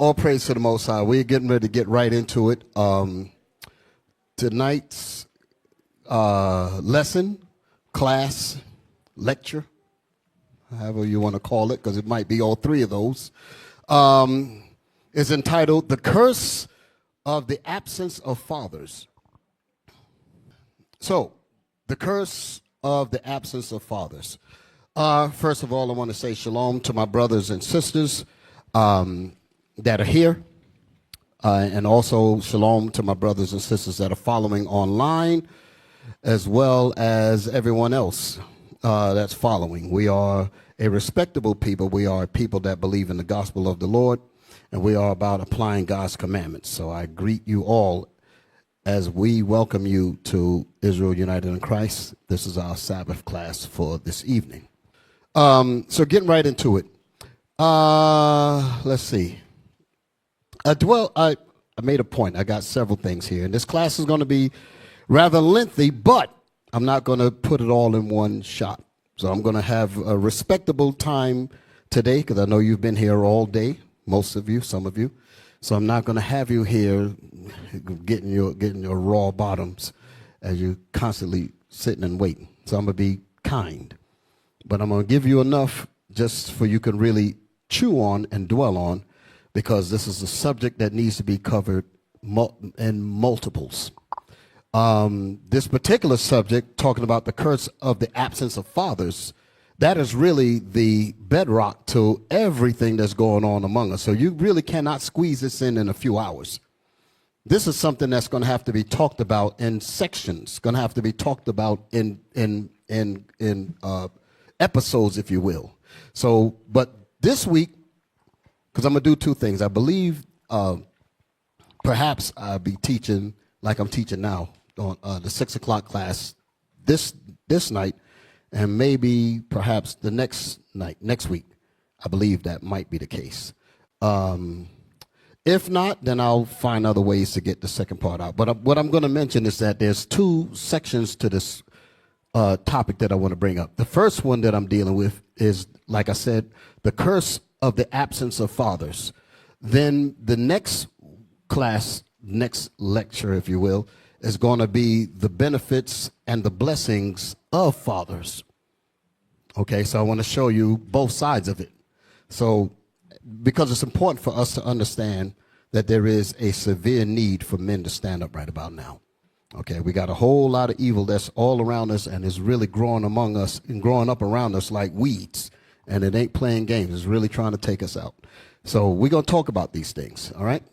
All praise to the Most High. We're getting ready to get right into it. Tonight's lesson, class, lecture, however you want to call it, because it might be all three of those, is entitled The Curse of the Absence of Fathers. So, the curse of the absence of fathers. First of all, I want to say shalom to my brothers and sisters that are here, and also shalom to my brothers and sisters that are following online, as well as everyone else that's following. We are a respectable people. We are a people that believe in the gospel of the Lord, and we are about applying God's commandments. So I greet you all as we welcome you to Israel United in Christ. This is our Sabbath class for this evening. So getting right into it. Let's see. I made a point. I got several things here. And this class is going to be rather lengthy, but I'm not going to put it all in one shot. So I'm going to have a respectable time today, because I know you've been here all day, most of you, some of you. So I'm not going to have you here getting your raw bottoms as you're constantly sitting and waiting. So I'm going to be kind. But I'm going to give you enough just for you can really chew on and dwell on, because this is a subject that needs to be covered in multiples. This particular subject, talking about the curse of the absence of fathers, that is really the bedrock to everything that's going on among us. So you really cannot squeeze this in a few hours. This is something that's going to have to be talked about in sections, going to have to be talked about in episodes, if you will. So, but this week, because I'm going to do two things. I believe perhaps I'll be teaching like I'm teaching now on the 6 o'clock class this night, and maybe perhaps the next week. I believe that might be the case. If not, then I'll find other ways to get the second part out. But what I'm going to mention is that there's two sections to this topic that I want to bring up. The first one that I'm dealing with is, like I said, the curse of the absence of fathers. Then the next class, next lecture, if you will, is going to be the benefits and the blessings of fathers. Okay, so I want to show you both sides of it. So, because it's important for us to understand that there is a severe need for men to stand up right about now. Okay, we got a whole lot of evil that's all around us and is really growing among us and growing up around us like weeds. And it ain't playing games. It's really trying to take us out. So we're going to talk about these things, all right?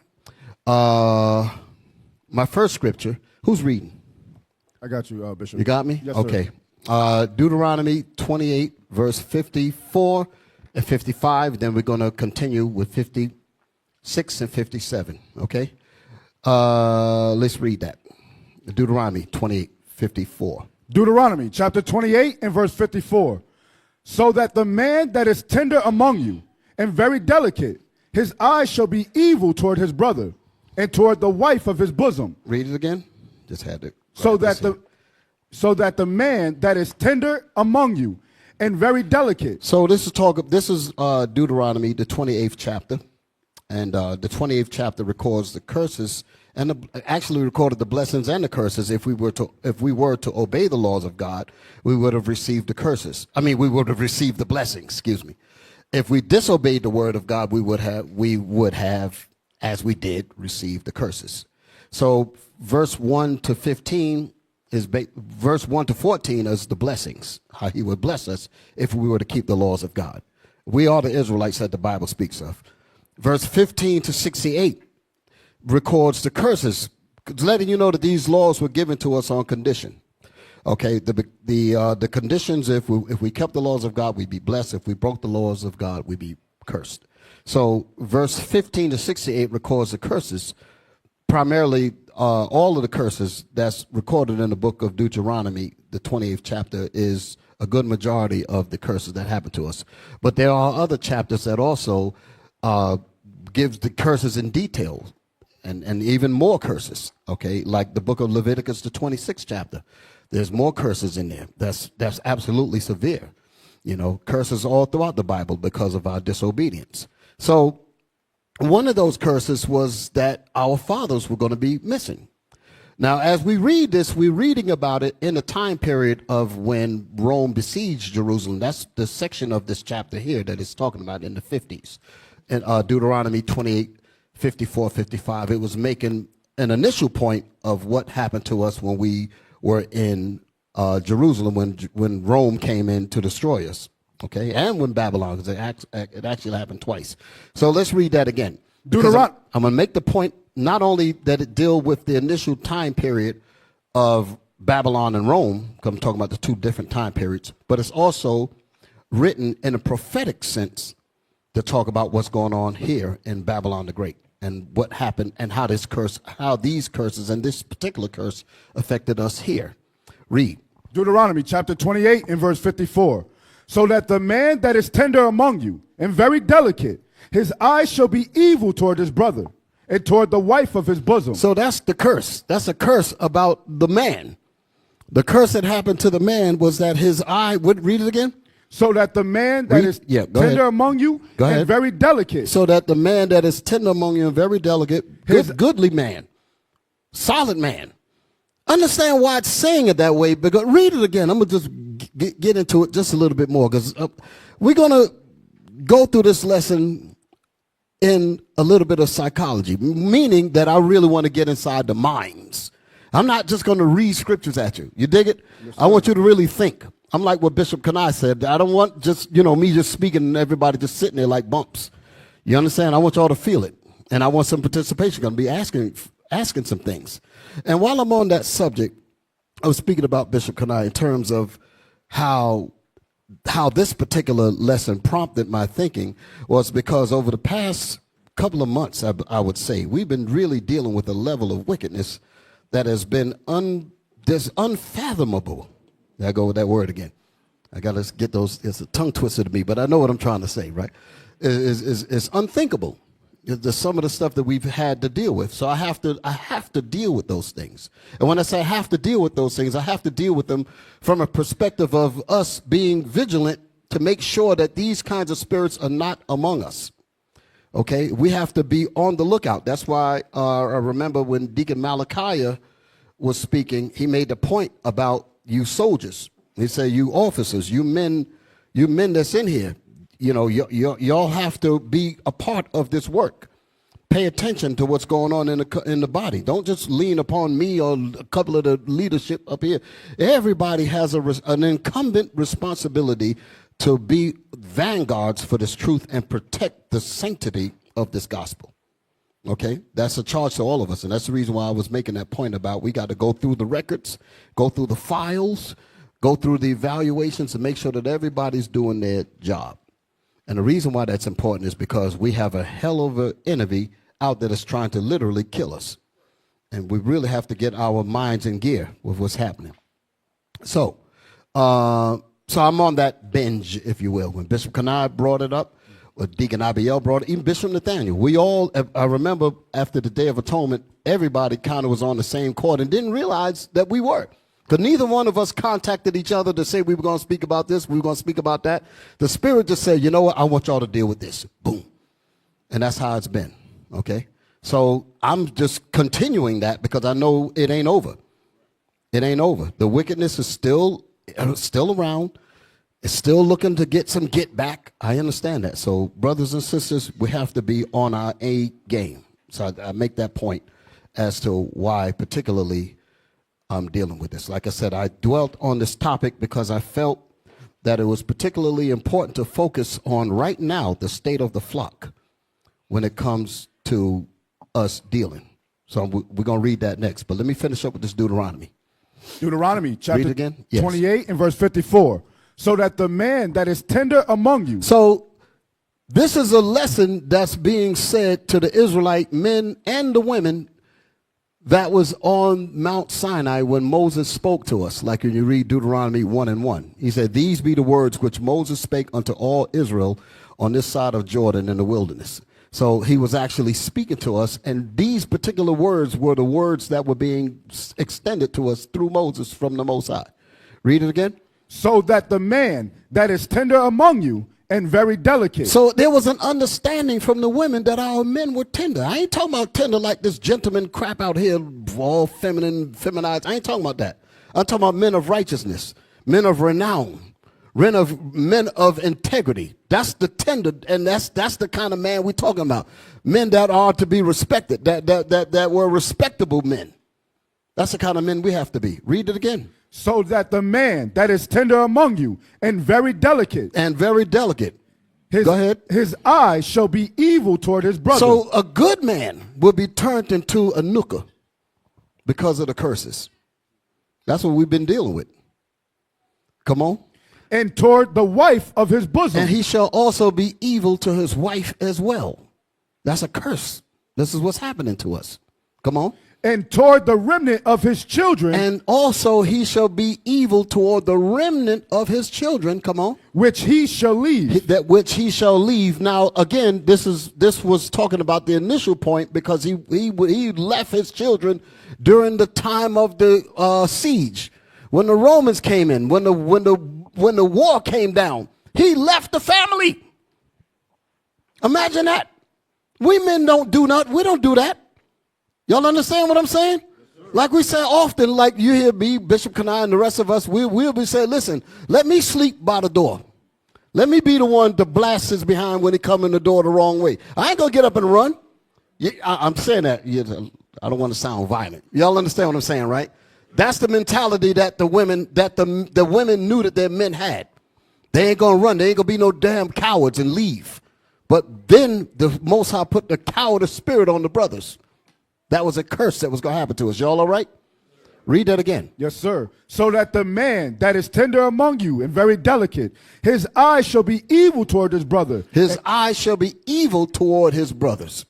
My first scripture, who's reading? I got you, Bishop. You got me? Yes, okay. Sir. Deuteronomy 28, verse 54 and 55. Then we're going to continue with 56 and 57, okay? Let's read that. Deuteronomy 28, 54. Deuteronomy chapter 28 and verse 54. So that the man that is tender among you and very delicate, his eyes shall be evil toward his brother and toward the wife of his bosom. Read it again. Just had to. So that the man that is tender among you and very delicate. So this is Deuteronomy, the 28th chapter. And the 28th chapter records the curses and actually recorded the blessings and the curses. If we were to obey the laws of God, we would have received the curses. We would have received the blessings, excuse me. If we disobeyed the word of God, we would have, as we did, received the curses. So verse 1 to 14 is the blessings, how he would bless us if we were to keep the laws of God. We are the Israelites that the Bible speaks of. Verse 15 to 68 records the curses, letting you know that these laws were given to us on condition. Okay, the conditions, if we kept the laws of God, we'd be blessed. If we broke the laws of God, we'd be cursed. So verse 15 to 68 records the curses, primarily all of the curses that's recorded in the book of Deuteronomy, the 28th chapter, is a good majority of the curses that happen to us. But there are other chapters that also gives the curses in detail. And even more curses, okay, like the book of Leviticus, the 26th chapter. There's more curses in there. That's absolutely severe. You know, curses all throughout the Bible because of our disobedience. So one of those curses was that our fathers were going to be missing. Now, as we read this, we're reading about it in a time period of when Rome besieged Jerusalem. That's the section of this chapter here that it's talking about in the 50s. In Deuteronomy 28, 54, 55, it was making an initial point of what happened to us when we were in Jerusalem when Rome came in to destroy us. Okay, and when Babylon, because it actually happened twice. So let's read that again. Deuteronomy. I'm going to make the point not only that it deal with the initial time period of Babylon and Rome, because I'm talking about the two different time periods, but it's also written in a prophetic sense to talk about what's going on here in Babylon the Great and what happened and how these curses and this particular curse affected us here. Read. Deuteronomy chapter 28 and verse 54. So that the man that is tender among you and very delicate, his eyes shall be evil toward his brother and toward the wife of his bosom. So that's the curse. That's a curse about the man. The curse that happened to the man was that his eye, read it again? So that the man that is tender among you and very delicate. So that the man that is tender among you and very delicate, goodly man, solid man. Understand why it's saying it that way, because read it again. I'm going to just get into it just a little bit more, because we're going to go through this lesson in a little bit of psychology, meaning that I really want to get inside the minds. I'm not just going to read scriptures at you. You dig it? Yes, I want you to really think. I'm like what Bishop Kanai said. I don't want just, me just speaking and everybody just sitting there like bumps. You understand? I want y'all to feel it. And I want some participation. I'm going to be asking some things. And while I'm on that subject, I was speaking about Bishop Kanai in terms of how this particular lesson prompted my thinking was because over the past couple of months, I would say, we've been really dealing with a level of wickedness that has been unfathomable. I go with that word again. I got to get those. It's a tongue twister to me, but I know what I'm trying to say, right? It's unthinkable. There's some of the stuff that we've had to deal with. So I have to deal with those things. And when I say I have to deal with those things, I have to deal with them from a perspective of us being vigilant to make sure that these kinds of spirits are not among us. Okay? We have to be on the lookout. That's why I remember when Deacon Malachi was speaking, he made the point about you soldiers. He said, you officers, you men that's in here. Y'all have to be a part of this work. Pay attention to what's going on in the body. Don't just lean upon me or a couple of the leadership up here. Everybody has an incumbent responsibility to be vanguards for this truth and protect the sanctity of this gospel. Okay? That's a charge to all of us, and that's the reason why I was making that point about we got to go through the records, go through the files, go through the evaluations, and make sure that everybody's doing their job. And the reason why that's important is because we have a hell of an enemy out there that's trying to literally kill us. And we really have to get our minds in gear with what's happening. So I'm on that binge, if you will. When Bishop Kanai brought it up, or Deacon Abiel brought it, even Bishop Nathaniel. We all, I remember after the Day of Atonement, everybody kind of was on the same chord and didn't realize that we were. Because neither one of us contacted each other to say we were going to speak about this, we were going to speak about that. The Spirit just said, you know what, I want y'all to deal with this. Boom. And that's how it's been, okay? So I'm just continuing that because I know it ain't over. It ain't over. The wickedness is still around. It's still looking to get some get back. I understand that. So brothers and sisters, we have to be on our A game. So I make that point as to why particularly I'm dealing with this. Like I said, I dwelt on this topic because I felt that it was particularly important to focus on right now the state of the flock when it comes to us dealing. So we're going to read that next. But let me finish up with this Deuteronomy. Deuteronomy chapter read again? Yes. 28 and verse 54. So that the man that is tender among you. So this is a lesson that's being said to the Israelite men and the women that was on Mount Sinai when Moses spoke to us, like when you read Deuteronomy 1:1. He said, these be the words which Moses spake unto all Israel on this side of Jordan in the wilderness. So he was actually speaking to us, and these particular words were the words that were being extended to us through Moses from the Most High. Read it again. So that the man that is tender among you and very delicate. So there was an understanding from the women that our men were tender. I ain't talking about tender like this gentleman crap out here, all feminine, feminized. I ain't talking about that. I'm talking about men of righteousness, men of renown, men of integrity. That's the tender, and that's the kind of man we're talking about. Men that are to be respected, that were respectable men. That's the kind of men we have to be. Read it again. So that the man that is tender among you and very delicate. And very delicate. Go ahead. His eyes shall be evil toward his brother. So a good man will be turned into a nooker because of the curses. That's what we've been dealing with. Come on. And toward the wife of his bosom. And he shall also be evil to his wife as well. That's a curse. This is what's happening to us. Come on. And toward the remnant of his children. And also he shall be evil toward the remnant of his children. Come on. Which he shall leave. That which he shall leave. Now, again, this was talking about the initial point because he left his children during the time of the siege. When the Romans came in, when the war came down, he left the family. Imagine that. We men don't do nothing. We don't do that. Y'all understand what I'm saying? Like we say often, like you hear me, Bishop Kanai, and the rest of us, we'll be saying, listen, let me sleep by the door. Let me be the one to blast his behind when he come in the door the wrong way. I ain't going to get up and run. I'm saying that. I don't want to sound violent. Y'all understand what I'm saying, right? That's the mentality that the women knew that their men had. They ain't going to run. They ain't going to be no damn cowards and leave. But then the Most High put the cowardice spirit on the brothers. That was a curse that was going to happen to us. Y'all all right? Read that again. Yes, sir. So that the man that is tender among you and very delicate, his eyes shall be evil toward his brother. His eyes shall be evil toward his brothers.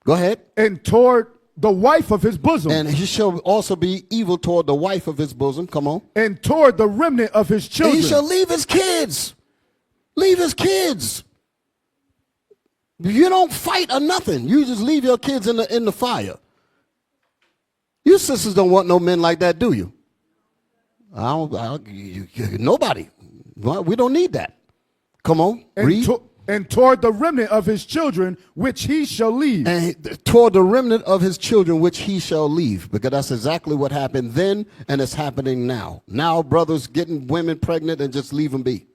Go ahead. And toward the wife of his bosom. And he shall also be evil toward the wife of his bosom. Come on. And toward the remnant of his children. And he shall leave his kids. Leave his kids. You don't fight or nothing. You just leave your kids in the fire. You sisters don't want no men like that, do you? Nobody. We don't need that. Come on, read. And toward the remnant of his children, which he shall leave. And toward the remnant of his children, which he shall leave. Because that's exactly what happened then, and it's happening now. Now, brothers getting women pregnant and just leave them be.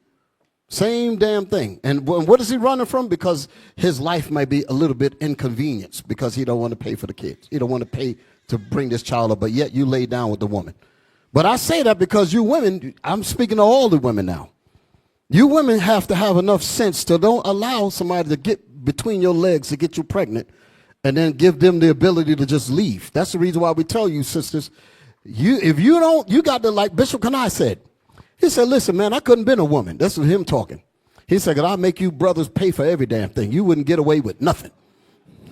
Same damn thing. And what is he running from? Because his life might be a little bit inconvenienced because he don't want to pay for the kids. He don't want to pay to bring this child up, but yet you lay down with the woman. But I say that because you women, I'm speaking to all the women now. You women have to have enough sense to don't allow somebody to get between your legs to get you pregnant and then give them the ability to just leave. That's the reason why we tell you, sisters, if you don't, you got to, like Bishop Kanai said. He said, listen, man, I couldn't been a woman. This was him talking. He said, I'll make you brothers pay for every damn thing. You wouldn't get away with nothing.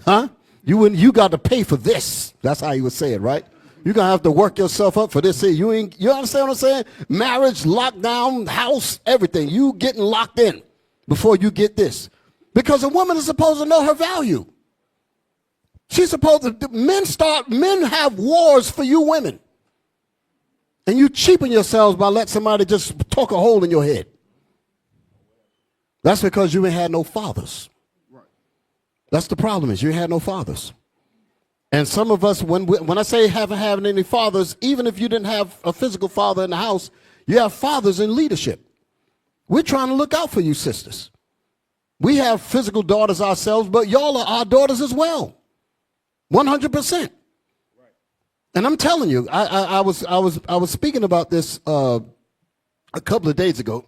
Huh? You got to pay for this. That's how he would say it, right? You're going to have to work yourself up for this here. You understand what I'm saying? Marriage, lockdown, house, everything. You getting locked in before you get this. Because a woman is supposed to know her value. She's supposed to, men have wars for you women. And you cheapen yourselves by letting somebody just poke a hole in your head. That's because you ain't had no fathers. That's the problem is you had no fathers. And some of us, when I say haven't had any fathers, even if you didn't have a physical father in the house, you have fathers in leadership. We're trying to look out for you, sisters. We have physical daughters ourselves, but y'all are our daughters as well. 100%. And I'm telling you, I was speaking about this a couple of days ago,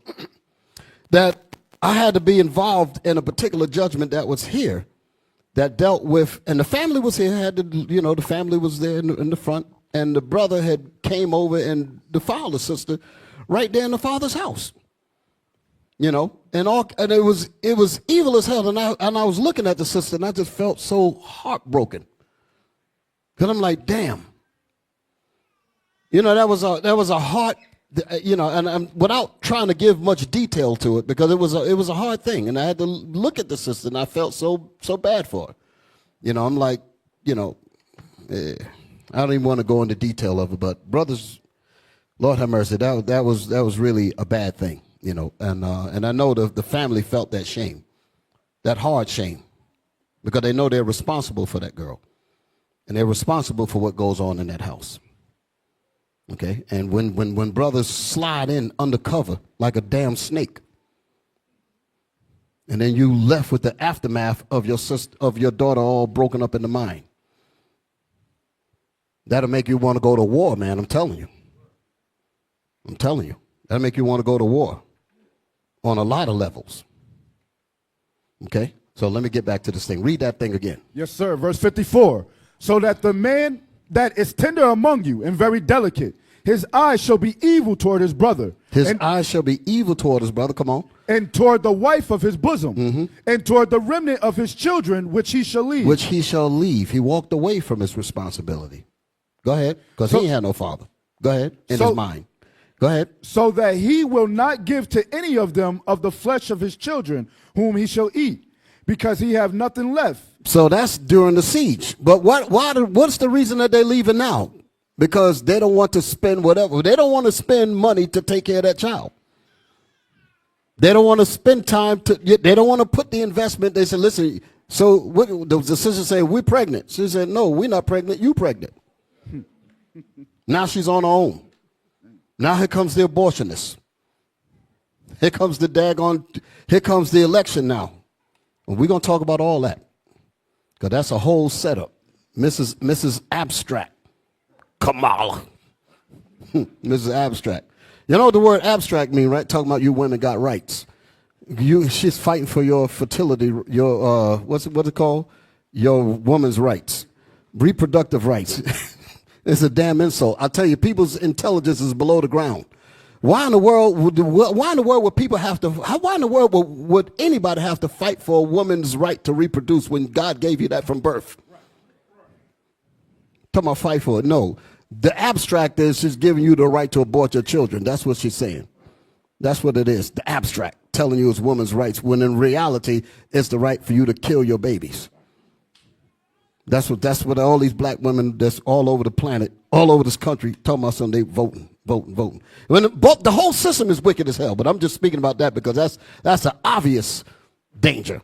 that I had to be involved in a particular judgment that was here. That dealt with, and the family was here, the family was there in the front, and the brother had came over and defiled the sister right there in the father's house. And it was evil as hell, and I was looking at the sister, and I just felt so heartbroken. Because I'm like, damn. That was a heart, and without trying to give much detail to it, because it was a hard thing, and I had to look at the sister, and I felt so bad for her. I'm like, I don't even want to go into detail of it, but brothers, Lord have mercy, that was really a bad thing. you know, and I know the family felt that shame, that hard shame, because they know they're responsible for that girl, and they're responsible for what goes on in that house. Okay, and when brothers slide in undercover like a damn snake, and then you left with the aftermath of your sister, of your daughter all broken up in the mind, that'll make you want to go to war, man. I'm telling you. I'm telling you. That'll make you want to go to war on a lot of levels. Okay, so let me get back to this thing. Read that thing again. Yes, sir. Verse 54. So that the man that is tender among you and very delicate, his eyes shall be evil toward his brother. His eyes shall be evil toward his brother. Come on. And toward the wife of his bosom, and toward the remnant of his children, which he shall leave. Which he shall leave. He walked away from his responsibility. Go ahead, because he had no father. Go ahead, in his mind. Go ahead. So that he will not give to any of them of the flesh of his children, whom he shall eat, because he have nothing left. So that's during the siege. But what's the reason that they're leaving now? Because they don't want to spend whatever. They don't want to spend money to take care of that child. They don't want to spend time they don't want to put the investment. They said, listen, so what, the sister said, we're pregnant. She said, no, we're not pregnant. You pregnant. Now she's on her own. Now here comes the abortionist. Here comes here comes the election now. And we're going to talk about all that. Because that's a whole setup. Mrs. Abstract. Kamala. Mrs. Abstract. You know what the word abstract mean, right? Talking about you women got rights. She's fighting for your fertility, your, what's it called? Your woman's rights. Reproductive rights. It's a damn insult. I tell you, people's intelligence is below the ground. Why in the world would people have to, why in the world would anybody have to fight for a woman's right to reproduce when God gave you that from birth? Talking about fight for it. No. The abstract is she's giving you the right to abort your children. That's what she's saying. That's what it is. The abstract telling you it's women's rights when in reality it's the right for you to kill your babies. That's what all these black women that's all over the planet, all over this country, talking about something, they voting. When the whole system is wicked as hell, but I'm just speaking about that because that's an obvious danger.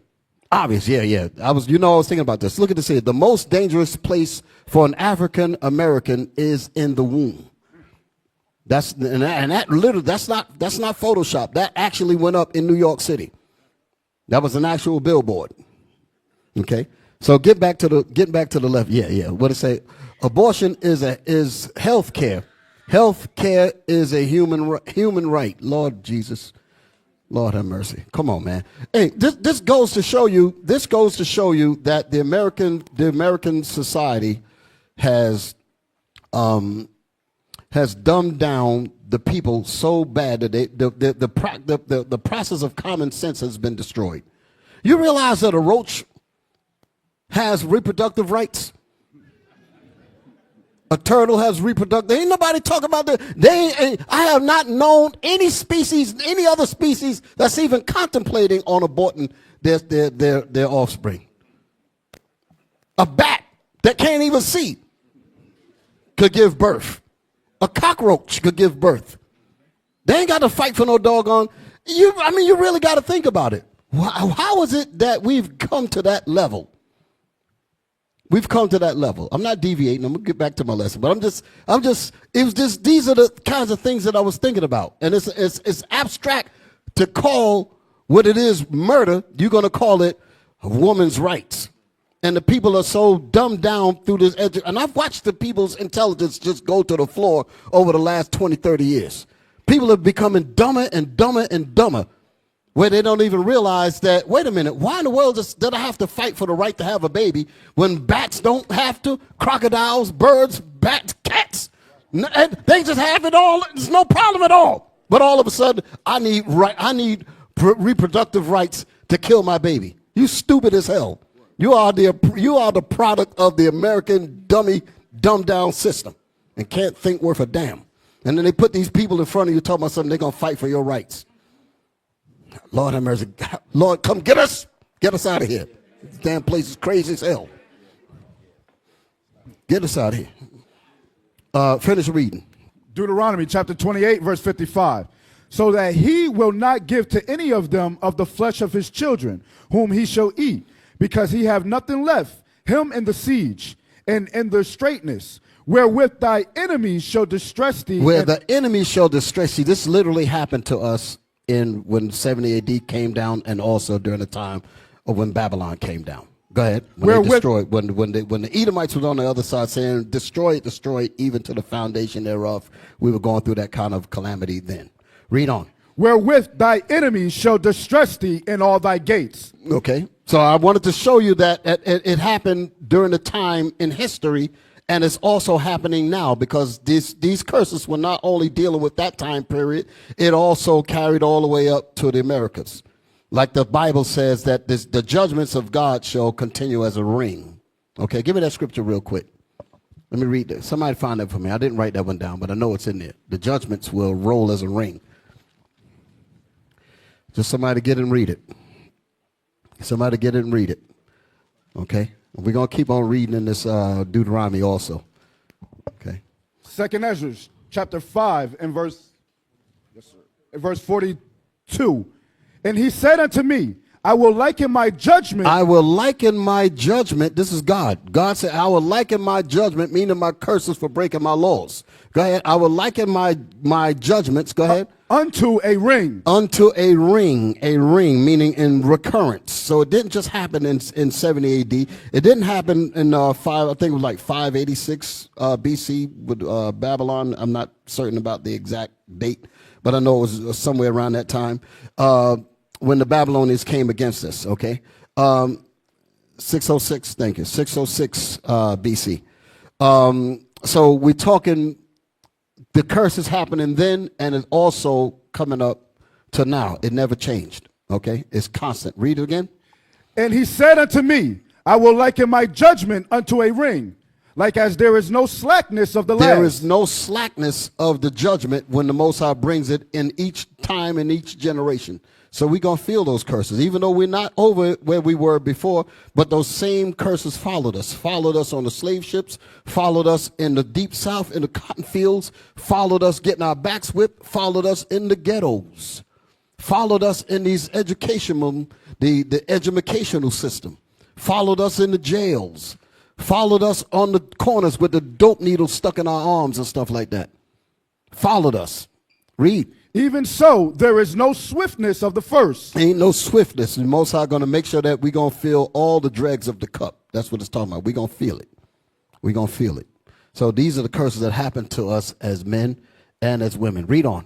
Obvious, yeah. I was thinking about this. Look at this here. The most dangerous place for an African American is in the womb. That's not Photoshop. That actually went up in New York City. That was an actual billboard. Okay, so getting back to the left. Yeah. What it say? Abortion is health care. Health care is a human right. Lord Jesus. Lord have mercy. Come on, man. Hey, this goes to show you that the American society has dumbed down the people so bad that the process of common sense has been destroyed. You realize that a roach has reproductive rights? A turtle has reproductive. Ain't nobody talking about that. I have not known any other species that's even contemplating on aborting their offspring. A bat that can't even see could give birth. A cockroach could give birth. They ain't got to fight for no doggone. You really got to think about it. How is it that we've come to that level? We've come to that level. I'm not deviating. I'm gonna get back to my lesson, but these are the kinds of things that I was thinking about. And it's abstract to call what it is murder. You're gonna call it a woman's rights. And the people are so dumbed down through this and I've watched the people's intelligence just go to the floor over the last 20, 30 years. People are becoming dumber and dumber and dumber, where they don't even realize that, wait a minute, why in the world did I have to fight for the right to have a baby when bats don't have to, crocodiles, birds, bats, cats, and they just have it all. There's no problem at all. But all of a sudden, I need reproductive rights to kill my baby. You stupid as hell. You are the product of the American dumbed down system and can't think worth a damn. And then they put these people in front of you talking about something, they're going to fight for your rights. Lord have mercy. Lord, come get us. Get us out of here. This damn place is crazy as hell. Get us out of here. Finish reading. Deuteronomy chapter 28, verse 55. so that he will not give to any of them of the flesh of his children, whom he shall eat, because he have nothing left, him in the siege, and in the straitness, wherewith thy enemies shall distress thee. Where the enemy shall distress thee. This literally happened to us when 70 AD came down, and also during the time of when Babylon came down. Go ahead. When they destroyed, when the Edomites was on the other side saying, destroy it, even to the foundation thereof. We were going through that kind of calamity then. Read on. Wherewith thy enemies shall distress thee in all thy gates. Okay. So I wanted to show you that it happened during the time in history, and it's also happening now, because these curses were not only dealing with that time period, it also carried all the way up to the Americas. Like the Bible says that the judgments of God shall continue as a ring. Okay, give me that scripture real quick. Let me read that. Somebody find that for me. I didn't write that one down, but I know it's in there. The judgments will roll as a ring. Just somebody get and read it. Somebody get it and read it. Okay? We're going to keep on reading in this Deuteronomy also. Okay? 2nd Ezra, chapter 5, and verse 42. And he said unto me, I will liken my judgment. I will liken my judgment. This is God. God said, I will liken my judgment, meaning my curses for breaking my laws. Go ahead. I will liken my judgments. Go ahead. Unto a ring. Unto a ring, meaning in recurrence. So it didn't just happen in 70 AD. It didn't happen in I think it was like 586 BC with Babylon. I'm not certain about the exact date, but I know it was somewhere around that time when the Babylonians came against us, okay? 606, thank you, 606 BC. So we're talking, the curse is happening then, and it's also coming up to now. It never changed, okay? It's constant. Read it again. And he said unto me, I will liken my judgment unto a ring, like as there is no slackness of the last. There is no slackness of the judgment when the Most High brings it in each time, in each generation. So we're going to feel those curses, even though we're not over where we were before, but those same curses followed us on the slave ships, followed us in the deep south, in the cotton fields, followed us getting our backs whipped, followed us in the ghettos, followed us in these educational system, followed us in the jails, followed us on the corners with the dope needles stuck in our arms and stuff like that. Followed us. Read. Even so, there is no swiftness of the first. Ain't no swiftness. The Most High going to make sure that we're going to feel all the dregs of the cup. That's what it's talking about. We're going to feel it. We're going to feel it. So these are the curses that happen to us as men and as women. Read on.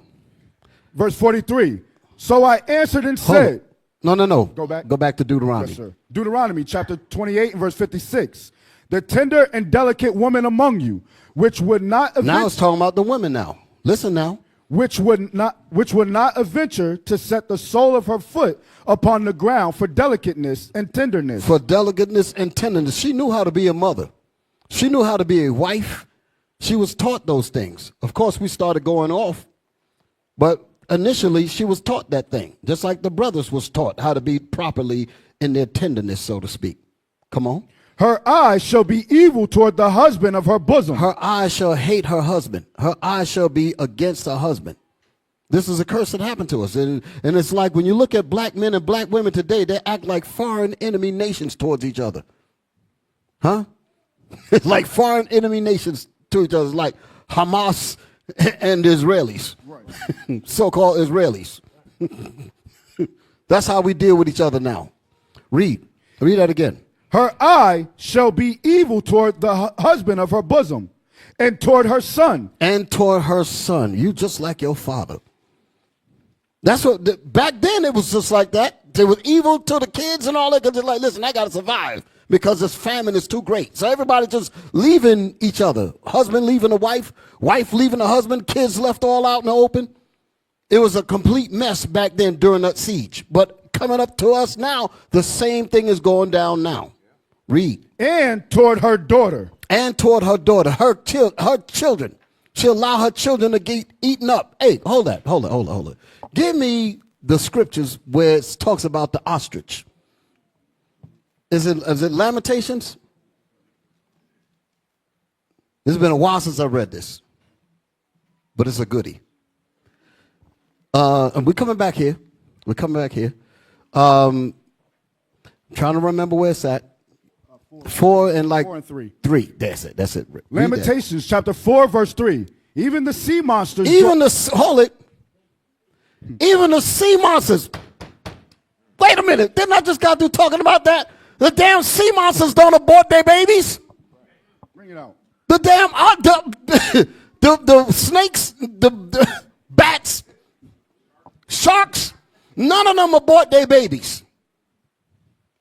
Verse 43. So I answered and said. No. Go back. Go back to Deuteronomy. Yes, sir. Deuteronomy chapter 28 and verse 56. The tender and delicate woman among you, which would not now it's talking about the women now. Listen now. Which would not adventure to set the sole of her foot upon the ground for delicateness and tenderness. For delicateness and tenderness. She knew how to be a mother. She knew how to be a wife. She was taught those things. Of course, we started going off, but initially she was taught that thing, just like the brothers was taught how to be properly in their tenderness, so to speak. Come on. Her eyes shall be evil toward the husband of her bosom. Her eyes shall hate her husband. Her eyes shall be against her husband. This is a curse that happened to us. And it's like when you look at black men and black women today, they act like foreign enemy nations towards each other. Huh? It's like foreign enemy nations to each other. It's like Hamas and the Israelis. Right. So-called Israelis. That's how we deal with each other now. Read that again. Her eye shall be evil toward the husband of her bosom, and toward her son. And toward her son. You just like your father. That's what, back then it was just like that. They were evil to the kids and all that, because they're like, listen, I got to survive because this famine is too great. So everybody just leaving each other. Husband leaving the wife, wife leaving the husband, kids left all out in the open. It was a complete mess back then during that siege. But coming up to us now, the same thing is going down now. Read. And toward her daughter. And toward her daughter, her children. She'll allow her children to get eaten up. Hey, hold on. Give me the scriptures where it talks about the ostrich. Is it Lamentations? It's been a while since I read this, but it's a goodie. And we're coming back here. We're coming back here. Trying to remember where it's at. 4 and 3. 3. That's it. That's it. Read that. Lamentations chapter 4, verse 3. Even the sea monsters. Hold it. Even the sea monsters. Wait a minute. Didn't I just got through talking about that? The damn sea monsters don't abort their babies. Bring it out. The damn the snakes, the bats, sharks, none of them abort their babies.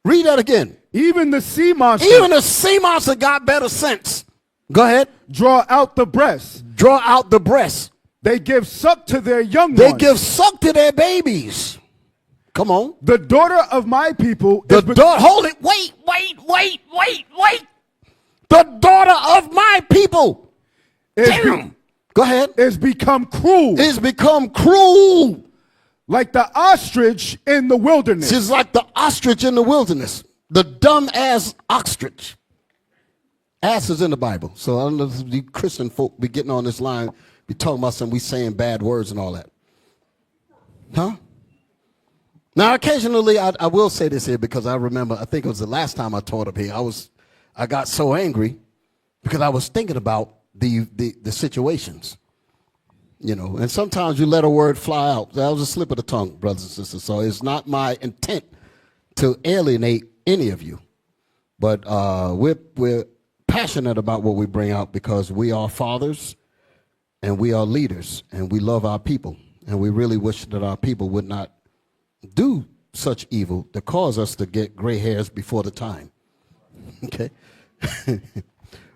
Read that again. Even the sea monsters. Even the sea monster got better sense. Go ahead. Draw out the breast. Draw out the breast. They give suck to their young They ones. give suck to their babies. Come on. The daughter of my people. Hold it. Wait. The daughter of my people. Damn. Go ahead. Is become cruel. Is become cruel. Like the ostrich in the wilderness. She's like the ostrich in the wilderness. The dumb ass ostrich. Ass is in the Bible. So I don't know if the Christian folk be getting on this line, be talking about we saying bad words and all that. Huh? Now, occasionally, I will say this here because I remember, I think it was the last time I taught up here, I got so angry because I was thinking about the situations, you know, and sometimes you let a word fly out. That was a slip of the tongue, brothers and sisters. So it's not my intent to alienate any of you, but we're passionate about what we bring out because we are fathers and we are leaders and we love our people, and we really wish that our people would not do such evil to cause us to get gray hairs before the time. Okay.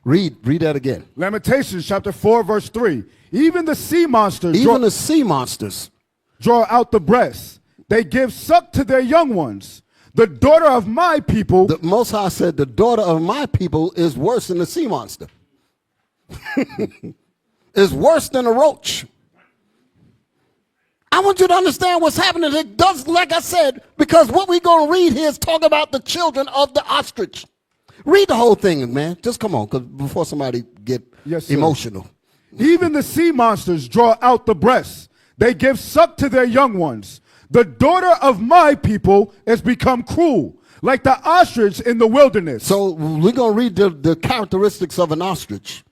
read that again. Lamentations chapter 4, verse 3. Even the sea monsters. The sea monsters draw out the breast. They give suck to their young ones. The daughter of my people. The Most High said the daughter of my people is worse than the sea monster. Is worse than a roach. I want you to understand what's happening. It does, like I said, because what we're going to read here is talk about the children of the ostrich. Read the whole thing, man. Just come on, because before somebody get emotional. Even the sea monsters draw out the breasts. They give suck to their young ones. The daughter of my people has become cruel, like the ostrich in the wilderness. So we're going to read the characteristics of an ostrich.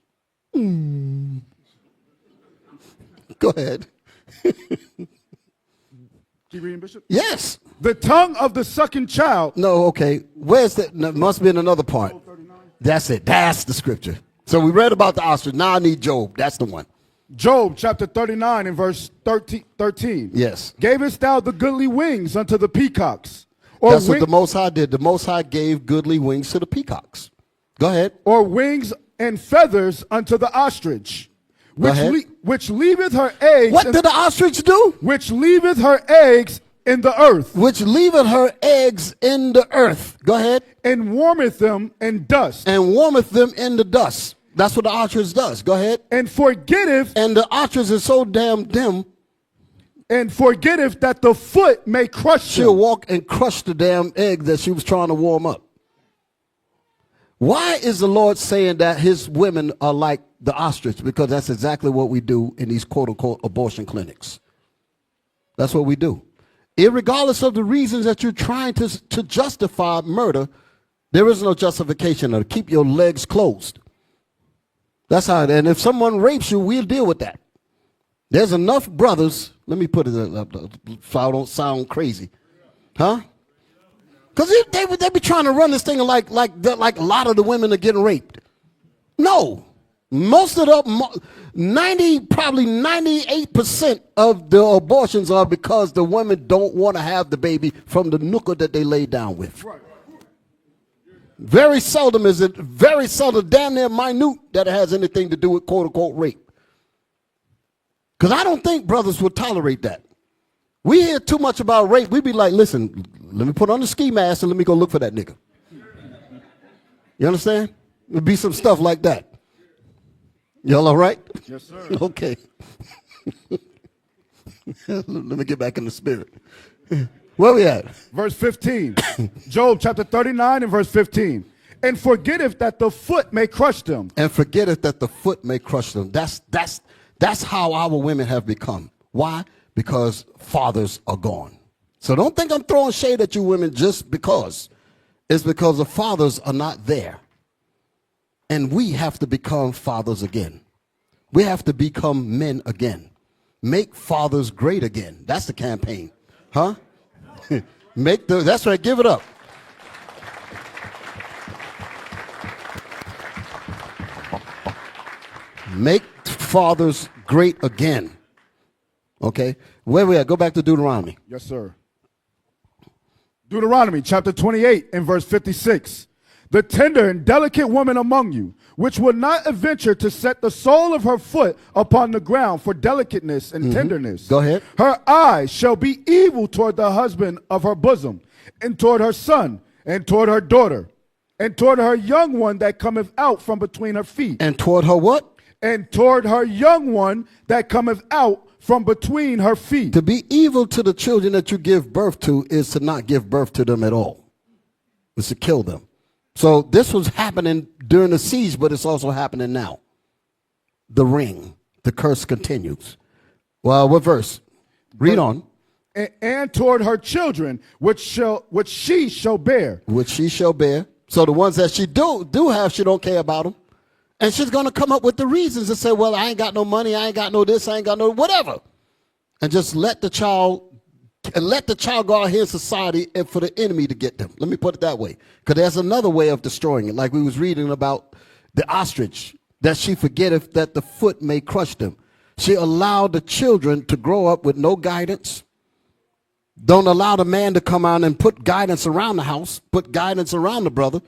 Go ahead. Keep reading, Bishop? Yes. The tongue of the sucking child. No, okay. Where's that? No, must be in another part. That's it. That's the scripture. So we read about the ostrich. Now I need Job. That's the one. Job chapter 39 and verse 13. Yes. Gavest thou the goodly wings unto the peacocks? That's what the Most High did. The Most High gave goodly wings to the peacocks. Go ahead. Or wings and feathers unto the ostrich, which leaveth her eggs. What did the ostrich do? Which leaveth her eggs in the earth. Which leaveth her eggs in the earth. Go ahead. And warmeth them in dust. And warmeth them in the dust. That's what the ostrich does. Go ahead. And forgetteth. And the ostrich is so damn dim. And forgetteth that the foot may crush She'll him. walk and crush the damn egg that she was trying to warm up. Why is the Lord saying that his women are like the ostrich? Because that's exactly what we do in these quote-unquote abortion clinics. That's what we do. Irregardless of the reasons that you're trying to justify murder, there is no justification to keep your legs closed. That's how, and if someone rapes you, we'll deal with that. There's enough brothers, let me put it so I don't sound crazy. Huh? Because they be trying to run this thing like a lot of the women are getting raped. No. Most of the, probably 98% of the abortions are because the women don't want to have the baby from the nooker that they lay down with. Very seldom, damn near minute, that it has anything to do with quote-unquote rape. Because I don't think brothers would tolerate that. We hear too much about rape. We be like, listen, let me put on the ski mask and let me go look for that nigga. You understand? There'd be some stuff like that. Y'all all right? Yes, sir. Okay. Let me get back in the spirit. Where we at? Verse 15. Job chapter 39 and verse 15. And forgetteth that the foot may crush them. And forgetteth that the foot may crush them. That's how our women have become. Why? because fathers are gone. So don't think I'm throwing shade at you women just because. It's because the fathers are not there. And we have to become fathers again. We have to become men again. Make fathers great again. That's the campaign. Huh? That's right, give it up. Make fathers great again. Okay? Where we at? Go back to Deuteronomy. Yes, sir. Deuteronomy chapter 28 and verse 56. The tender and delicate woman among you, which will not adventure to set the sole of her foot upon the ground for delicateness and tenderness. Go ahead. Her eyes shall be evil toward the husband of her bosom, and toward her son, and toward her daughter, and toward her young one that cometh out from between her feet. And toward her what? And toward her young one that cometh out from between her feet. To be evil to the children that you give birth to is to not give birth to them at all. It's to kill them. So this was happening during the siege, but it's also happening now. The ring, the curse continues. Well, what verse? Read on. And toward her children, which she shall bear. Which she shall bear. So the ones that she do have, she don't care about them. And she's going to come up with the reasons and say, well, I ain't got no money, I ain't got no this, I ain't got no whatever. And just let the child go out here in society and for the enemy to get them. Let me put it that way. Because there's another way of destroying it. Like we was reading about the ostrich, that she forgetteth that the foot may crush them. She allowed the children to grow up with no guidance. Don't allow the man to come out and put guidance around the house, put guidance around the brother.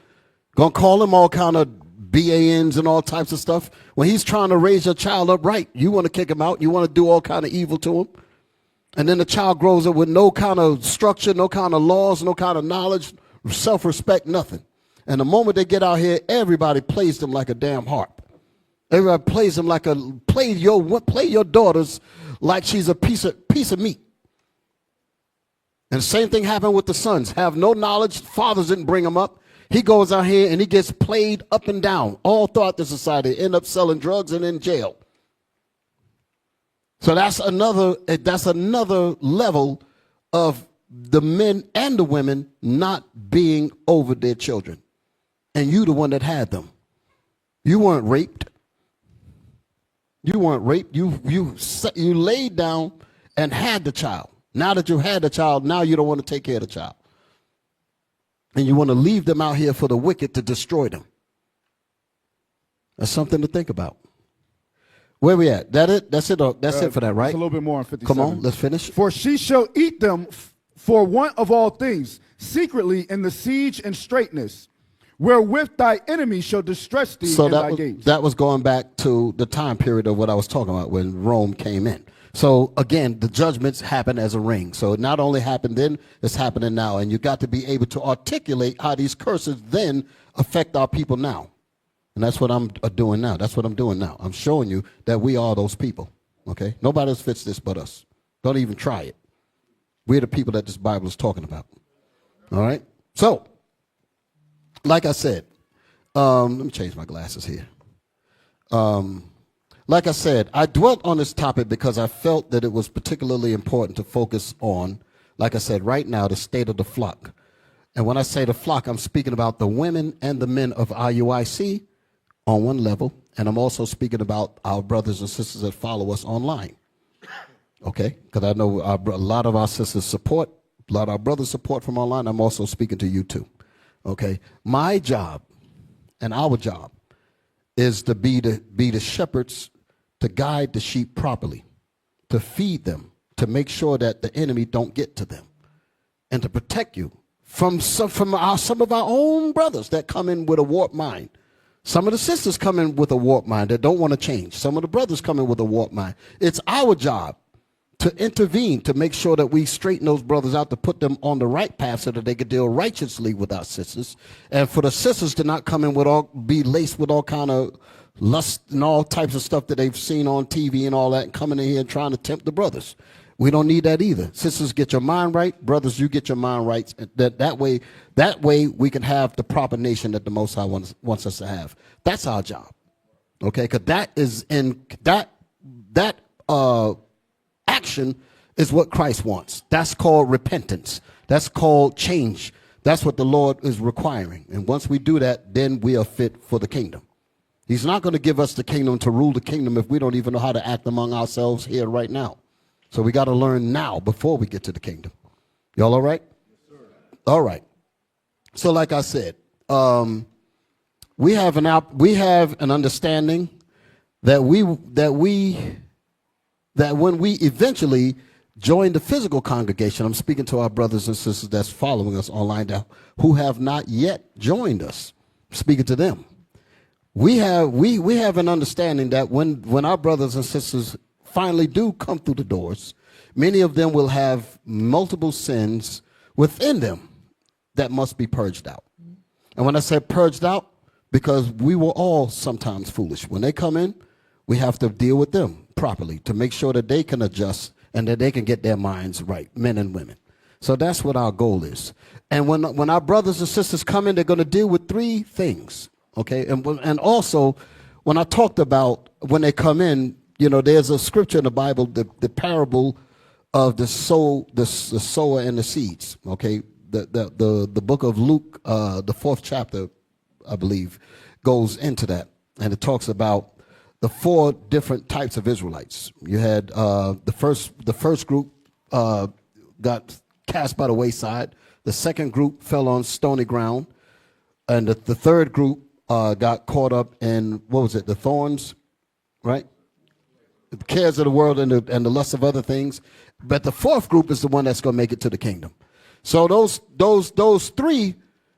Gonna call him all kind of BANs and all types of stuff. When he's trying to raise your child up right, you want to kick him out. You want to do all kind of evil to him. And then the child grows up with no kind of structure, no kind of laws, no kind of knowledge, self-respect, nothing. And the moment they get out here, everybody plays them like a damn harp. Everybody plays them like play your daughters like she's a piece of meat. And the same thing happened with the sons. Have no knowledge. Fathers didn't bring them up. He goes out here and he gets played up and down all throughout the society. End up selling drugs and in jail. So that's another level of the men and the women not being over their children. And you the one that had them. You weren't raped. You weren't raped. You laid down and had the child. Now that you had the child, now you don't want to take care of the child. And you want to leave them out here for the wicked to destroy them. That's something to think about. Where we at? That's it. That's it for that, right? A little bit more on 57. Come on, let's finish. For she shall eat them for want of all things, secretly in the siege and straitness, wherewith thy enemy shall distress thee in thy gates. That was going back to the time period of what I was talking about when Rome came in. So again, the judgments happen as a ring. So it not only happened then, it's happening now. And you got to be able to articulate how these curses then affect our people now. And that's what I'm doing now. That's what I'm doing now. I'm showing you that we are those people. Okay? Nobody else fits this but us. Don't even try it. We're the people that this Bible is talking about. All right? So, like I said, let me change my glasses here. Like I said, I dwelt on this topic because I felt that it was particularly important to focus on, like I said, right now, the state of the flock. And when I say the flock, I'm speaking about the women and the men of IUIC on one level, and I'm also speaking about our brothers and sisters that follow us online. Okay? Because I know a lot of our sisters support, a lot of our brothers support from online. I'm also speaking to you too. Okay? My job and our job is to be the shepherds, to guide the sheep properly, to feed them, to make sure that the enemy don't get to them, and to protect you from some of our own brothers that come in with a warped mind. Some of the sisters come in with a warped mind that don't want to change. Some of the brothers come in with a warped mind. It's our job to intervene, to make sure that we straighten those brothers out, to put them on the right path so that they can deal righteously with our sisters. And for the sisters to not come in be laced with all kind of lust and all types of stuff that they've seen on TV and all that, and coming in here and trying to tempt the brothers. We don't need that either. Sisters, get your mind right. Brothers, you get your mind right. That way we can have the proper nation that the Most High wants us to have. That's our job. Okay? Because that is in that action is what Christ wants. That's called repentance. That's called change. That's what the Lord is requiring. And once we do that, then we are fit for the kingdom. He's not going to give us the kingdom to rule the kingdom if we don't even know how to act among ourselves here right now. So we got to learn now before we get to the kingdom. Y'all all right? Yes, sir. All right. So like I said, we have an understanding that when we eventually join the physical congregation, I'm speaking to our brothers and sisters that's following us online now, who have not yet joined us. I'm speaking to them. We have an understanding that when our brothers and sisters finally do come through the doors, many of them will have multiple sins within them that must be purged out. And when I say purged out, because we were all sometimes foolish. When they come in, we have to deal with them properly to make sure that they can adjust and that they can get their minds right, men and women. So that's what our goal is. And when our brothers and sisters come in, they're going to deal with three things, okay? And also, when I talked about when they come in, you know, there's a scripture in the Bible, the parable of the sower and the seeds, okay? The book of Luke, the 4th chapter, I believe, goes into that. And it talks about the 4 different types of Israelites. You had the first group got cast by the wayside. The second group fell on stony ground. And the third group got caught up in, what was it, the thorns, right? The cares of the world and the lust of other things. But the fourth group is the one that's going to make it to the kingdom. So those three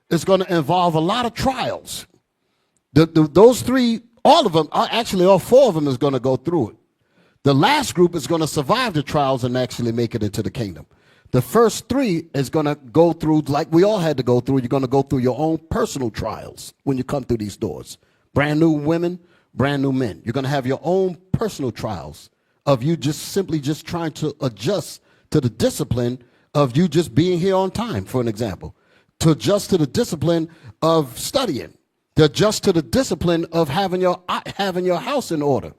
is going to involve a lot of trials. Those three, all of them, actually all 4 of them is going to go through it. The last group is going to survive the trials and actually make it into the kingdom. The first 3 is going to go through, like we all had to go through, you're going to go through your own personal trials when you come through these doors. Brand new women, brand new men. You're going to have your own personal trials of you simply trying to adjust to the discipline of you just being here on time, for an example. To adjust to the discipline of studying. To adjust to the discipline of having your house in order.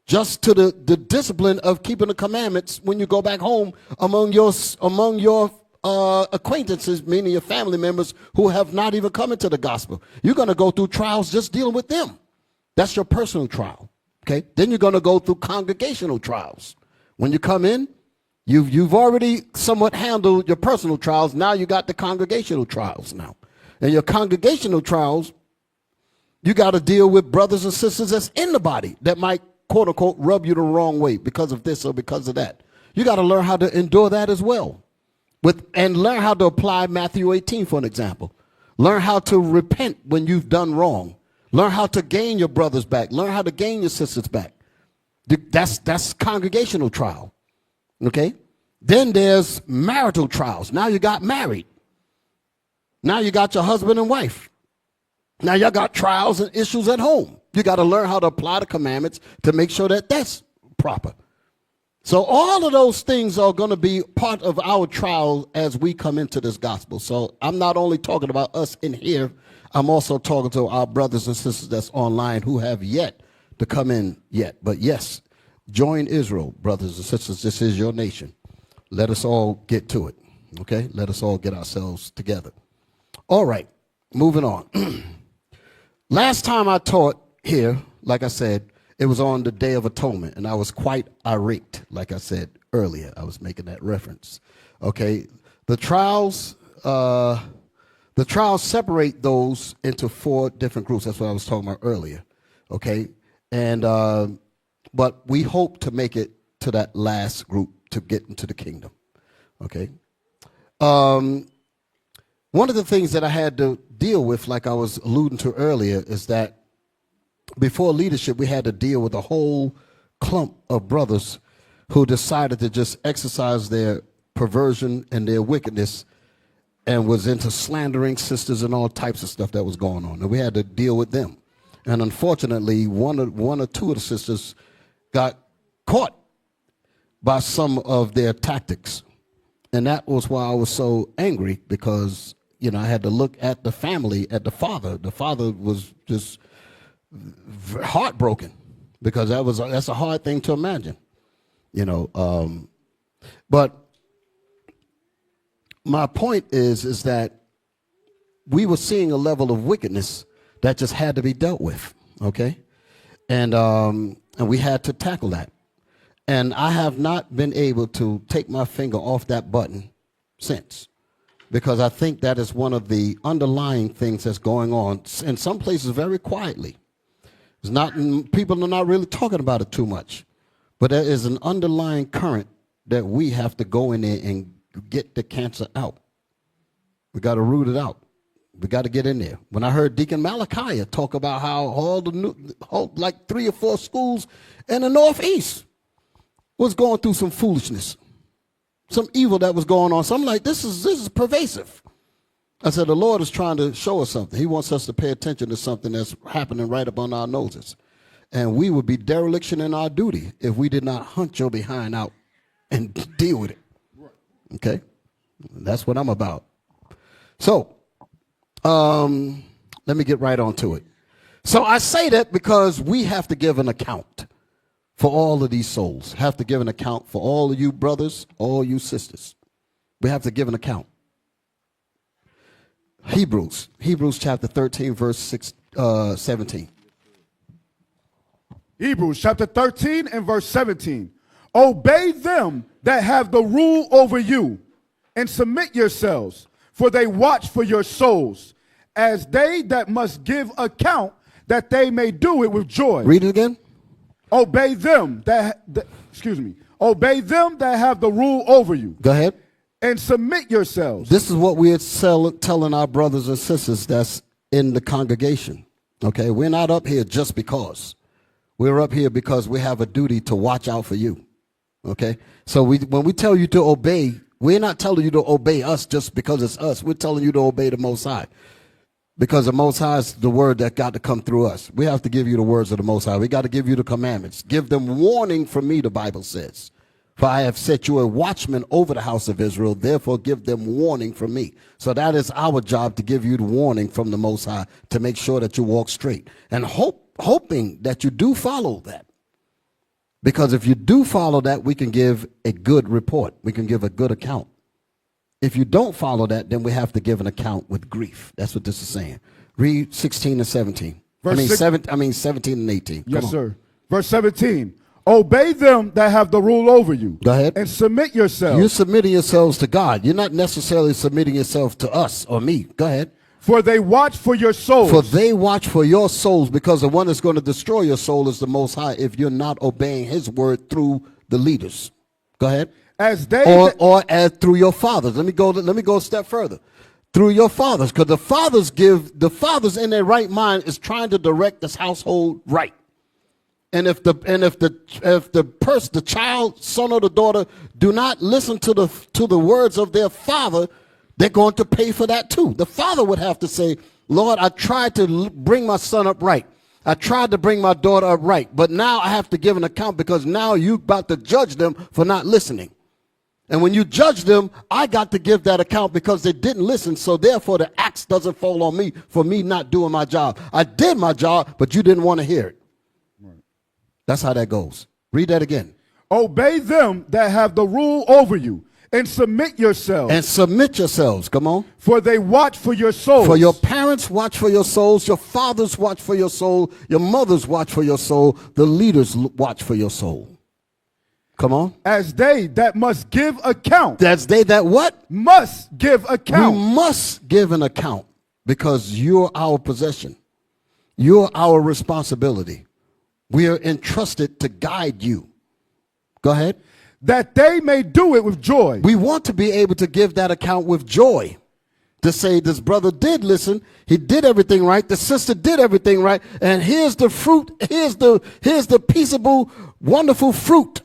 Just to the discipline of keeping the commandments when you go back home among your acquaintances, meaning your family members who have not even come into the gospel. You're going to go through trials just dealing with them. That's your personal trial. Okay? Then you're going to go through congregational trials. When you come in, you've already somewhat handled your personal trials. Now you got the congregational trials now. And your congregational trials, you got to deal with brothers and sisters that's in the body that might, quote unquote, rub you the wrong way because of this or because of that. You got to learn how to endure that as well. And learn how to apply Matthew 18, for an example. Learn how to repent when you've done wrong. Learn how to gain your brothers back. Learn how to gain your sisters back. That's congregational trial. Okay? Then there's marital trials. Now you got married. Now you got your husband and wife. Now y'all got trials and issues at home. You got to learn how to apply the commandments to make sure that that's proper. So all of those things are going to be part of our trial as we come into this gospel. So I'm not only talking about us in here, I'm also talking to our brothers and sisters that's online who have yet to come in yet. But yes, join Israel, brothers and sisters. This is your nation. Let us all get to it. Okay? Let us all get ourselves together. All right. Moving on. Last time I taught here, like I said, it was on the Day of Atonement, and I was quite irate, like I said earlier. I was making that reference. Okay, the trials separate those into 4 different groups. That's what I was talking about earlier. Okay, and but we hope to make it to that last group to get into the kingdom. Okay, one of the things that I had to deal with, like I was alluding to earlier, is that before leadership, we had to deal with a whole clump of brothers who decided to just exercise their perversion and their wickedness and was into slandering sisters and all types of stuff that was going on. And we had to deal with them. And unfortunately, one or two of the sisters got caught by some of their tactics. And that was why I was so angry, because, you know, I had to look at the family, at the father. The father was just heartbroken, because that's a hard thing to imagine, you know, But my point is that we were seeing a level of wickedness that just had to be dealt with, okay? And we had to tackle that. And I have not been able to take my finger off that button since, because I think that is one of the underlying things that's going on in some places very quietly. It's not, people are not really talking about it too much, but there is an underlying current that we have to go in there and get the cancer out. We got to root it out. We got to get in there. When I heard Deacon Malachi talk about how like 3 or 4 schools in the Northeast was going through some foolishness, some evil that was going on. So I'm like, this is pervasive. I said, the Lord is trying to show us something. He wants us to pay attention to something that's happening right up on our noses. And we would be dereliction in our duty if we did not hunt your behind out and deal with it. Okay? That's what I'm about. So, let me get right on to it. So I say that because we have to give an account for all of these souls. Have to give an account for all of you brothers, all you sisters. We have to give an account. Hebrews chapter 13, verse 17. Hebrews chapter 13 and verse 17. Obey them that have the rule over you, and submit yourselves, for they watch for your souls, as they that must give account, that they may do it with joy. Read it again. Obey them Obey them that have the rule over you. Go ahead. And submit yourselves. This is what we're telling our brothers and sisters that's in the congregation. Okay, we're not up here just because. We're up here because we have a duty to watch out for you. Okay, so when we tell you to obey, we're not telling you to obey us just because it's us. We're telling you to obey the Most High, because the Most High is the word that got to come through us. We have to give you the words of the Most High. We got to give you the commandments. Give them warning from me, the Bible says. For I have set you a watchman over the house of Israel, therefore give them warning from me. So that is our job, to give you the warning from the Most High, to make sure that you walk straight. And hoping that you do follow that. Because if you do follow that, we can give a good report. We can give a good account. If you don't follow that, then we have to give an account with grief. That's what this is saying. Read 16 and 17. 17 and 18. Yes, sir. Verse 17. Obey them that have the rule over you. Go ahead. And submit yourselves. You're submitting yourselves to God. You're not necessarily submitting yourself to us or me. Go ahead. For they watch for your souls. For they watch for your souls, because the one that's going to destroy your soul is the Most High if you're not obeying his word through the leaders. Go ahead. As they or as through your fathers. Let me go a step further. Through your fathers, because the fathers in their right mind is trying to direct this household right. And if the person, the child, son or the daughter, do not listen to the words of their father, they're going to pay for that too. The father would have to say, Lord, I tried to bring my son up right. I tried to bring my daughter up right, but now I have to give an account, because now you're about to judge them for not listening. And when you judge them, I got to give that account because they didn't listen. So therefore, the axe doesn't fall on me for me not doing my job. I did my job, but you didn't want to hear it. Right. That's how that goes. Read that again. Obey them that have the rule over you, and submit yourselves. And submit yourselves. Come on. For they watch for your souls. For your parents watch for your souls. Your fathers watch for your soul. Your mothers watch for your soul. The leaders watch for your soul. Come on. As they that must give account. As they that what? Must give account. We must give an account, because you're our possession. You're our responsibility. We are entrusted to guide you. Go ahead. That they may do it with joy. We want to be able to give that account with joy. To say, this brother did listen, he did everything right, the sister did everything right, and here's the fruit, here's the peaceable, wonderful fruit.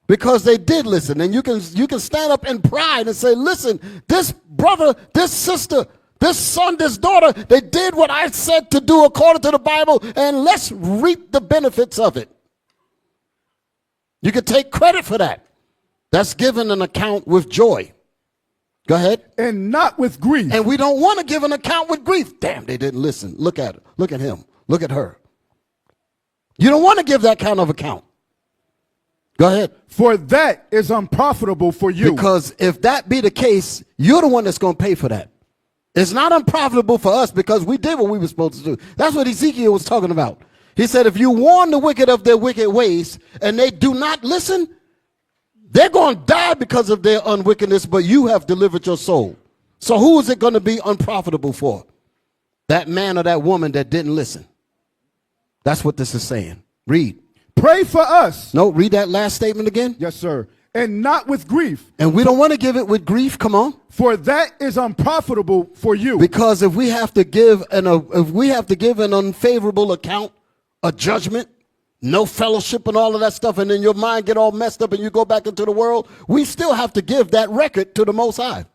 Because they did listen. And you can stand up in pride and say, listen, this brother, this sister, this son, this daughter, they did what I said to do according to the Bible, and let's reap the benefits of it. You can take credit for that. That's giving an account with joy. Go ahead. And not with grief. And we don't want to give an account with grief. Damn, they didn't listen. Look at her. Look at him. Look at her. You don't want to give that kind of account. Go ahead. For that is unprofitable for you. Because if that be the case, you're the one that's going to pay for that. It's not unprofitable for us because we did what we were supposed to do. That's what Ezekiel was talking about. He said, if you warn the wicked of their wicked ways and they do not listen, they're going to die because of their unwickedness, but you have delivered your soul. So who is it going to be unprofitable for? That man or that woman that didn't listen. That's what this is saying. Read. Pray for us. No, read that last statement again. Yes, sir. And not with grief. And we don't want to give it with grief. Come on. For that is unprofitable for you. Because if we have to give an unfavorable account, a judgment, no fellowship and all of that stuff, and then your mind get all messed up and you go back into the world, we still have to give that record to the Most High.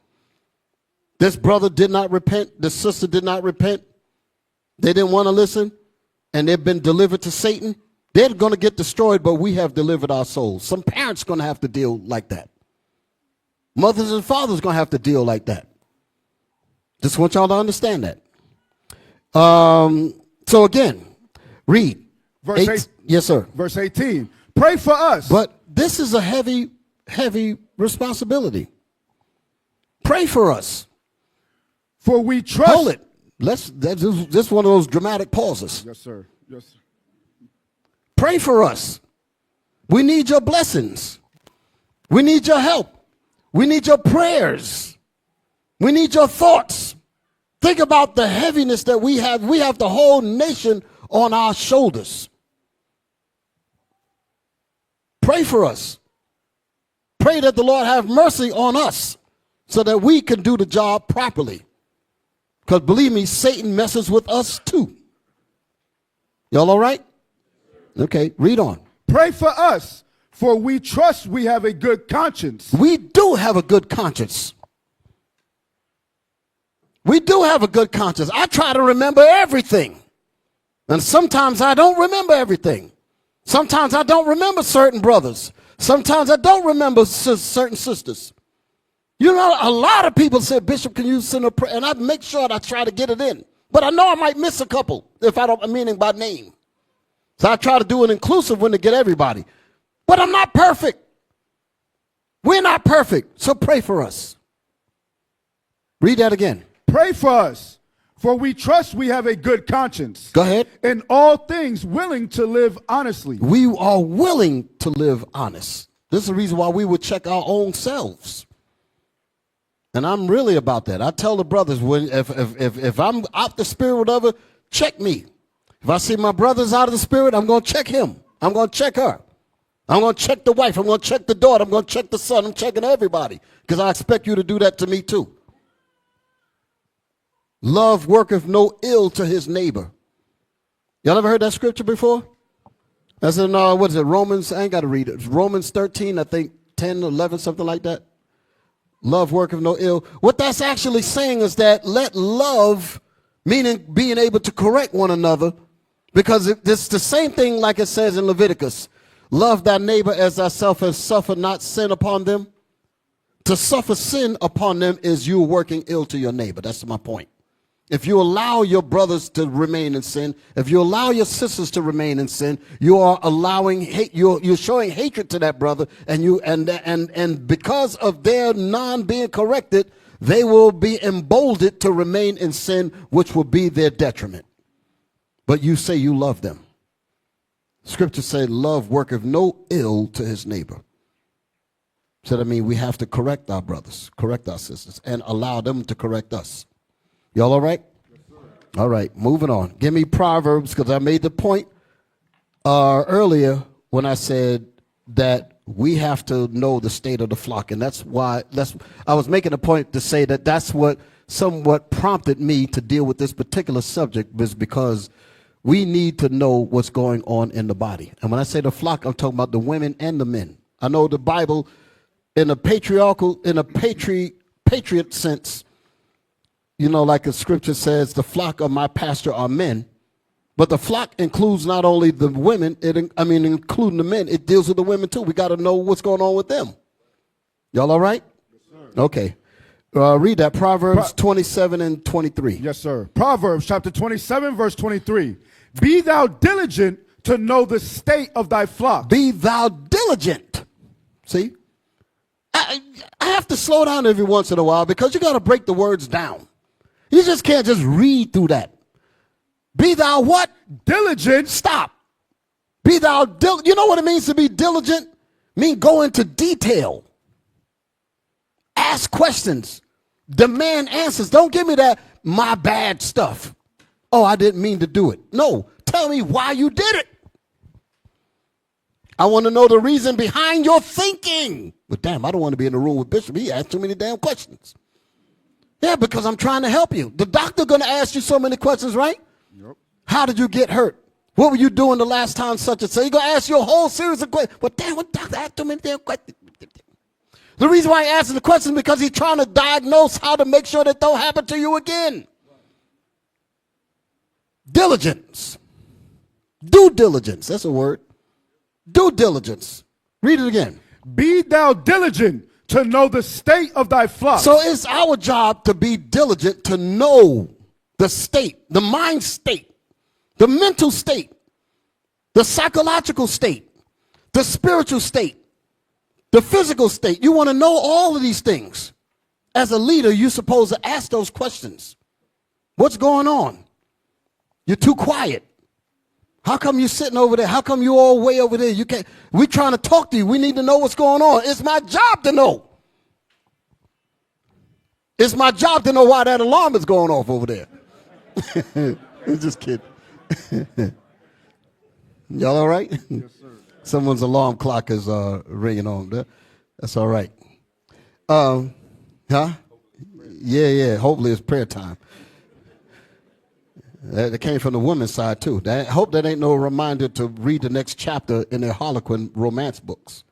This brother did not repent. This sister did not repent. They didn't want to listen, and they've been delivered to Satan. They're going to get destroyed, but we have delivered our souls. Some parents going to have to deal like that. Mothers and fathers going to have to deal like that. Just want y'all to understand that. So again, read. Verse 8. Yes, sir. Verse 18. Pray for us. But this is a heavy, heavy responsibility. Pray for us. For we trust. Hold it. That's one of those dramatic pauses. Yes, sir. Yes, sir. Pray for us. We need your blessings. We need your help. We need your prayers. We need your thoughts. Think about the heaviness that we have. We have the whole nation on our shoulders. Pray for us. Pray that the Lord have mercy on us so that we can do the job properly. Because believe me, Satan messes with us too. Y'all all right? Okay, read on. Pray for us, for we trust we have a good conscience. We do have a good conscience. We do have a good conscience. I try to remember everything. And sometimes I don't remember everything. Sometimes I don't remember certain brothers. Sometimes I don't remember certain sisters. You know, a lot of people say, Bishop, can you send a prayer? And I make sure that I try to get it in. But I know I might miss a couple if I don't, meaning by name. So I try to do an inclusive one to get everybody. But I'm not perfect. We're not perfect. So pray for us. Read that again. Pray for us, for we trust we have a good conscience. Go ahead. In all things willing to live honestly. We are willing to live honest. This is the reason why we would check our own selves. And I'm really about that. I tell the brothers, when if I'm out the spirit or whatever, check me. If I see my brother's out of the spirit, I'm going to check him. I'm going to check her. I'm going to check the wife. I'm going to check the daughter. I'm going to check the son. I'm checking everybody because I expect you to do that to me too. Love worketh no ill to his neighbor. Y'all ever heard that scripture before? That's in, what is it, Romans? I ain't got to read it. It's Romans 13, I think 10, 11, something like that. Love worketh no ill. What that's actually saying is that let love, meaning being able to correct one another, because it's the same thing like it says in Leviticus. Love thy neighbor as thyself, and suffer not sin upon them. To suffer sin upon them is you working ill to your neighbor. That's my point. If you allow your brothers to remain in sin, if you allow your sisters to remain in sin, you are allowing hate. You're showing hatred to that brother, and because of their non being corrected, they will be emboldened to remain in sin, which will be their detriment. But you say you love them. Scripture said, "Love worketh no ill to his neighbor." So that means we have to correct our brothers, correct our sisters, and allow them to correct us. Y'all all right? Yes, sir. All right, moving on. Give me Proverbs, because I made the point earlier when I said that we have to know the state of the flock. And that's why I was making a point to say that that's what somewhat prompted me to deal with this particular subject, was because we need to know what's going on in the body. And when I say the flock, I'm talking about the women and the men. I know the Bible in a patriot sense, you know, like the scripture says, the flock of my pastor are men. But the flock includes not only the women, including the men. It deals with the women too. We got to know what's going on with them. Y'all all right? Yes, sir. Okay. Read that, Proverbs 27 and 23. Yes, sir. Proverbs chapter 27, verse 23. Be thou diligent to know the state of thy flock. Be thou diligent diligent. See? I have to slow down every once in a while because you got to break the words down. You just can't just read through that. Be thou what? Diligent. Stop. Be thou diligent. You know what it means to be diligent? Mean go into detail. Ask questions. Demand answers. Don't give me that my bad stuff. Oh, I didn't mean to do it. No. Tell me why you did it. I want to know the reason behind your thinking. But damn, I don't want to be in the room with Bishop. He asked too many damn questions. Yeah, because I'm trying to help you. The doctor going to ask you so many questions, right? Yep. How did you get hurt? What were you doing the last time such and such? He's going to ask you a whole series of questions. But damn, what doctor asked too many damn questions? The reason why he asks the question is because he's trying to diagnose how to make sure that don't happen to you again. Diligence. Due diligence. That's a word. Due diligence. Read it again. Be thou diligent to know the state of thy flock. So it's our job to be diligent to know the state, the mind state, the mental state, the psychological state, the spiritual state, the physical state. You want to know all of these things. As a leader, you're supposed to ask those questions. What's going on? You're too quiet. How come you're sitting over there? How come you all way over there? You can't. We're trying to talk to you. We need to know what's going on. It's my job to know. It's my job to know why that alarm is going off over there. I'm just kidding. Y'all all right? Yes, sir. Someone's alarm clock is ringing on. That's all right. Huh? Yeah. Hopefully it's prayer time. That came from the women's side, too. I hope that ain't no reminder to read the next chapter in their Harlequin romance books.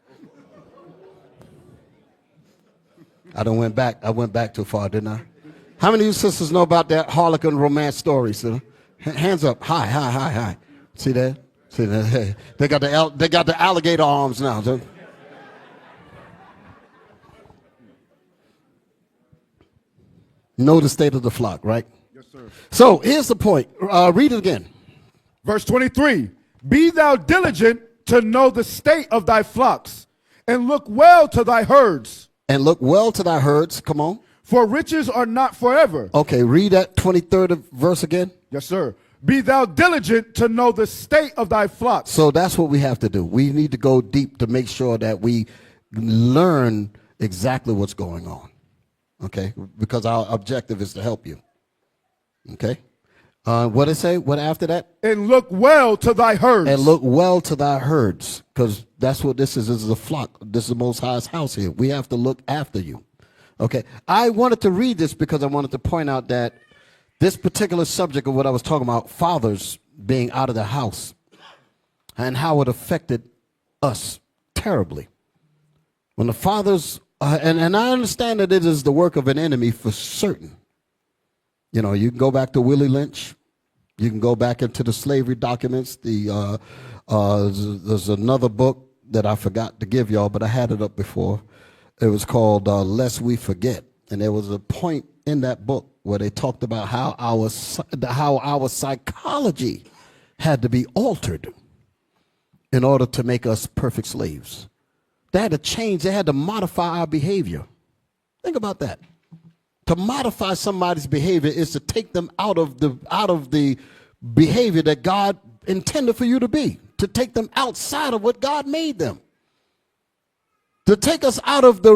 I went back too far, didn't I? How many of you sisters know about that Harlequin romance story? So, hands up. Hi. See that? See that? Hey, they got the alligator arms now. So. Know the state of the flock, right? Yes, sir. So here's the point. Read it again. Verse 23. Be thou diligent to know the state of thy flocks, and look well to thy herds. And look well to thy herds. Come on. For riches are not forever. Okay, read that 23rd verse again. Yes, sir. Be thou diligent to know the state of thy flocks. So that's what we have to do. We need to go deep to make sure that we learn exactly what's going on. Okay? Because our objective is to help you. Okay? What did it say? What after that? And look well to thy herds. And look well to thy herds. Because that's what this is. This is a flock. This is the Most High's house here. We have to look after you. Okay? I wanted to read this because I wanted to point out that this particular subject of what I was talking about, fathers being out of the house, and how it affected us terribly. When the fathers, and I understand that it is the work of an enemy for certain. You know, you can go back to Willie Lynch. You can go back into the slavery documents. There's another book that I forgot to give y'all, but I had it up before. It was called Lest We Forget. And there was a point in that book where they talked about how our psychology had to be altered in order to make us perfect slaves. They had to change. They had to modify our behavior. Think about that. To modify somebody's behavior is to take them out of the behavior that God intended for you to be. To take them outside of what God made them. To take us out of the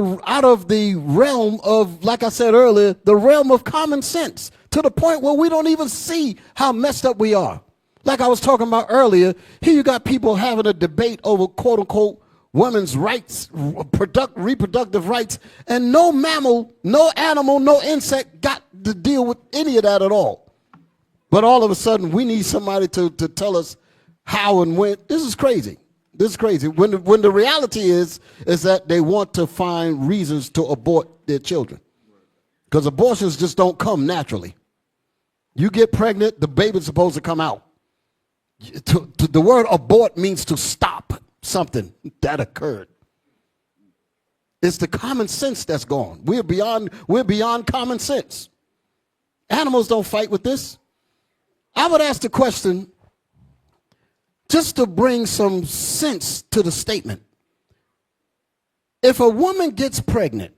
realm of, like I said earlier, the realm of common sense, to the point where we don't even see how messed up we are. Like I was talking about earlier, here you got people having a debate over quote unquote women's rights, reproductive rights, and no mammal, no animal, no insect got to deal with any of that at all. But all of a sudden we need somebody to tell us how and when. This is crazy. This is crazy. When the reality is that they want to find reasons to abort their children. Because abortions just don't come naturally. You get pregnant, the baby's supposed to come out. The word abort means to stop something that occurred. It's the common sense that's gone. We're beyond common sense. Animals don't fight with this. I would ask the question, just to bring some sense to the statement. If a woman gets pregnant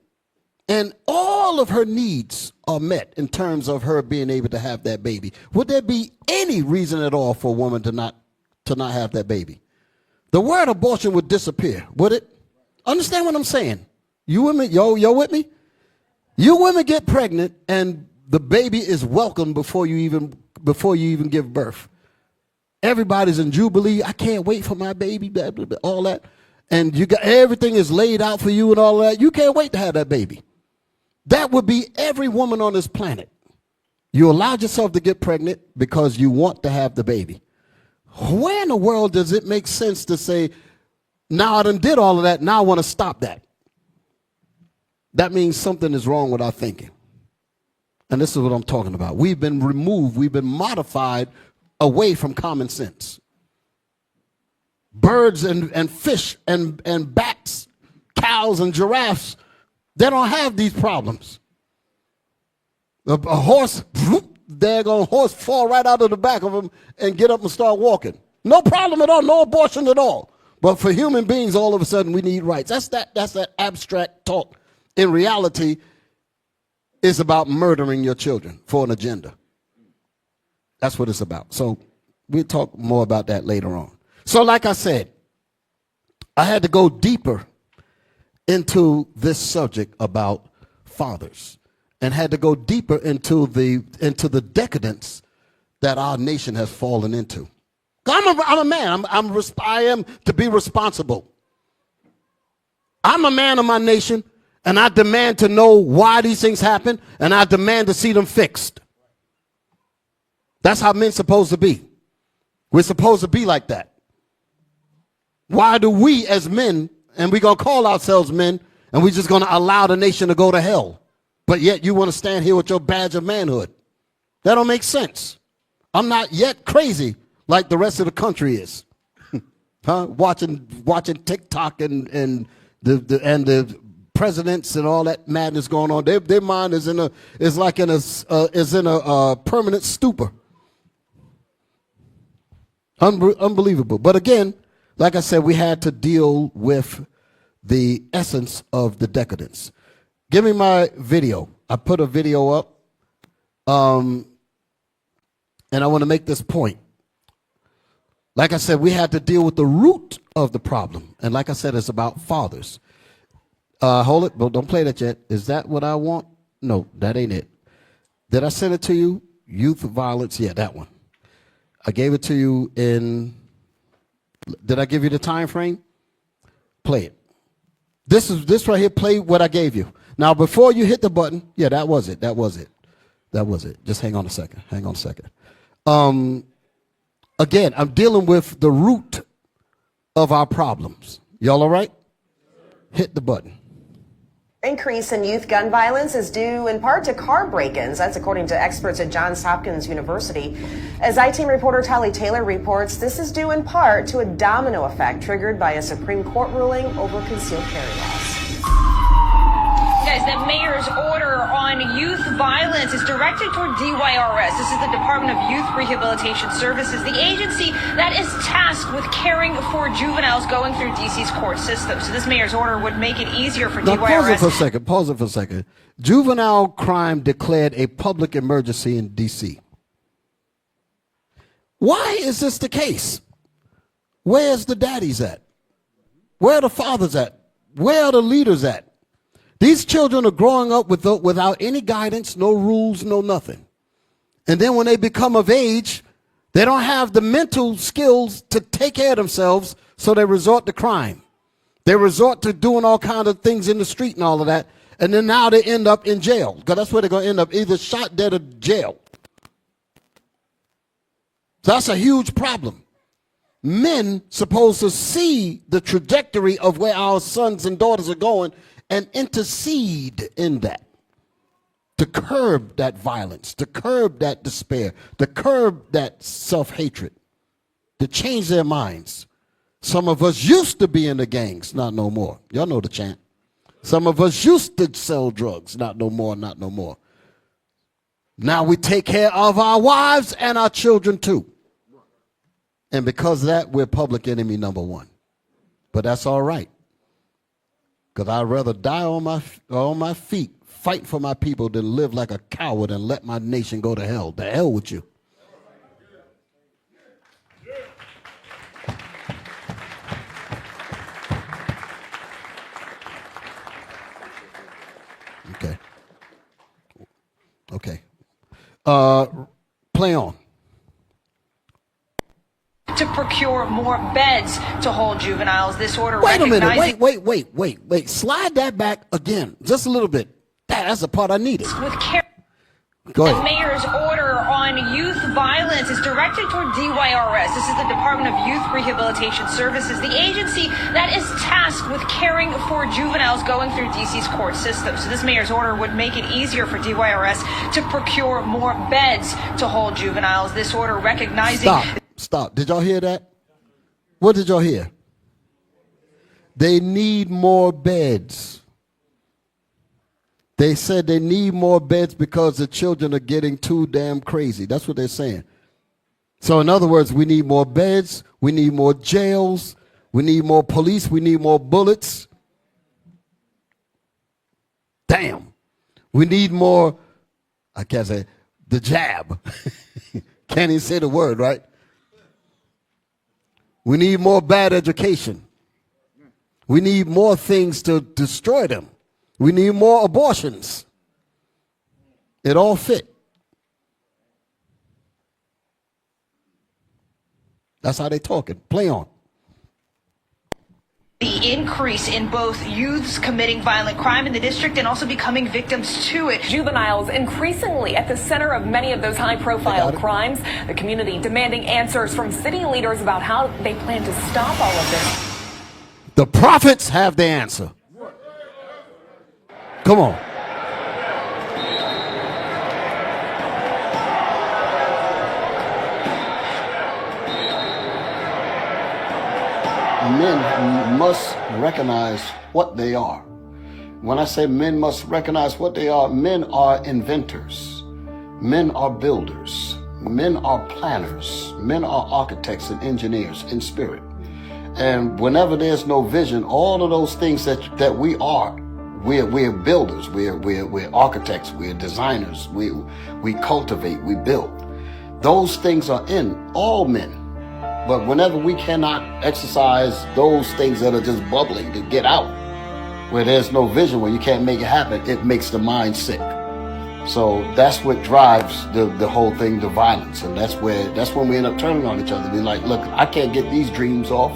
and all of her needs are met in terms of her being able to have that baby, would there be any reason at all for a woman to not have that baby? The word abortion would disappear, would it? Understand what I'm saying? You women, yo with me? You women get pregnant and the baby is welcomed before you even give birth. Everybody's in jubilee. I can't wait for my baby, blah, blah, blah, all that. And you got everything is laid out for you and all that. You can't wait to have that baby. That would be every woman on this planet. You allowed yourself to get pregnant because you want to have the baby. Where in the world does it make sense to say, now I done did all of that, now I want to stop that? That means something is wrong with our thinking. And this is what I'm talking about. We've been removed, we've been modified away from common sense. Birds and fish and bats, cows and giraffes, they don't have these problems. A horse, daggone horse fall right out of the back of him and get up and start walking. No problem at all, no abortion at all. But for human beings, all of a sudden we need rights. That's that abstract talk. In reality, it's about murdering your children for an agenda. That's what it's about. So we'll talk more about that later on. So like I said, I had to go deeper into this subject about fathers and had to go deeper into the decadence that our nation has fallen into. I'm a man. I am to be responsible. I'm a man of my nation, and I demand to know why these things happen, and I demand to see them fixed. That's how men's supposed to be. We're supposed to be like that. Why do we as men, and we're going to call ourselves men, and we're just going to allow the nation to go to hell, but yet you want to stand here with your badge of manhood? That don't make sense. I'm not yet crazy like the rest of the country is. Watching TikTok and the presidents and all that madness going on. Their mind is in a permanent stupor. Unbelievable. But again, like I said, we had to deal with the essence of the decadence. Give me my video. I put a video up, and I want to make this point. Like I said, we had to deal with the root of the problem. And like I said, it's about fathers. Hold it, but don't play that yet. Is that what I want? No, that ain't it. Did I send it to you? Youth violence, yeah, that one. I gave it to you in, did I give you the time frame? Play it. This right here, play what I gave you. Now, before you hit the button, yeah, that was it. Just hang on a second. Again, I'm dealing with the root of our problems. Y'all all right? Hit the button. Increase in youth gun violence is due in part to car break-ins. That's according to experts at Johns Hopkins University. As I-Team reporter Tally Taylor reports, this is due in part to a domino effect triggered by a Supreme Court ruling over concealed carry laws. Guys, the mayor's order on youth violence is directed toward DYRS. This is the Department of Youth Rehabilitation Services, the agency that is tasked with caring for juveniles going through DC's court system. So this mayor's order would make it easier for DYRS. Pause it for a second. Juvenile crime declared a public emergency in DC. Why is this the case? Where's the daddies at? Where are the fathers at? Where are the leaders at? These children are growing up without any guidance, no rules, no nothing. And then when they become of age, they don't have the mental skills to take care of themselves, so they resort to crime. They resort to doing all kinds of things in the street and all of that. And then now they end up in jail, because that's where they're going to end up, either shot dead or jail. So that's a huge problem. Men supposed to see the trajectory of where our sons and daughters are going and intercede in that, to curb that violence, to curb that despair, to curb that self-hatred, to change their minds. Some of us used to be in the gangs, not no more. Y'all know the chant. Some of us used to sell drugs, not no more, not no more. Now we take care of our wives and our children too. And because of that, we're public enemy number one. But that's all right, Because I'd rather die on my feet, fight for my people, than live like a coward and let my nation go to hell. The hell with you. Okay. Okay. Play on. To procure more beds to hold juveniles. This order Wait a minute. recognizing Wait. Slide that back again, just a little bit. That's the part I needed. with care. Go The ahead. mayor's order on youth violence is directed toward DYRS. This is the Department of Youth Rehabilitation Services, the agency that is tasked with caring for juveniles going through DC's court system. So this mayor's order would make it easier for DYRS to procure more beds to hold juveniles. This order recognizing... Stop. Did y'all hear that? What did y'all hear? They need more beds. They said they need more beds because the children are getting too damn crazy. That's what they're saying. So in other words, we need more beds. We need more jails. We need more police. We need more bullets. Damn. We need more, I can't say, the jab. Can't even say the word, right? We need more bad education. We need more things to destroy them. We need more abortions. It all fit. That's how they talking. Play on. The increase in both youths committing violent crime in the district and also becoming victims to it. Juveniles increasingly at the center of many of those high-profile crimes. The community demanding answers from city leaders about how they plan to stop all of this. The prophets have the answer. Come on. Men must recognize what they are. When I say men must recognize what they are, men are inventors. Men are builders. Men are planners. Men are architects and engineers in spirit. And whenever there's no vision, all of those things that we are, we're builders, we're architects, we're designers, we cultivate, we build. Those things are in all men. But whenever we cannot exercise those things that are just bubbling to get out, where there's no vision, where you can't make it happen, it makes the mind sick. So that's what drives the whole thing to violence. And that's when we end up turning on each other. Be like, look, I can't get these dreams off.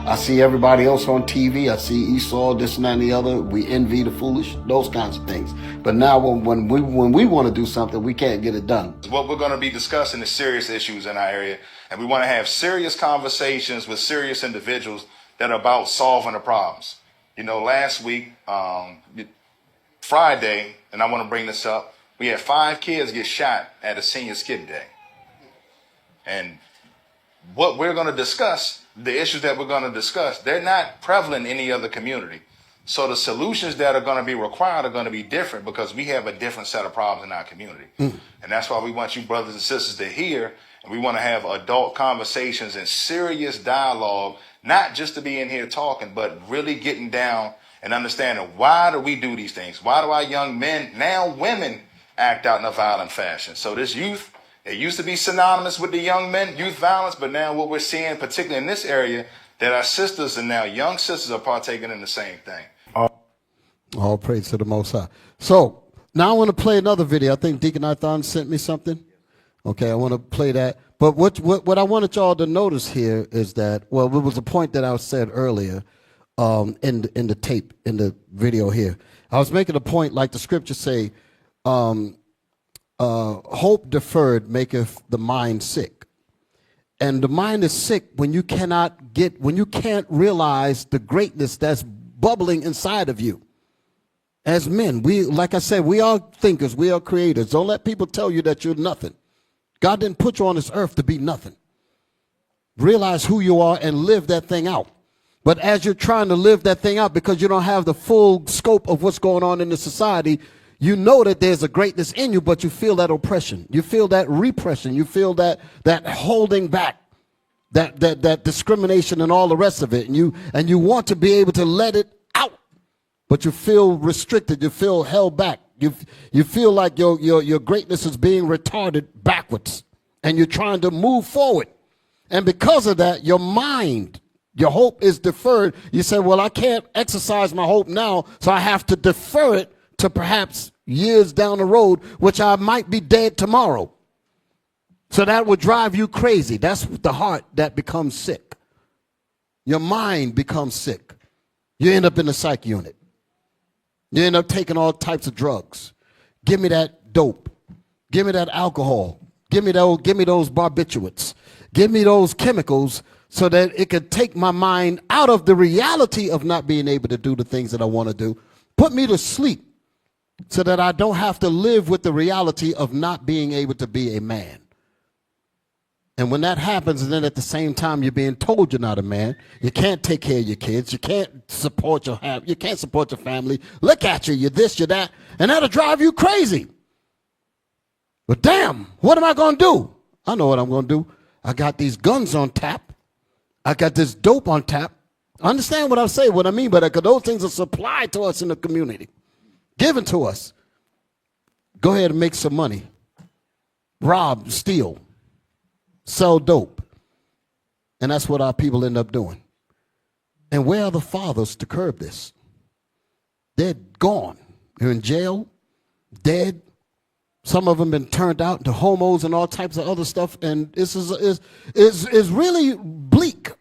I see everybody else on TV. I see Esau, this and that and the other. We envy the foolish, those kinds of things. But now when we want to do something, we can't get it done. What we're going to be discussing is serious issues in our area. And we want to have serious conversations with serious individuals that are about solving the problems. You know, last week, Friday, and I want to bring this up, we had 5 kids get shot at a senior skip day. And what we're going to discuss, the issues that we're going to discuss, they're not prevalent in any other community. So the solutions that are going to be required are going to be different because we have a different set of problems in our community. And that's why we want you brothers and sisters to hear, and we want to have adult conversations and serious dialogue, not just to be in here talking, but really getting down and understanding, why do we do these things? Why do our young men, now women, act out in a violent fashion? So this youth, it used to be synonymous with the young men, youth violence, but now what we're seeing, particularly in this area, that our sisters and now young sisters are partaking in the same thing. All praise to the Most High. So now I want to play another video. I think Deacon Arthon sent me something. Okay, I want to play that. But what I wanted y'all to notice here is that, well, it was a point that I said earlier in the tape, in the video here. I was making a point, like the scriptures say, hope deferred maketh the mind sick. And the mind is sick when you can't realize the greatness that's bubbling inside of you. As men, like I said, we are thinkers, we are creators. Don't let people tell you that you're nothing. God didn't put you on this earth to be nothing. Realize who you are and live that thing out. But as you're trying to live that thing out, because you don't have the full scope of what's going on in the society, you know that there's a greatness in you, but you feel that oppression. You feel that repression. You feel that holding back, that discrimination and all the rest of it. And you want to be able to let it out. but you feel restricted. You feel held back. You feel like your greatness is being retarded backwards, and you're trying to move forward. And because of that, your mind, your hope is deferred. You say, well, I can't exercise my hope now, so I have to defer it to perhaps years down the road, which I might be dead tomorrow. So that would drive you crazy. That's the heart that becomes sick. Your mind becomes sick. You end up in the psych unit. You end up taking all types of drugs. Give me that dope. Give me that alcohol. Give me those barbiturates. Give me those chemicals so that it could take my mind out of the reality of not being able to do the things that I want to do. Put me to sleep so that I don't have to live with the reality of not being able to be a man. And when that happens, and then at the same time you're being told you're not a man, you can't take care of your kids, you can't support your family. Look at you, you're this, you're that, and that'll drive you crazy. But damn, what am I going to do? I know what I'm going to do. I got these guns on tap. I got this dope on tap. Understand what I'm saying, what I mean by that, because those things are supplied to us in the community, given to us. Go ahead and make some money. Rob, steal. Sell dope. And that's what our people end up doing. And where are the fathers to curb this? They're gone. They're in jail, dead. Some of them been turned out into homos and all types of other stuff. And this is really bleak.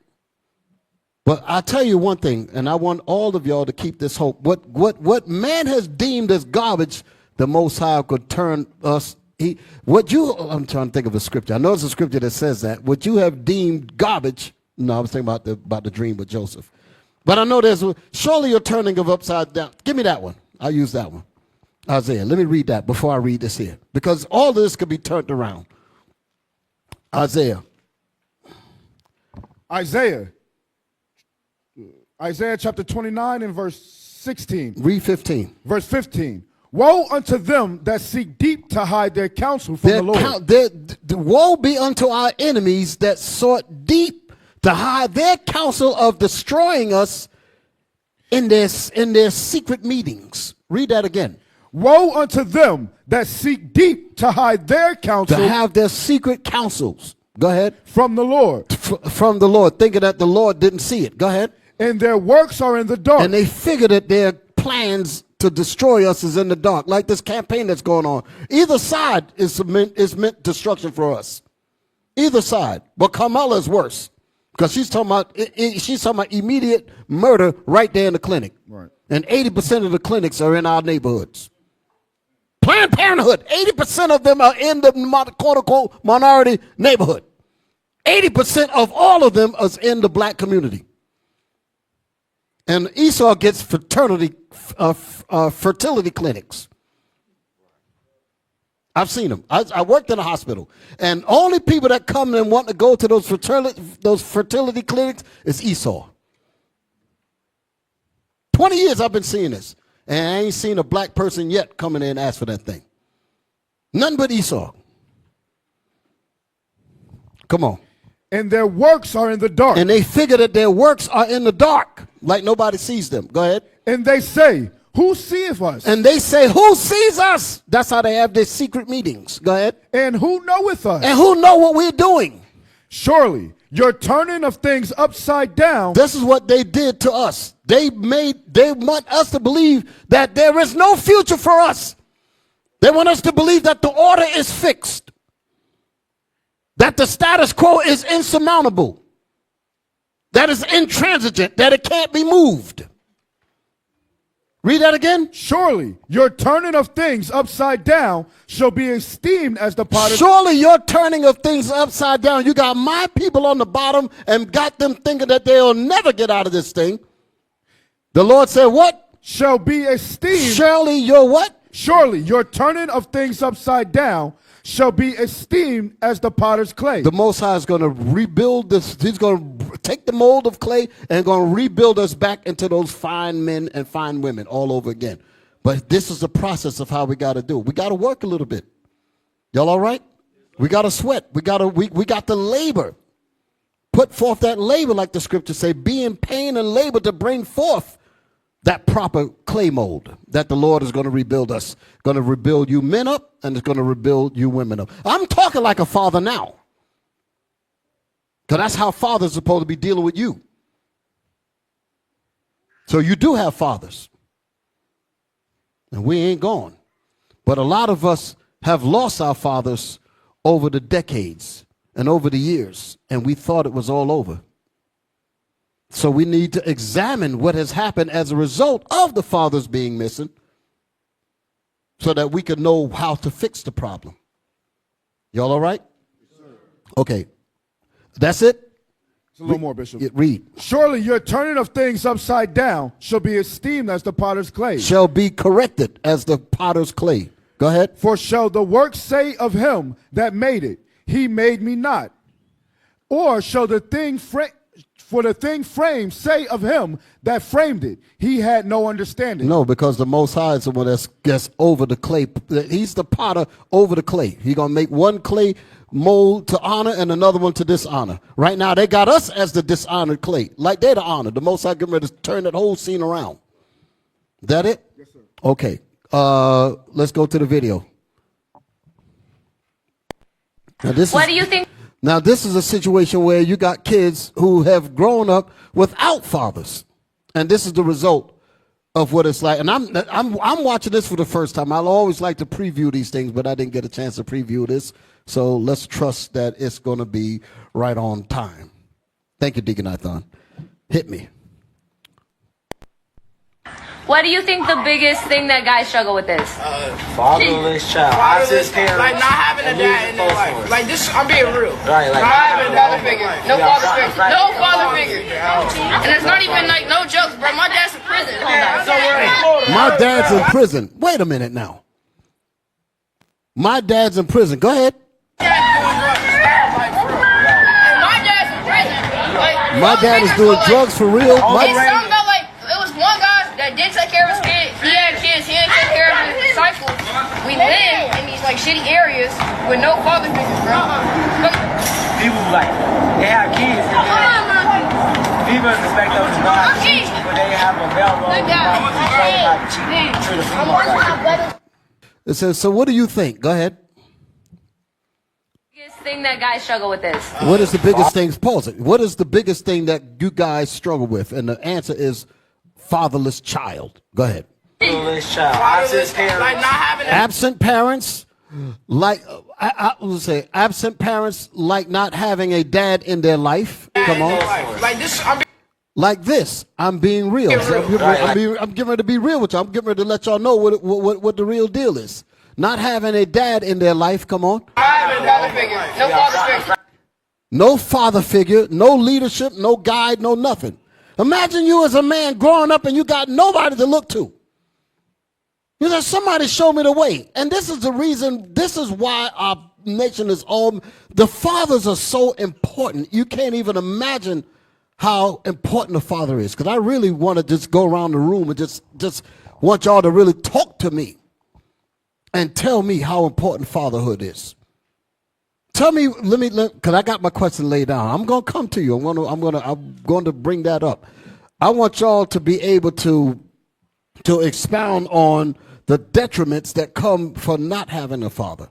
But I'll tell you one thing, and I want all of y'all to keep this hope. What man has deemed as garbage, the Most High could turn us. I'm trying to think of a scripture. I know it's a scripture that says that. What you have deemed garbage. No, I was thinking about the dream with Joseph. But I know surely you're turning of upside down. Give me that one. I'll use that one. Isaiah. Let me read that before I read this here. Because all of this could be turned around. Isaiah chapter 29 and verse 16. Read 15. Verse 15. Woe unto them that seek deep to hide their counsel from the Lord. Woe be unto our enemies that sought deep to hide their counsel of destroying us in their secret meetings. Read that again. Woe unto them that seek deep to hide their counsel. To have their secret counsels. Go ahead. From the Lord. From the Lord, thinking that the Lord didn't see it. Go ahead. And their works are in the dark. And they figure that their plans to destroy us is in the dark, like this campaign that's going on. Either side is meant destruction for us. Either side. But Kamala is worse because she's talking about immediate murder right there in the clinic. Right. And 80% of the clinics are in our neighborhoods. Planned Parenthood, 80% of them are in the quote-unquote minority neighborhood. 80% of all of them is in the black community. And Esau gets fertility clinics. I've seen them. I worked in a hospital, and only people that come and want to go to those fertility clinics is Esau. 20 years I've been seeing this, and I ain't seen a black person yet coming in and ask for that thing. None but Esau. Come on. And their works are in the dark. And they figure that their works are in the dark, like nobody sees them. Go ahead. And they say, who seeth us? And they say, who sees us? That's how they have their secret meetings. Go ahead. And who knoweth us? And who know what we're doing? Surely your turning of things upside down. This is what they did to us. They want us to believe that there is no future for us. They want us to believe that the order is fixed, that the status quo is insurmountable, that is intransigent, that it can't be moved. Read that again. Surely your turning of things upside down shall be esteemed as the potter. Surely your turning of things upside down. You got my people on the bottom and got them thinking that they'll never get out of this thing. The Lord said what? Shall be esteemed. Surely your what? Surely your turning of things upside down shall be esteemed as the potter's clay. The Most High is going to rebuild this. He's going to take the mold of clay and going to rebuild us back into those fine men and fine women all over again. But this is the process of how we got to do it. We got to work a little bit. Y'all all right? We got to sweat. We got to labor. Put forth that labor, like the scriptures say, be in pain and labor to bring forth that proper clay mold that the Lord is going to rebuild us, going to rebuild you men up, and it's going to rebuild you women up. I'm talking like a father now, because that's how fathers are supposed to be dealing with you. So you do have fathers, and we ain't gone. But a lot of us have lost our fathers over the decades and over the years, and we thought it was all over. So we need to examine what has happened as a result of the fathers being missing so that we can know how to fix the problem. Y'all all right? Yes, sir. Okay. That's it? It's a little more, Bishop. Read. Surely your turning of things upside down shall be esteemed as the potter's clay. Shall be corrected as the potter's clay. Go ahead. For shall the work say of him that made it, he made me not? Or shall the thing framed say of him that framed it, he had no understanding? No, because the Most High is the one that's over the clay. He's the potter over the clay. He's going to make one clay mold to honor and another one to dishonor. Right now, they got us as the dishonored clay. Like they're the honor. The Most High getting ready to turn that whole scene around. That it? Yes, sir. Okay. Let's go to the video. Now, What do you think? Now, this is a situation where you got kids who have grown up without fathers. And this is the result of what it's like. And I'm watching this for the first time. I'll always like to preview these things, but I didn't get a chance to preview this. So let's trust that it's going to be right on time. Thank you, Deacon Ithon. Hit me. What do you think the biggest thing that guys struggle with is? Fatherless child. Fatherless, like not having a dad in their life. Like this, I'm being real. Right, like not having a father figure. No father figure. No father figure. And it's not even like no jokes, bro. My dad's in prison. My dad's in prison. Wait a minute now. My dad's in prison. Go ahead. My dad's in prison. My dad is doing drugs for real. It's something about like it was one guy that didn't take care of his kid. He had kids. He didn't take care of his cycle. We live in these like shitty areas with no father figures, bro. people like they have kids. People expect those to buy cheap, but they have a railroad. It says, so what do you think? Go ahead. Biggest thing that guys struggle with is? What is the biggest thing? Pause it. What is the biggest thing that you guys struggle with? And the answer is fatherless child. Go ahead. Fatherless child. Fatherless, like not having Absent parents, like I would say, absent parents like not having a dad in their life. Come on. like this. Like this, I'm being real. I'm getting ready to be real with you. I'm getting ready to let y'all know what the real deal is. Not having a dad in their life. Come on. I have a father figure. No father figure. No father figure, no leadership, no guide, no nothing. Imagine you as a man growing up and you got nobody to look to. You know, somebody show me the way. And this is the reason, this is why our nation is all, the fathers are so important. You can't even imagine how important a father is. Because I really want to just go around the room and just want y'all to really talk to me and tell me how important fatherhood is. Tell me, because I got my question laid down. I'm going to come to you. I'm going to bring that up. I want y'all to be able to expound on the detriments that come for not having a father.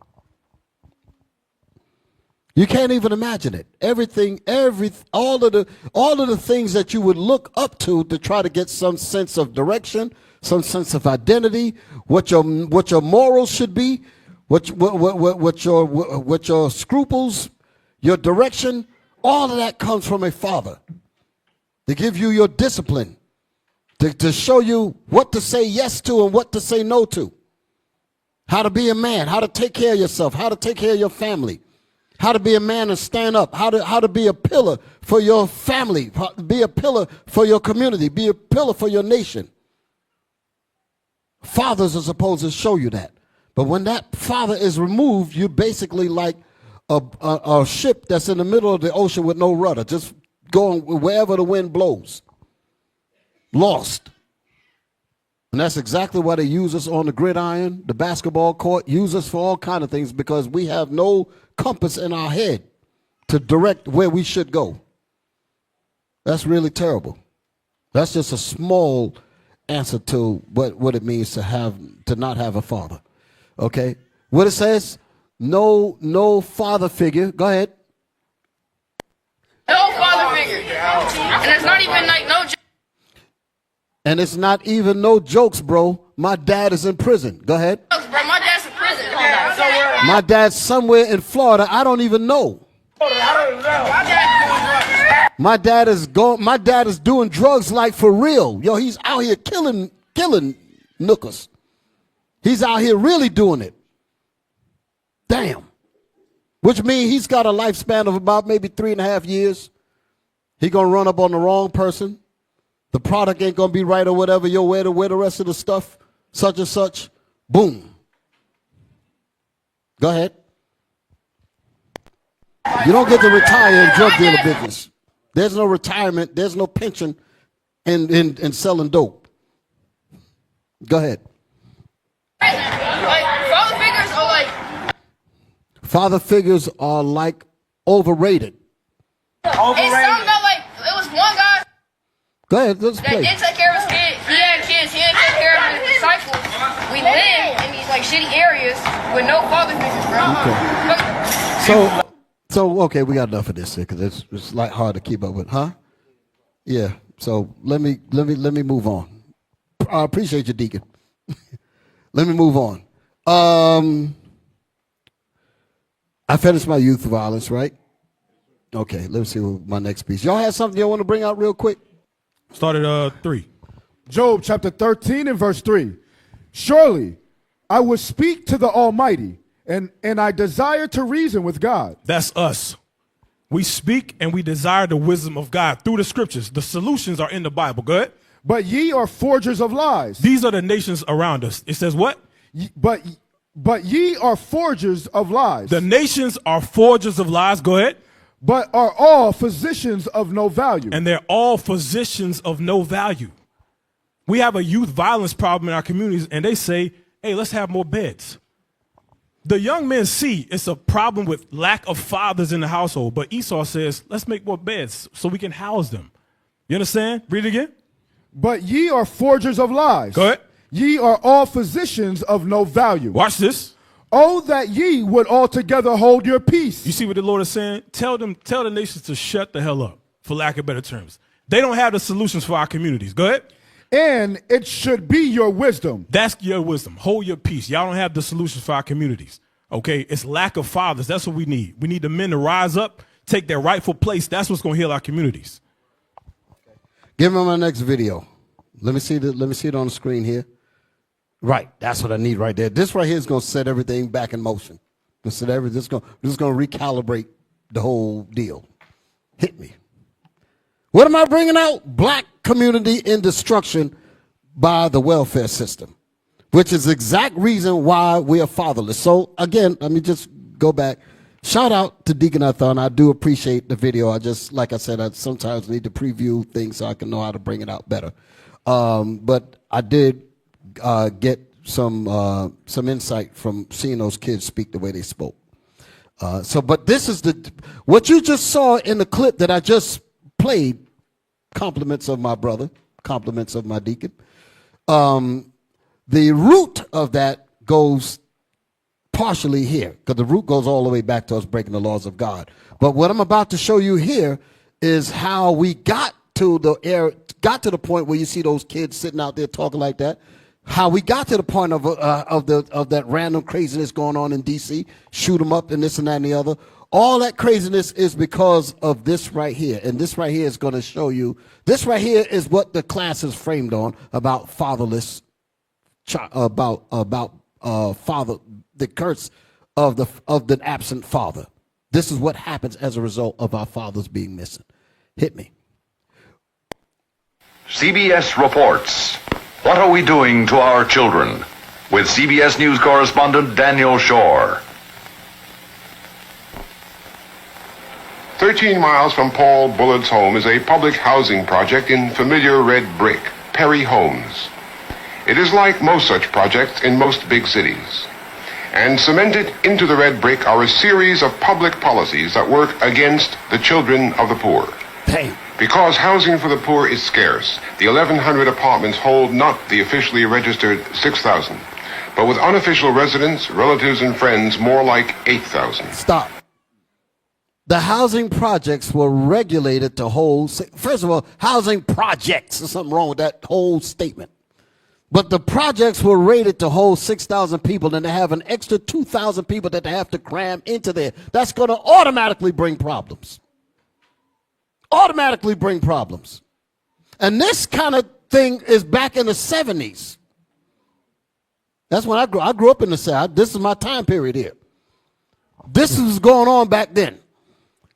You can't even imagine it. All of the things that you would look up to try to get some sense of direction, some sense of identity, what your morals should be, what your scruples, your direction, all of that comes from a father. To give you your discipline, to show you what to say yes to and what to say no to. How to be a man, how to take care of yourself, how to take care of your family. How to be a man and stand up. How to be a pillar for your family. Be a pillar for your community. Be a pillar for your nation. Fathers are supposed to show you that. But when that father is removed, you're basically like a ship that's in the middle of the ocean with no rudder, just going wherever the wind blows. Lost. And that's exactly why they use us on the gridiron, the basketball court, use us for all kinds of things, because we have no compass in our head to direct where we should go. That's really terrible. That's just a small answer to what it means to not have a father. Okay? What it says, no father figure. Go ahead. No father figure. And it's not even like no joke. And it's not even no jokes, bro. My dad is in prison. Go ahead. Bro, my dad's in prison. My dad's somewhere in Florida. I don't even know. My dad is doing drugs like for real. Yo, he's out here killing nookers. He's out here really doing it. Damn. Which means he's got a lifespan of about maybe 3.5 years. He gonna run up on the wrong person. The product ain't gonna be right or whatever. Yo, where the rest of the stuff, such and such. Boom. Go ahead. You don't get to retire in drug dealer business. There's no retirement. There's no pension in selling dope. Go ahead. Father figures are like overrated. It's something about like it was one guy Go ahead, let's that play. didn't take care of his kid. He had kids. He didn't take care of his disciples. We live in these like shitty areas with no father figures, bro. So okay, we got enough of this here because it's like hard to keep up with, huh? Yeah. So let me move on. I appreciate you, Deacon. Let me move on. I finished my youth violence, right? Okay, let's see what my next piece. Y'all have something y'all want to bring out real quick? Start at 3. Job chapter 13 and verse 3. Surely I will speak to the Almighty, and I desire to reason with God. That's us. We speak and we desire the wisdom of God through the scriptures. The solutions are in the Bible. Go ahead. But ye are forgers of lies. These are the nations around us. It says what? But ye are forgers of lies. The nations are forgers of lies. Go ahead. But are all physicians of no value. And they're all physicians of no value. We have a youth violence problem in our communities, and they say, hey, let's have more beds. The young men see it's a problem with lack of fathers in the household, but Esau says, let's make more beds so we can house them. You understand? Read it again. But ye are forgers of lies. Go ahead. Ye are all physicians of no value. Watch this. Oh, that ye would altogether hold your peace. You see what the Lord is saying? Tell the nations to shut the hell up, for lack of better terms. They don't have the solutions for our communities. Go ahead. And it should be your wisdom. That's your wisdom. Hold your peace. Y'all don't have the solutions for our communities. Okay? It's lack of fathers. That's what we need. We need the men to rise up, take their rightful place. That's what's going to heal our communities. Give me my next video. Let me see it on the screen here. Right, that's what I need right there. This right here is going to set everything back in motion. This is going to recalibrate the whole deal. Hit me. What am I bringing out? Black community in destruction by the welfare system, which is the exact reason why we are fatherless. So again, let me just go back. Shout out to Deacon Athon. I do appreciate the video. I just, like I said, I sometimes need to preview things so I can know how to bring it out better. But I did get some insight from seeing those kids speak the way they spoke. But this is what you just saw in the clip that I just played. Compliments of my brother, compliments of my deacon. The root of that goes partially here, because the root goes all the way back to us breaking the laws of God. But what I'm about to show you here is how we got to the point where you see those kids sitting out there talking like that. How we got to the point of that random craziness going on in D.C., shoot them up and this and that and the other. All that craziness is because of this right here. And this right here is going to show you, this right here is what the class is framed on about fatherless, father, the curse of the absent father. This is what happens as a result of our fathers being missing. Hit me. CBS reports. What are we doing to our children? With CBS News correspondent Daniel Shore. 13 miles from Paul Bullitt's home is a public housing project in familiar red brick, Perry Homes. It is like most such projects in most big cities. And cemented into the red brick are a series of public policies that work against the children of the poor. Hey. Because housing for the poor is scarce, the 1,100 apartments hold not the officially registered 6,000, but with unofficial residents, relatives, and friends, more like 8,000. Stop. The housing projects were regulated to hold, first of all, housing projects, there's something wrong with that whole statement. But the projects were rated to hold 6,000 people, and they have an extra 2,000 people that they have to cram into there. That's going to automatically bring problems. Automatically bring problems. And this kind of thing is back in the 70s. That's when I grew. I grew up in the South. This is my time period here. This was going on back then.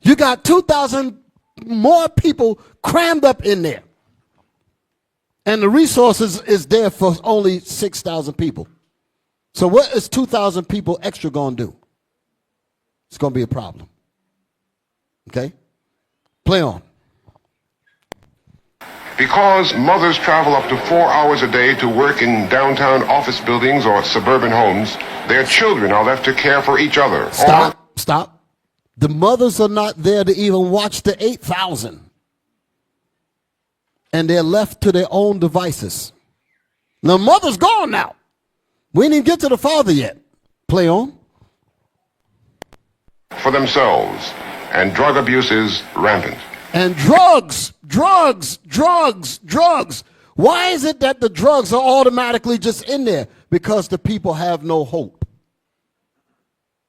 You got 2,000 more people crammed up in there. And the resources is there for only 6,000 people. So what is 2,000 people extra going to do? It's going to be a problem. Okay? Play on. Because mothers travel up to 4 hours a day to work in downtown office buildings or suburban homes, their children are left to care for each other. Stop. The mothers are not there to even watch the 8,000. And they're left to their own devices. The mother's gone now. We didn't even get to the father yet. Play on. For themselves, and drug abuse is rampant. And drugs. Why is it that the drugs are automatically just in there? Because the people have no hope.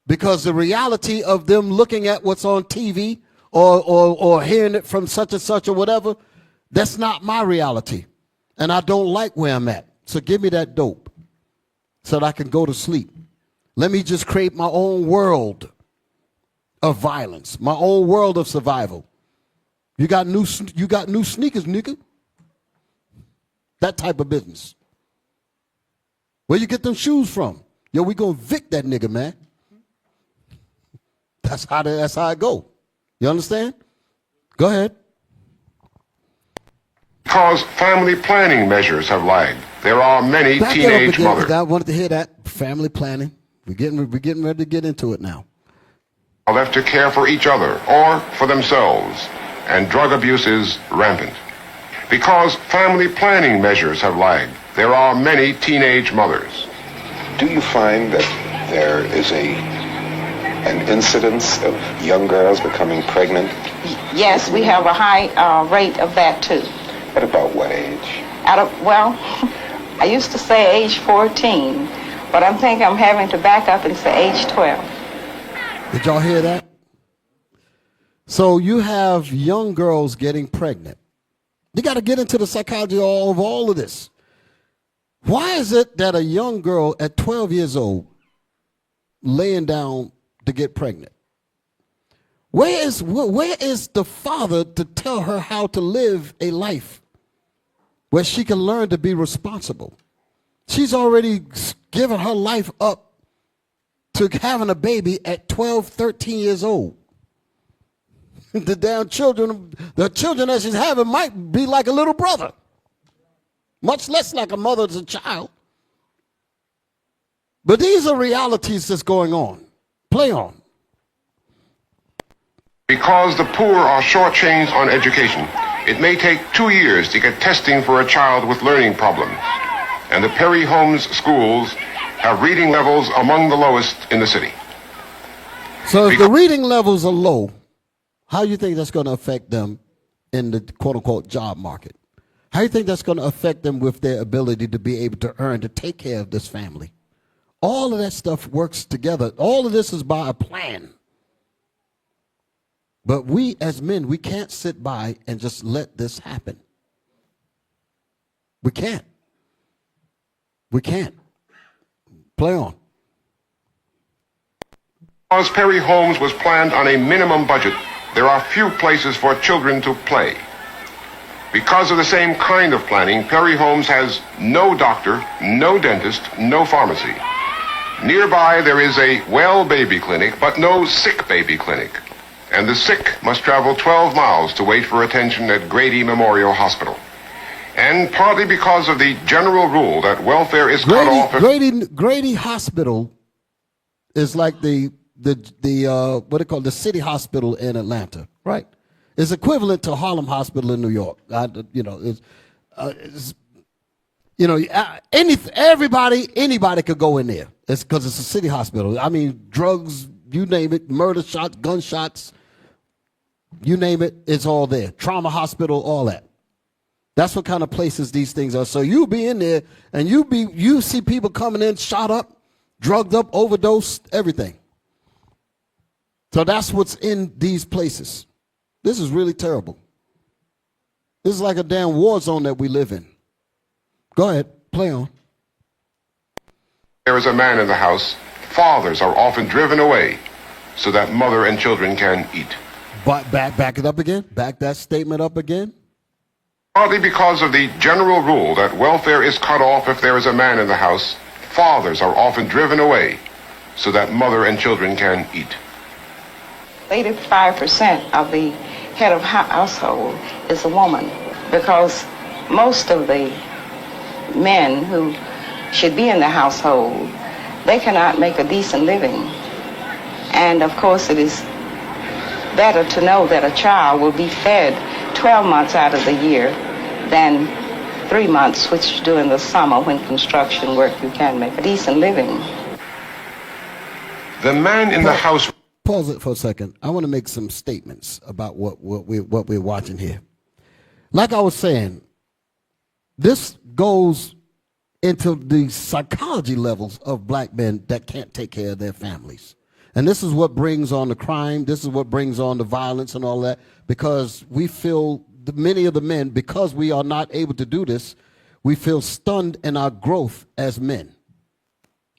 Because the reality of them looking at what's on TV or hearing it from such and such or whatever, that's not my reality. And I don't like where I'm at. So give me that dope so that I can go to sleep. Let me just create my own world of violence, my own world of survival. You got new sneakers, nigga. That type of business. Where you get them shoes from? Yo, we gonna evict that nigga, man. That's how I go. You understand? Go ahead. Because family planning measures have lagged, there are many teenage mothers. I wanted to hear that. Family planning. We're getting ready to get into it now. Are left to care for each other or for themselves, and drug abuse is rampant. Because family planning measures have lagged, there are many teenage mothers. Do you find that there is an incidence of young girls becoming pregnant? Yes, we have a high rate of that too. At about what age? I used to say age 14, but I think I'm having to back up and say age 12. Did y'all hear that? So you have young girls getting pregnant. You got to get into the psychology of all of this. Why is it that a young girl at 12 years old laying down to get pregnant? Where is the father to tell her how to live a life where she can learn to be responsible? She's already given her life up to having a baby at 12, 13 years old. The damn children that she's having might be like a little brother, much less like a mother as a child. But these are realities that's going on. Play on. Because the poor are shortchanged on education, it may take 2 years to get testing for a child with learning problems. And the Perry Homes schools have reading levels among the lowest in the city. So if the reading levels are low, how do you think that's going to affect them in the quote-unquote job market? How do you think that's going to affect them with their ability to be able to earn, to take care of this family? All of that stuff works together. All of this is by a plan. But we as men, we can't sit by and just let this happen. We can't. We can't. Play on. Because Perry Homes was planned on a minimum budget, there are few places for children to play. Because of the same kind of planning, Perry Homes has no doctor, no dentist, no pharmacy. Nearby there is a well baby clinic, but no sick baby clinic. And the sick must travel 12 miles to wait for attention at Grady Memorial Hospital. And partly because of the general rule that welfare is cut off. Grady Hospital is like the what they call the city hospital in Atlanta, right? It's equivalent to Harlem Hospital in New York. Anybody could go in there. It's because it's a city hospital. I mean, drugs, you name it, murder shots, gunshots, you name it, it's all there. Trauma hospital, all that. That's what kind of places these things are. So you be in there and you see people coming in shot up, drugged up, overdosed, everything. So that's what's in these places. This is really terrible. This is like a damn war zone that we live in. Go ahead, play on. There is a man in the house. Fathers are often driven away so that mother and children can eat. But back it up again. Back that statement up again. Partly because of the general rule that welfare is cut off if there is a man in the house, fathers are often driven away so that mother and children can eat. 85% of the head of household is a woman, because most of the men who should be in the household, they cannot make a decent living. And of course it is better to know that a child will be fed 12 months out of the year than 3 months, which you do in the summer when construction work, you can make a decent living. The man in the house... Pause it for a second. I want to make some statements about what we're watching here. Like I was saying, this goes into the psychology levels of black men that can't take care of their families. And this is what brings on the crime. This is what brings on the violence and all that, because we feel, many of the men, because we are not able to do this, we feel stunned in our growth as men.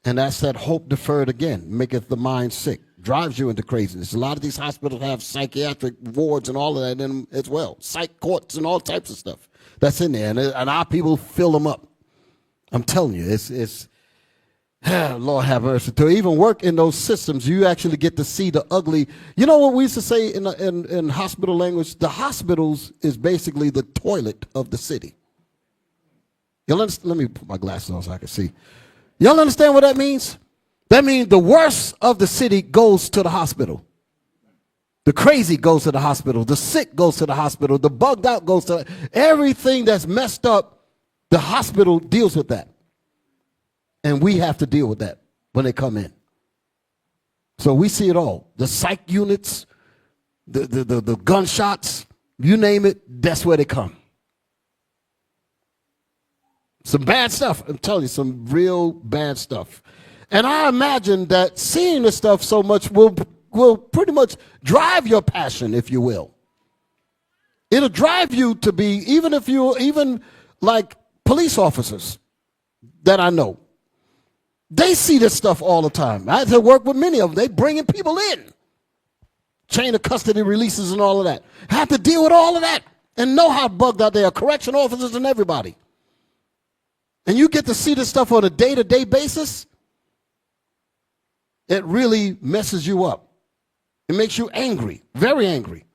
And that's that hope deferred again, maketh the mind sick, drives you into craziness. A lot of these hospitals have psychiatric wards and all of that in them as well, psych courts and all types of stuff that's in there. And our people fill them up. I'm telling you, it's Lord have mercy. To even work in those systems, you actually get to see the ugly. You know what we used to say in hospital language? The hospitals is basically the toilet of the city. You'll understand? Let me put my glasses on so I can see. Y'all understand what that means? That means the worst of the city goes to the hospital. The crazy goes to the hospital. The sick goes to the hospital. The bugged out goes to everything that's messed up. The hospital deals with that. And we have to deal with that when they come in. So we see it all. The psych units, the gunshots, you name it, that's where they come. Some bad stuff. I'm telling you, some real bad stuff. And I imagine that seeing this stuff so much will pretty much drive your passion, if you will. It'll drive you to be, even like police officers that I know. They see this stuff all the time. I had to work with many of them. They bringing people in. Chain of custody releases and all of that. Have to deal with all of that and know how bugged out they are. Correction officers and everybody. And you get to see this stuff on a day-to-day basis. It really messes you up. It makes you angry, very angry,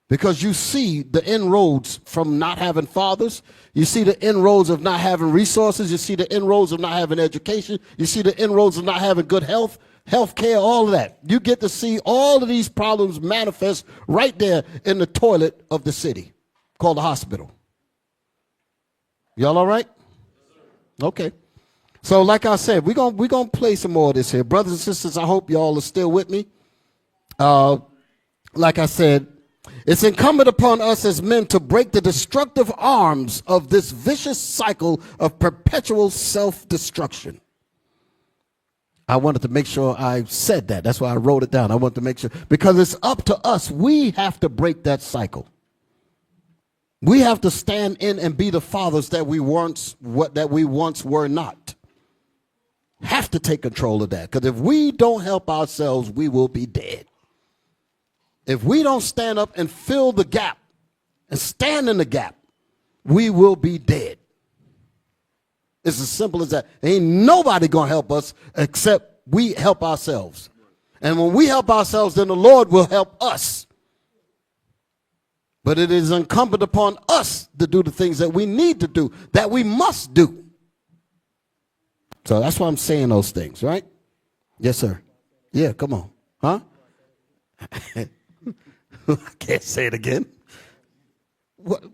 because you see the inroads from not having fathers. You see the inroads of not having resources. You see the inroads of not having education. You see the inroads of not having good health care, all of that. You get to see all of these problems manifest right there in the toilet of the city called the hospital. Y'all all right? Okay. So like I said, we're gonna play some more of this here. Brothers and sisters, I hope y'all are still with me. Like I said, it's incumbent upon us as men to break the destructive arms of this vicious cycle of perpetual self-destruction. I wanted to make sure I said that. That's why I wrote it down. I wanted to make sure, because it's up to us. We have to break that cycle. We have to stand in and be the fathers that we once were not. Have to take control of that, because if we don't help ourselves, we will be dead. If we don't stand up and fill the gap and stand in the gap, we will be dead. It's as simple as that. Ain't nobody going to help us except we help ourselves. And when we help ourselves, then the Lord will help us. But it is incumbent upon us to do the things that we need to do, that we must do. So that's why I'm saying those things, right? Yes, sir. Yeah, come on. Huh? I can't say it again. What,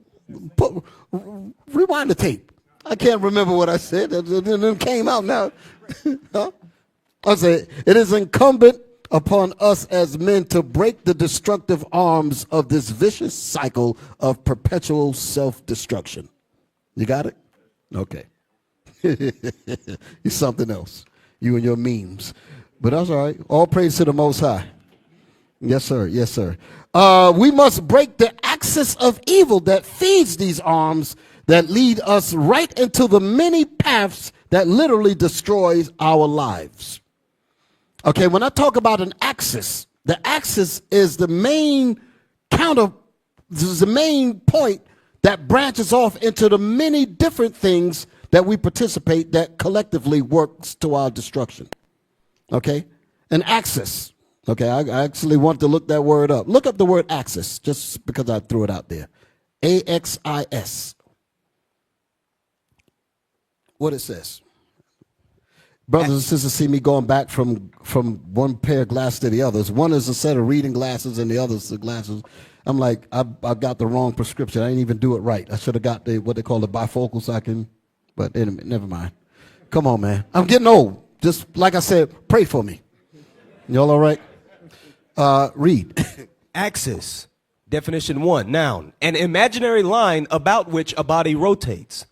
rewind the tape. I can't remember what I said. It came out now. Huh? I said, it is incumbent upon us as men to break the destructive arms of this vicious cycle of perpetual self-destruction. You got it? Okay. You're something else. You and your memes. But that's all right. All praise to the Most High. Yes, sir. Yes, sir. We must break the axis of evil that feeds these arms that lead us right into the many paths that literally destroys our lives. Okay, when I talk about an axis, the axis is the main point that branches off into the many different things that we participate that collectively works to our destruction. Okay, an axis. Okay, I actually want to look that word up. Look up the word axis, just because I threw it out there. AXIS. What it says. Brothers and sisters see me going back from one pair of glasses to the others. One is a set of reading glasses and the other is the glasses. I'm like, I got the wrong prescription. I didn't even do it right. I should have got what they call the bifocal so I can, but anyway, never mind. Come on, man. I'm getting old. Just like I said, pray for me. Y'all all right? Read. Axis. Definition 1, noun. An imaginary line about which a body rotates.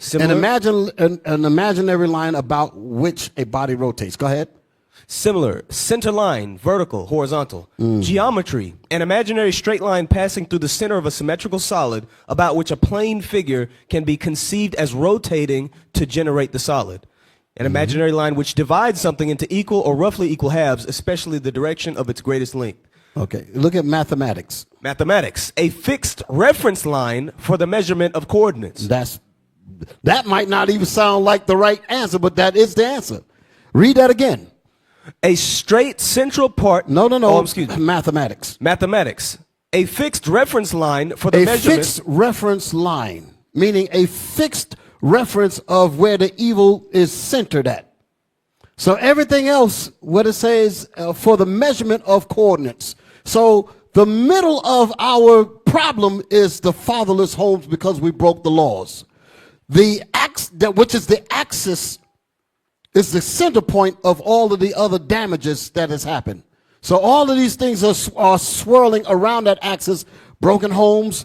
Similar, An imaginary line about which a body rotates. Go ahead. Similar. Center line, vertical, horizontal. Geometry. An imaginary straight line passing through the center of a symmetrical solid about which a plane figure can be conceived as rotating to generate the solid. An imaginary line which divides something into equal or roughly equal halves, especially the direction of its greatest length. Okay, look at mathematics. Mathematics. A fixed reference line for the measurement of coordinates. That might not even sound like the right answer, but that is the answer. Read that again. A straight central part. No. Oh, excuse me. Mathematics. Mathematics. A fixed reference line for the measurement. A fixed reference line, meaning a fixed reference of where the evil is centered at. So everything else, what it says, for the measurement of coordinates. So the middle of our problem is the fatherless homes because we broke the laws. Which is the axis, is the center point of all of the other damages that has happened. So all of these things are swirling around that axis: broken homes,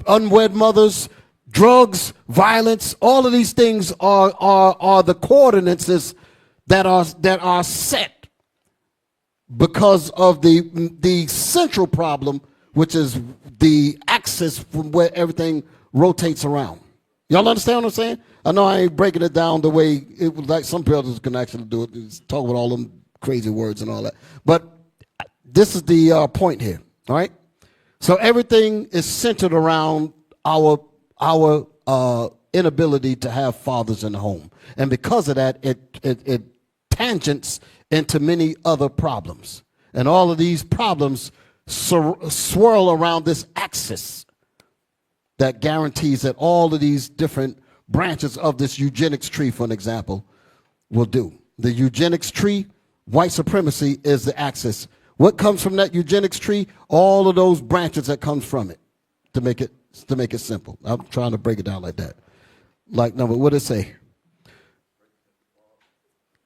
unwed mothers, drugs, violence. All of these things are the coordinates that are set because of the central problem, which is the axis from where everything rotates around. Y'all understand what I'm saying? I know I ain't breaking it down the way it was like some brothers can actually do it. It's talk about all them crazy words and all that. But this is the point here. All right. So everything is centered around our inability to have fathers in the home, and because of that, it tangents into many other problems, and all of these problems swirl around this axis that guarantees that all of these different branches of this eugenics tree, for an example, will do. The eugenics tree, white supremacy, is the axis. What comes from that eugenics tree? All of those branches that comes from it, to make it simple. I'm trying to break it down like that. Like, no, but what did it say?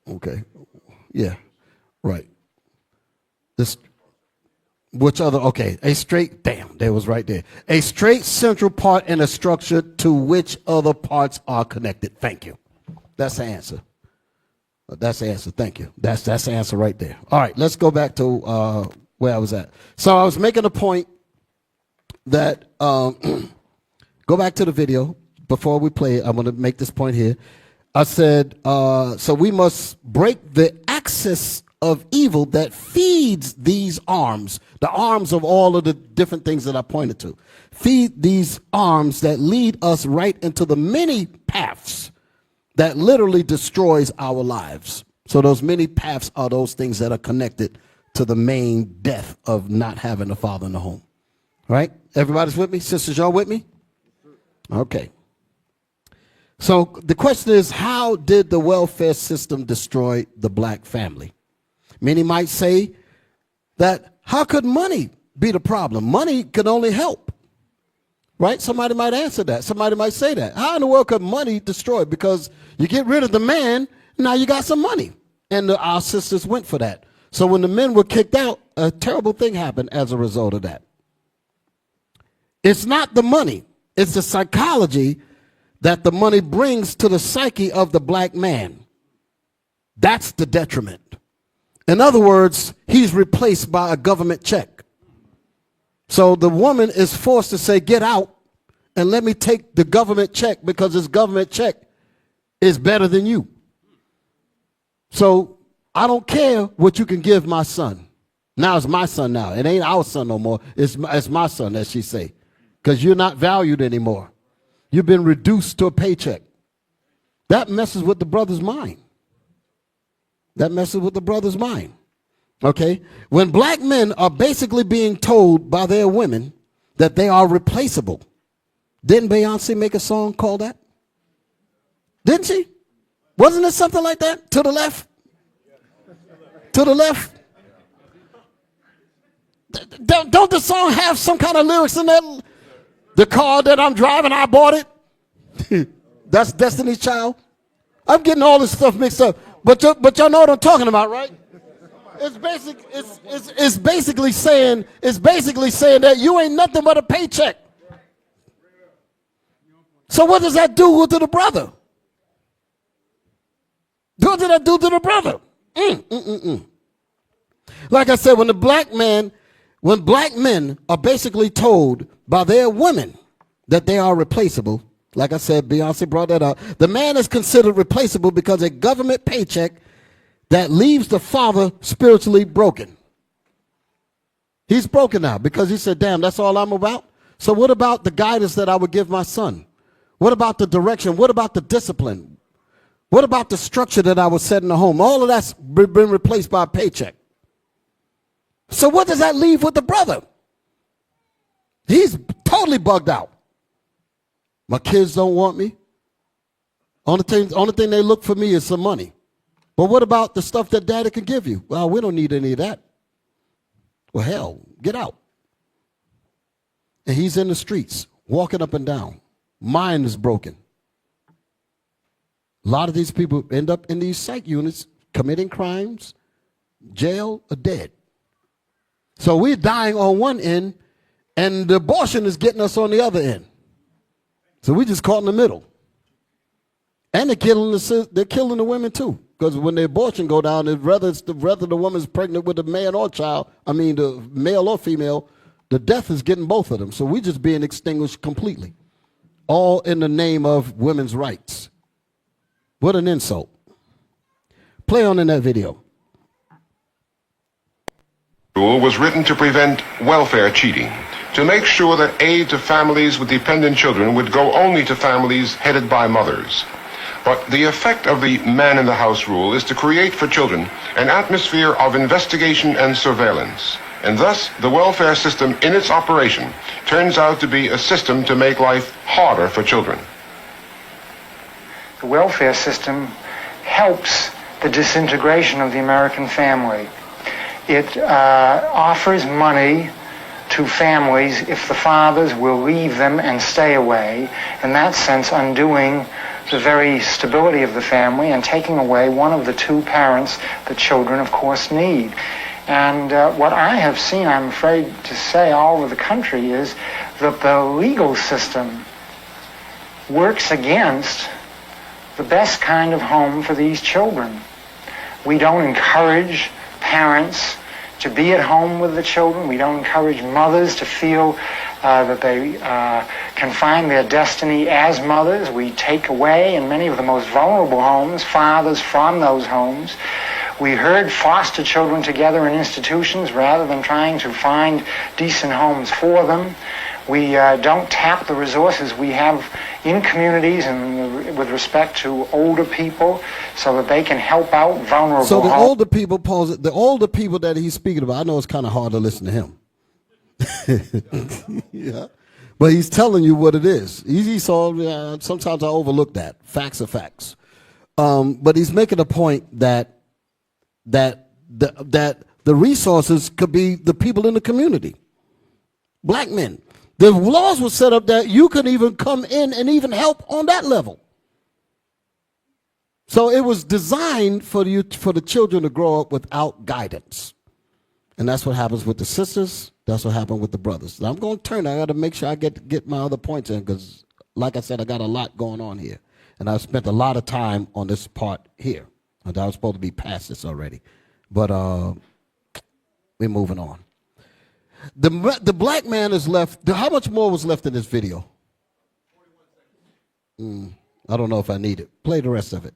Okay. Yeah. Right. This. Which other? Okay. A straight. Damn. That was right there. A straight central part in a structure to which other parts are connected. Thank you. That's the answer. That's the answer. Thank you. That's the answer right there. All right. Let's go back to where I was at. So I was making a point that go back to the video before we play it. I'm going to make this point here. I said, so we must break the axis of evil that feeds these arms, the arms of all of the different things that I pointed to. Feed these arms that lead us right into the many paths that literally destroys our lives. So those many paths are those things that are connected to the main death of not having a father in the home. Right? Everybody's with me? Sisters, y'all with me? Okay. So the question is, how did the welfare system destroy the black family? Many might say that how could money be the problem? Money could only help. Right? Somebody might answer that. Somebody might say that. How in the world could money destroy it? Because you get rid of the man, now you got some money. And our sisters went for that. So when the men were kicked out, a terrible thing happened as a result of that. It's not the money. It's the psychology that the money brings to the psyche of the black man. That's the detriment. In other words, he's replaced by a government check. So the woman is forced to say, get out and let me take the government check because this government check is better than you. So I don't care what you can give my son. Now it's my son now. It ain't our son no more. It's my son, as she say, because you're not valued anymore. You've been reduced to a paycheck. That messes with the brother's mind. That messes with the brother's mind. Okay? When black men are basically being told by their women that they are replaceable. Didn't Beyonce make a song called that? Didn't she? Wasn't it something like that? To the left? To the left? Don't the song have some kind of lyrics in that? The car that I'm driving, I bought it. That's Destiny's Child. I'm getting all this stuff mixed up. But y'all know what I'm talking about, right? It's basically saying that you ain't nothing but a paycheck. So what does that do to the brother? What did that do to the brother? Like I said, when black men are basically told by their women that they are replaceable, like I said, Beyonce brought that up. The man is considered replaceable because a government paycheck that leaves the father spiritually broken. He's broken now because he said, damn, that's all I'm about? So what about the guidance that I would give my son? What about the direction? What about the discipline? What about the structure that I would set in the home? All of that's been replaced by a paycheck. So what does that leave with the brother? He's totally bugged out. My kids don't want me. Only thing they look for me is some money. But what about the stuff that daddy can give you? Well, we don't need any of that. Well, hell, get out. And he's in the streets, walking up and down. Mind is broken. A lot of these people end up in these psych units committing crimes, jail, or dead. So we're dying on one end, and the abortion is getting us on the other end. So we just caught in the middle. And they're killing the women too. Because when the abortion go down, whether the woman's pregnant with a man or child, the male or female, the death is getting both of them. So we're just being extinguished completely. All in the name of women's rights. What an insult. Play on in that video. Rule was written to prevent welfare cheating, to make sure that aid to families with dependent children would go only to families headed by mothers. But the effect of the man in the house rule is to create for children an atmosphere of investigation and surveillance. And thus, the welfare system in its operation turns out to be a system to make life harder for children. The welfare system helps the disintegration of the American family. It offers money to families if the fathers will leave them and stay away, in that sense undoing the very stability of the family and taking away one of the two parents that children, of course, need. And what I have seen, I'm afraid to say, all over the country is that the legal system works against the best kind of home for these children. We don't encourage parents to be at home with the children. We don't encourage mothers to feel that they can find their destiny as mothers. We take away, in many of the most vulnerable homes, fathers from those homes. We herd foster children together in institutions rather than trying to find decent homes for them. We don't tap the resources we have in communities and with respect to older people so that they can help out vulnerable So the homes. older people that he's speaking about, I know it's kind of hard to listen to him. Yeah. But he's telling you what it is. Sometimes I overlook that. Facts are facts. But he's making a point that the resources could be the people in the community. Black men. The laws were set up that you could even come in and even help on that level. So it was designed for the children to grow up without guidance. And that's what happens with the sisters. That's what happened with the brothers. Now I'm going to turn. I got to make sure I get my other points in because, like I said, I got a lot going on here. And I've spent a lot of time on this part here. And I was supposed to be past this already. But we're moving on. The black man is left. How much more was left in this video? I don't know if I need it. Play the rest of it.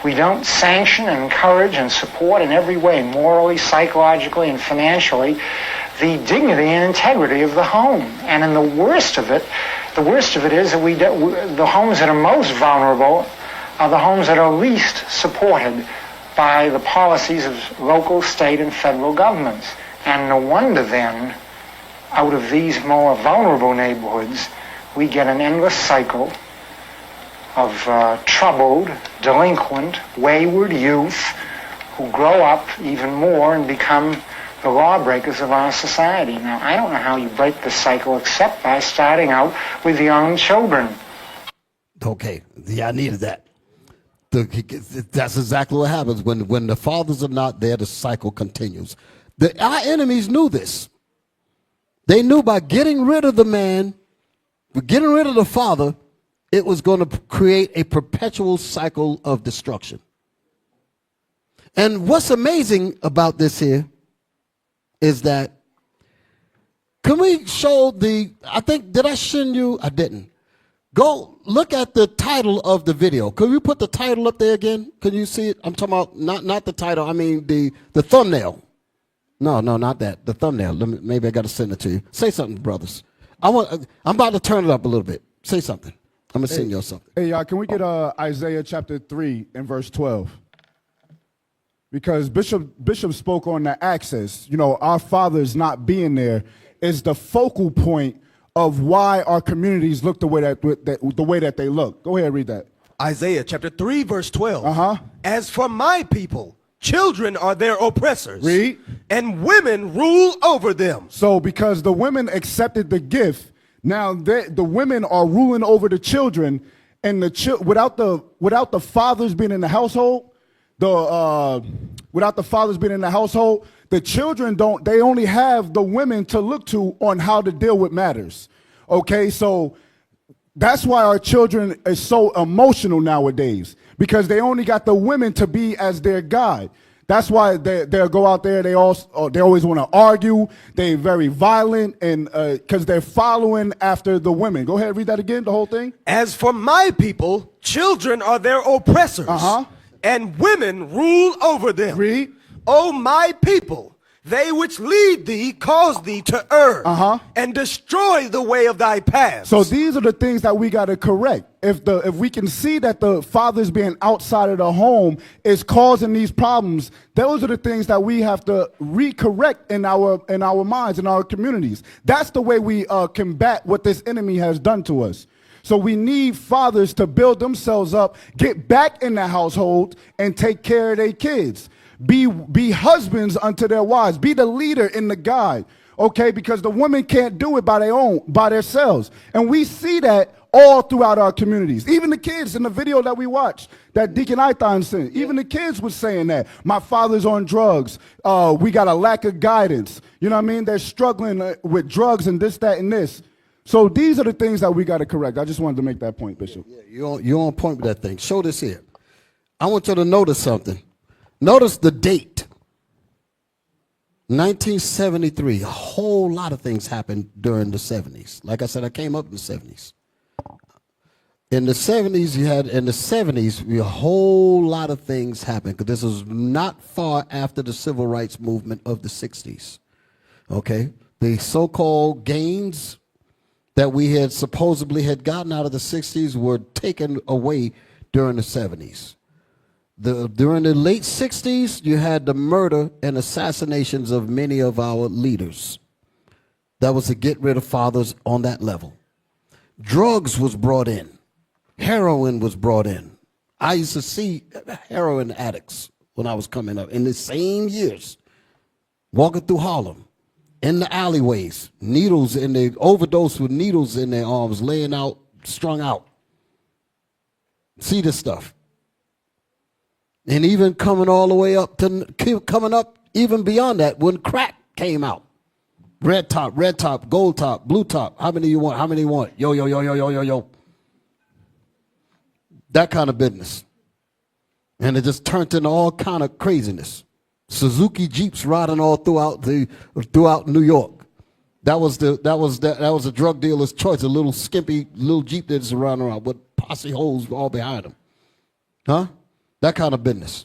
We don't sanction and encourage and support in every way, morally, psychologically, and financially, the dignity and integrity of the home. And in the worst of it is that the homes that are most vulnerable are the homes that are least supported by the policies of local, state, and federal governments. And no wonder then, out of these more vulnerable neighborhoods, we get an endless cycle of troubled, delinquent, wayward youth who grow up even more and become the lawbreakers of our society. Now, I don't know how you break the cycle except by starting out with young children. Okay, yeah, I needed that. That's exactly what happens when the fathers are not there. The cycle continues. Our enemies knew this. They knew by getting rid of the man, getting rid of the father, it was going to create a perpetual cycle of destruction. And what's amazing about this here is that, can we show did I send you? I didn't. Go look at the title of the video. Could we put the title up there again? Can you see it? I'm talking about not the title. I mean the thumbnail. No, not that. The thumbnail. Maybe I got to send it to you. Say something, brothers. I'm about to turn it up a little bit. Say something. I'm going to send you something. Hey, y'all, can we get Isaiah chapter 3 and verse 12? Because Bishop spoke on the access. You know, our fathers not being there is the focal point of why our communities look the way that they look. Go ahead, read that. Isaiah chapter 3, verse 12. Uh-huh. As for my people, children are their oppressors. Read. And women rule over them. So because the women accepted the gift, now the women are ruling over the children, and without the fathers being in the household, the children they only have the women to look to on how to deal with matters. Okay, so that's why our children are so emotional nowadays, because they only got the women to be as their guide. That's why they'll go out there. They always want to argue. They're very violent, and because they're following after the women. Go ahead, read that again, the whole thing. As for my people, children are their oppressors, and women rule over them. Read. O my people, they which lead thee cause thee to err, and destroy the way of thy paths. So these are the things that we got to correct. If we can see that the fathers being outside of the home is causing these problems, those are the things that we have to recorrect in our minds, in our communities. That's the way we combat what this enemy has done to us. So we need fathers to build themselves up, get back in the household, and take care of their kids. Be husbands unto their wives. Be the leader in the guide. Okay, because the women can't do it by themselves. And we see that all throughout our communities. Even the kids in the video that we watched, that Deacon Ithon sent, even the kids was saying that. My father's on drugs. We got a lack of guidance. You know what I mean? They're struggling with drugs and this, that, and this. So these are the things that we got to correct. I just wanted to make that point, Bishop. Yeah, you're on point with that thing. Show this here. I want you to notice something. Notice the date. 1973. A whole lot of things happened during the 70s. Like I said, I came up in the 70s. In the 70s, a whole lot of things happened, because this was not far after the civil rights movement of the 60s. Okay? The so-called gains that we had supposedly had gotten out of the 60s were taken away during the 70s. During the late 60s, you had the murder and assassinations of many of our leaders. That was to get rid of fathers on that level. Drugs was brought in. Heroin was brought in. I used to see heroin addicts when I was coming up in the same years, walking through Harlem. in the alleyways, needles in their overdose with needles in their arms, laying out, strung out. See this stuff. And even coming all the way up to coming up even beyond that when crack came out. Red top, gold top, blue top. How many you want? How many you want? Yo, yo, yo, yo, yo, yo, yo. That kind of business. And it just turned into all kind of craziness. Suzuki Jeeps riding all throughout New York. That was a drug dealer's choice. A little skimpy little Jeep that's riding around with posse holes all behind them. Huh? That kind of business.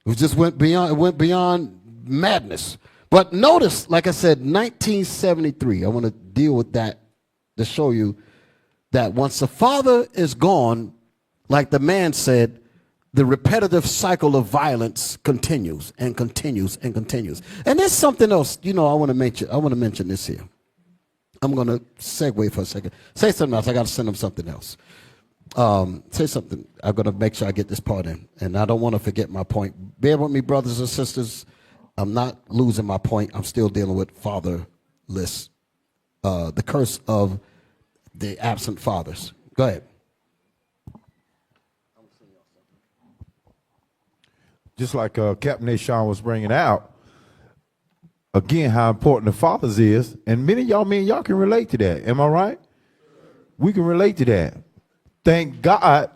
It just went beyond madness. But notice, like I said, 1973. I want to deal with that to show you that once the father is gone, like the man said, the repetitive cycle of violence continues and continues and continues. And there's something else, I want to mention this here. I'm going to segue for a second. Say something else. I got to send them something else. Say something. I'm going to make sure I get this part in. And I don't want to forget my point. Bear with me, brothers and sisters. I'm not losing my point. I'm still dealing with fatherless, the curse of the absent fathers. Go ahead. Just like Captain Nashawn was bringing out, again, how important the fathers is, and many of y'all can relate to that. Am I right? We can relate to that. Thank God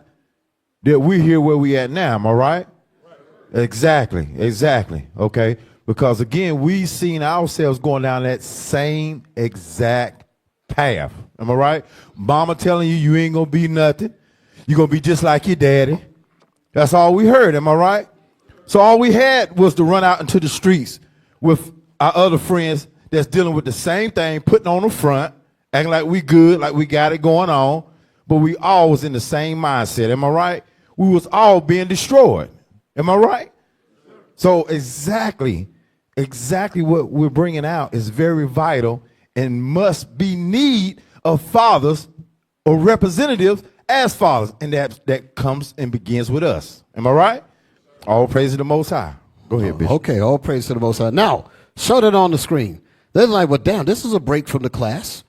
that we're here where we at now. Am I right? Exactly. Okay. Because again, we seen ourselves going down that same exact path. Am I right? Mama telling you ain't gonna be nothing. You're gonna be just like your daddy. That's all we heard. Am I right? So all we had was to run out into the streets with our other friends that's dealing with the same thing, putting on the front, acting like we good, like we got it going on, but we all was in the same mindset. Am I right? We was all being destroyed. Am I right? So exactly what we're bringing out is very vital and must be need of fathers or representatives as fathers, and that comes and begins with us. Am I right? All praise to the Most High. Go ahead, Bishop. Okay, all praise to the Most High. Now, show that on the screen. They're like, well, damn, this is a break from the class.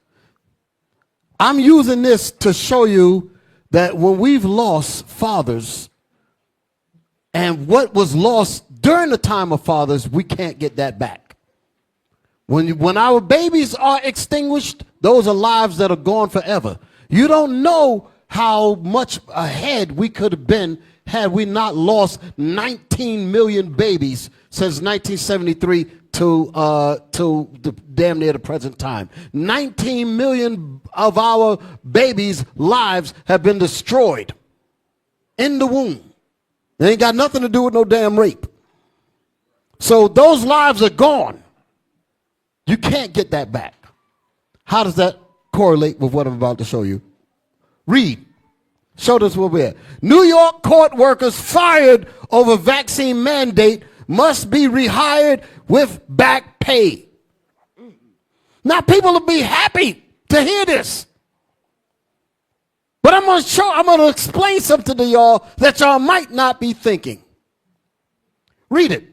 I'm using this to show you that when we've lost fathers and what was lost during the time of fathers, we can't get that back. When our babies are extinguished, those are lives that are gone forever. You don't know how much ahead we could have been had we not lost 19 million babies since 1973 to the damn near the present time. 19 million of our babies' lives have been destroyed in the womb. It ain't got nothing to do with no damn rape. So those lives are gone. You can't get that back. How does that correlate with what I'm about to show you? Read. Show us where we're at. New York court workers fired over vaccine mandate must be rehired with back pay. Now people will be happy to hear this. But I'm going to explain something to y'all that y'all might not be thinking. Read it.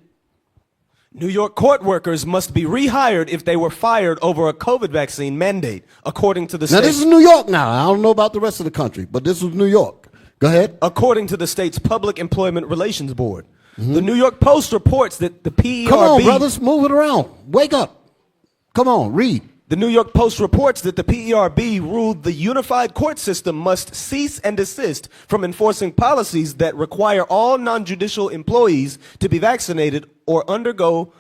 New York court workers must be rehired if they were fired over a COVID vaccine mandate, according to the state. Now, this is New York now. I don't know about the rest of the country, but this was New York. Go ahead. According to the state's Public Employment Relations Board. The New York Post reports that the PERB... Come on, brothers, move it around. Wake up. Come on, read. The New York Post reports that the PERB ruled the unified court system must cease and desist from enforcing policies that require all non-judicial employees to be vaccinated or undergo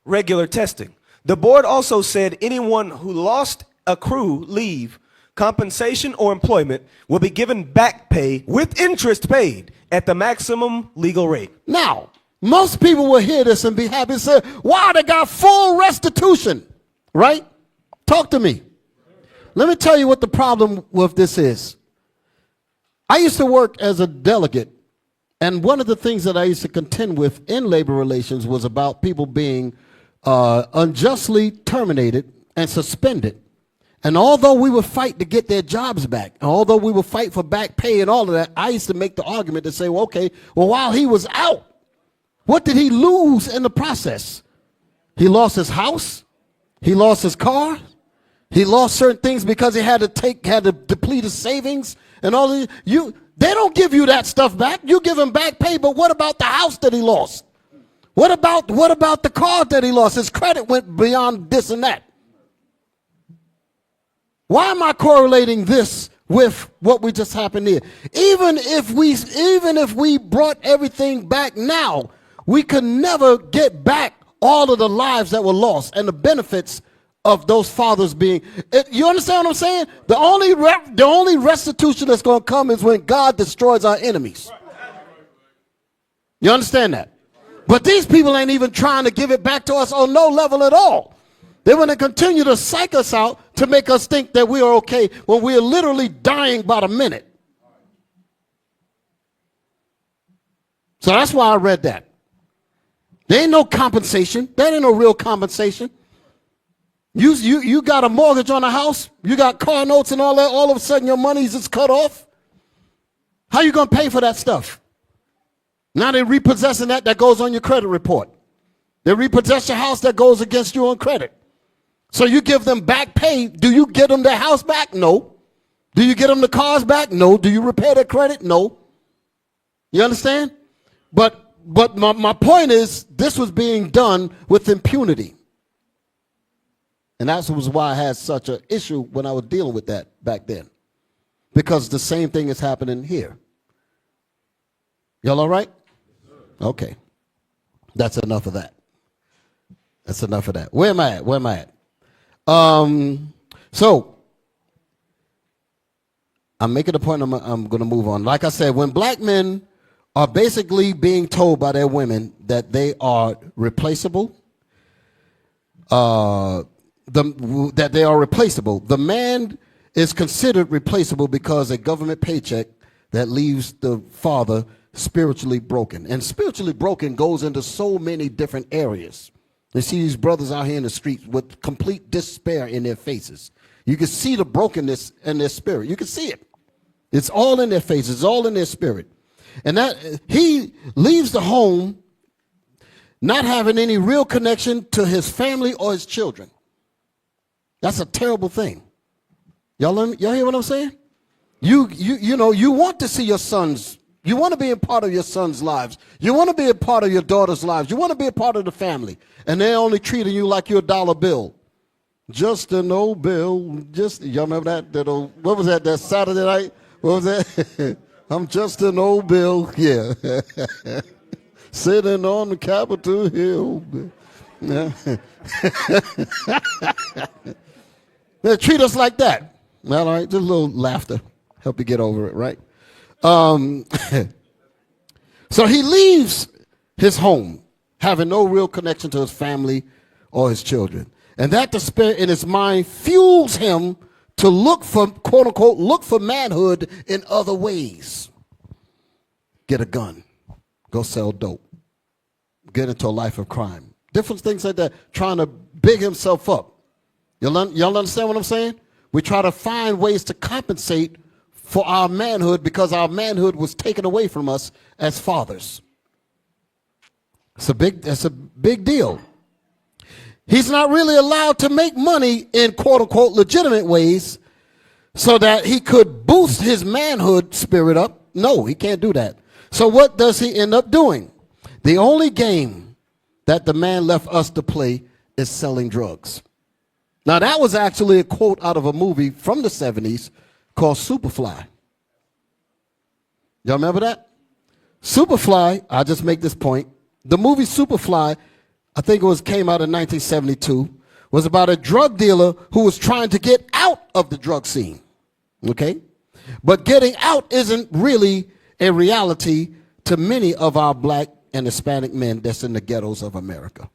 regular testing. The board also said anyone who lost accrue leave, compensation, or employment will be given back pay with interest paid at the maximum legal rate. Now, most people will hear this and be happy and say, wow, they got full restitution, right? Talk to me. Let me tell you what the problem with this is. I used to work as a delegate, and one of the things that I used to contend with in labor relations was about people being unjustly terminated and suspended. And although we would fight to get their jobs back, and although we would fight for back pay and all of that, I used to make the argument to say, well, okay, well, while he was out, what did he lose in the process? He lost his house. He lost his car. He lost certain things because he had to deplete his savings and all of they don't give you that stuff back. You give him back pay, but what about the house that he lost? What about the car that he lost? His credit went beyond this and that. Why am I correlating this with what we just happened here? Even if we brought everything back now, we could never get back all of the lives that were lost and the benefits of those fathers being. You understand what I'm saying? The only restitution that's going to come is when God destroys our enemies. You understand that? But these people ain't even trying to give it back to us on no level at all. They want to continue to psych us out to make us think that we are okay when we are literally dying by the minute. So that's why I read that. There ain't no compensation. There ain't no real compensation. You got a mortgage on a house. You got car notes and all that. All of a sudden your money's just cut off. How you going to pay for that stuff? Now they're repossessing that goes on your credit report. They repossess your house that goes against you on credit. So you give them back pay. Do you get them their house back? No. Do you get them the cars back? No. Do you repair their credit? No. You understand? But my point is, this was being done with impunity. And that was why I had such an issue when I was dealing with that back then. Because the same thing is happening here. Y'all all right? Okay. That's enough of that. That's enough of that. Where am I at? So I'm making a point. I'm going to move on. Like I said, when black men are basically being told by their women that they are replaceable, the man is considered replaceable because a government paycheck that leaves the father spiritually broken. And spiritually broken goes into so many different areas. You see these brothers out here in the streets with complete despair in their faces. You can see the brokenness in their spirit. You can see it. It's all in their faces. It's all in their spirit. And that he leaves the home not having any real connection to his family or his children. That's a terrible thing. Y'all hear what I'm saying? You want to see your sons. You want to be a part of your son's lives. You want to be a part of your daughter's lives. You want to be a part of the family. And they're only treating you like you're a dollar bill. Just an old bill. Y'all remember that old, what was that Saturday night? What was that? I'm just an old bill. Yeah. Sitting on the Capitol Hill. Yeah. They treat us like that. Well, all right, just a little laughter. Help you get over it, right? So he leaves his home, having no real connection to his family or his children. And that despair in his mind fuels him to look for, quote unquote, look for manhood in other ways. Get a gun, go sell dope, get into a life of crime. Different things like that, trying to big himself up. Y'all understand what I'm saying? We try to find ways to compensate for our manhood because our manhood was taken away from us as fathers. That's a big deal. He's not really allowed to make money in quote unquote legitimate ways so that he could boost his manhood spirit up. No, he can't do that. So what does he end up doing? The only game that the man left us to play is selling drugs. Now that was actually a quote out of a movie from the 70s called Superfly. Y'all remember that? Superfly, I'll just make this point. The movie Superfly, I think came out in 1972, was about a drug dealer who was trying to get out of the drug scene. Okay? But getting out isn't really a reality to many of our black and Hispanic men that's in the ghettos of America.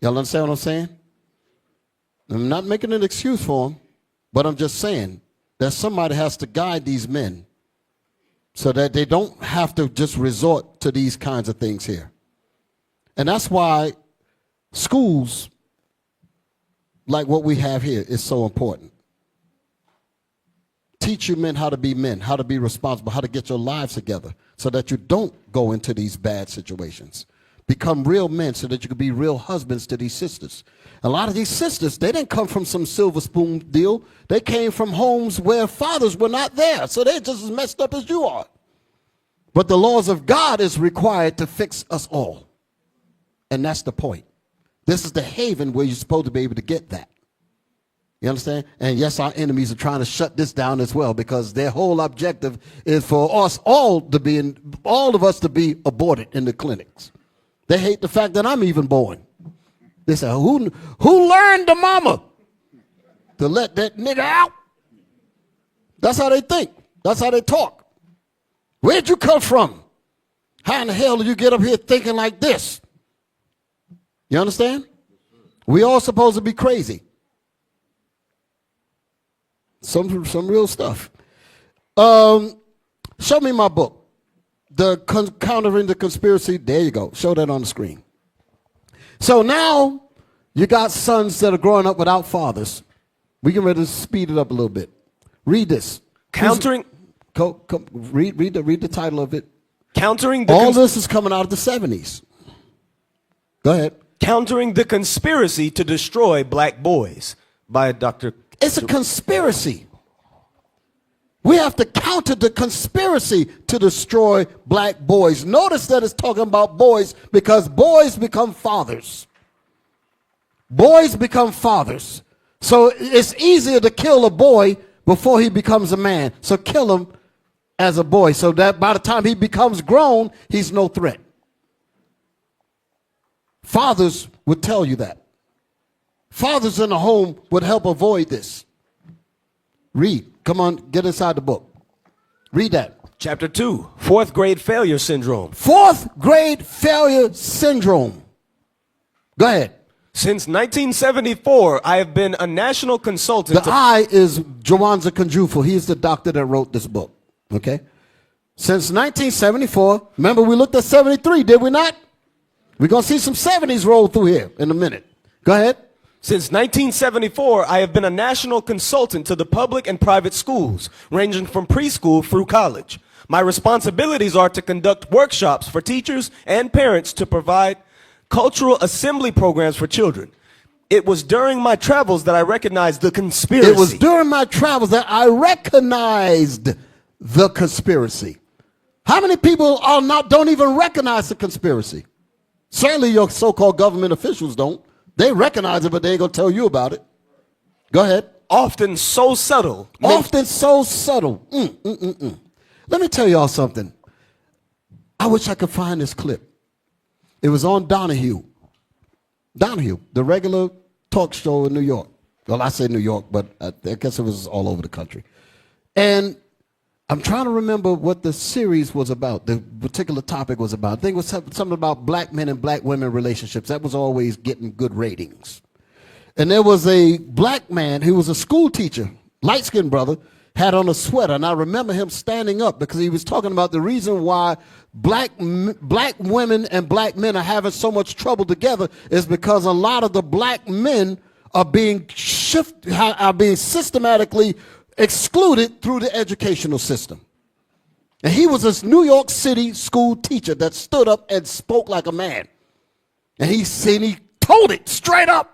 Y'all understand what I'm saying? I'm not making an excuse for them, but I'm just saying that somebody has to guide these men so that they don't have to just resort to these kinds of things here. And that's why schools like what we have here is so important. Teach you men, how to be responsible, how to get your lives together so that you don't go into these bad situations. become real men so that you could be real husbands to these sisters. A lot of these sisters, they didn't come from some silver spoon deal. They came from homes where fathers were not there, so they're just as messed up as you are. But the laws of God is required to fix us all. And that's the point. This is the haven where you're supposed to be able to get that. You understand? And yes, our enemies are trying to shut this down as well, because their whole objective is for us all to be, all of us to be aborted in the clinics. They hate the fact that I'm even born. They say, who learned the mama to let that nigga out? That's how they think. That's how they talk. Where'd you come from? How in the hell did you get up here thinking like this? You understand? We all supposed to be crazy. Some real stuff. Show me my book, Countering the Conspiracy. There you go. Show that on the screen. So now you got sons that are growing up without fathers. We can ready to speed it up a little bit. Read this. Countering. Read the title of it. Countering the. All this is coming out of the 70s. Go ahead. Countering the Conspiracy to Destroy Black Boys by Dr. It's a conspiracy. We have to counter the conspiracy to destroy black boys. Notice that it's talking about boys because boys become fathers. Boys become fathers. So it's easier to kill a boy before he becomes a man. So kill him as a boy so that by the time he becomes grown, he's no threat. Fathers would tell you that. Fathers in the home would help avoid this. Read. Come on, get inside the book. Read that. Chapter 2, fourth grade failure syndrome. Fourth grade failure syndrome. Go ahead. Since 1974, I have been a national consultant. The I is Jawanza Kunjufu. He's the doctor that wrote this book. Okay? Since 1974, remember we looked at 73, did we not? We're going to see some 70s roll through here in a minute. Go ahead. Since 1974, I have been a national consultant to the public and private schools, ranging from preschool through college. My responsibilities are to conduct workshops for teachers and parents to provide cultural assembly programs for children. It was during my travels that I recognized the conspiracy. It was during my travels that I recognized the conspiracy. How many people don't even recognize the conspiracy? Certainly your so-called government officials don't. They recognize it, but they ain't going to tell you about it. Go ahead. Often so subtle. Often so subtle. Let me tell y'all something. I wish I could find this clip. It was on Donahue. Donahue, the regular talk show in New York. Well, I say New York, but I guess it was all over the country. And I'm trying to remember what the series was about, the particular topic was about. I think it was something about black men and black women relationships. That was always getting good ratings. And there was a black man who was a school teacher, light-skinned brother, had on a sweater. And I remember him standing up because he was talking about the reason why black women and black men are having so much trouble together is because a lot of the black men are being systematically excluded through the educational system. And he was a New York City school teacher that stood up and spoke like a man. And he told it straight up.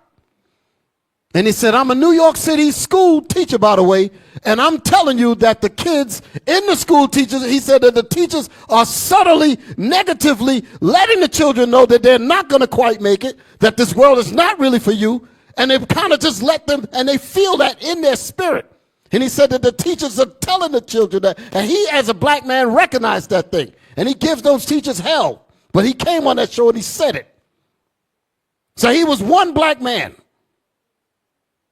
And he said, I'm a New York City school teacher, by the way, and I'm telling you that the kids in the school teachers, he said that the teachers are subtly, negatively letting the children know that they're not going to quite make it, that this world is not really for you, and they kind of just let them, and they feel that in their spirit. And he said that the teachers are telling the children that, and he as a black man recognized that thing, and he gives those teachers hell. But he came on that show and he said it. So he was one black man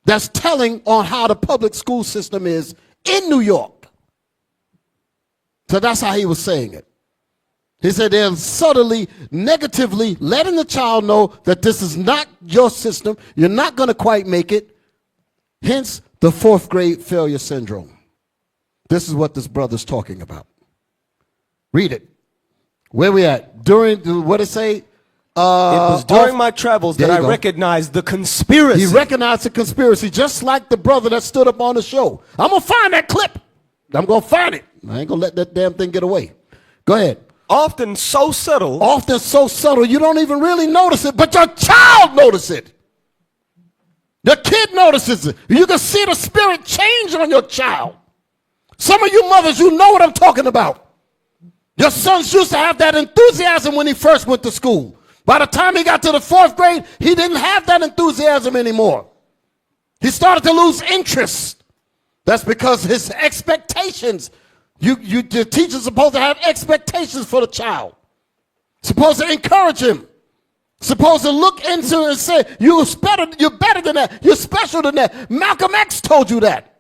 that's telling on how the public school system is in New York. So that's how he was saying it. He said they're subtly, negatively letting the child know that this is not your system. You're not going to quite make it. Hence the fourth grade failure syndrome. This is what this brother's talking about. Read it. Where we at? During, what did it say? It was during my travels that I recognized the conspiracy. He recognized the conspiracy, just like the brother that stood up on the show. I'm going to find that clip. I'm going to find it. I ain't going to let that damn thing get away. Go ahead. Often so subtle. Often so subtle you don't even really notice it, but your child notices it. The kid notices it. You can see the spirit change on your child. Some of you mothers, you know what I'm talking about. Your sons used to have that enthusiasm when he first went to school. By the time he got to the 4th grade, he didn't have that enthusiasm anymore. He started to lose interest. That's because his expectations, the teacher's supposed to have expectations for the child. Supposed to encourage him. Supposed to look into it and say, you're better than that. You're special than that. Malcolm X told you that.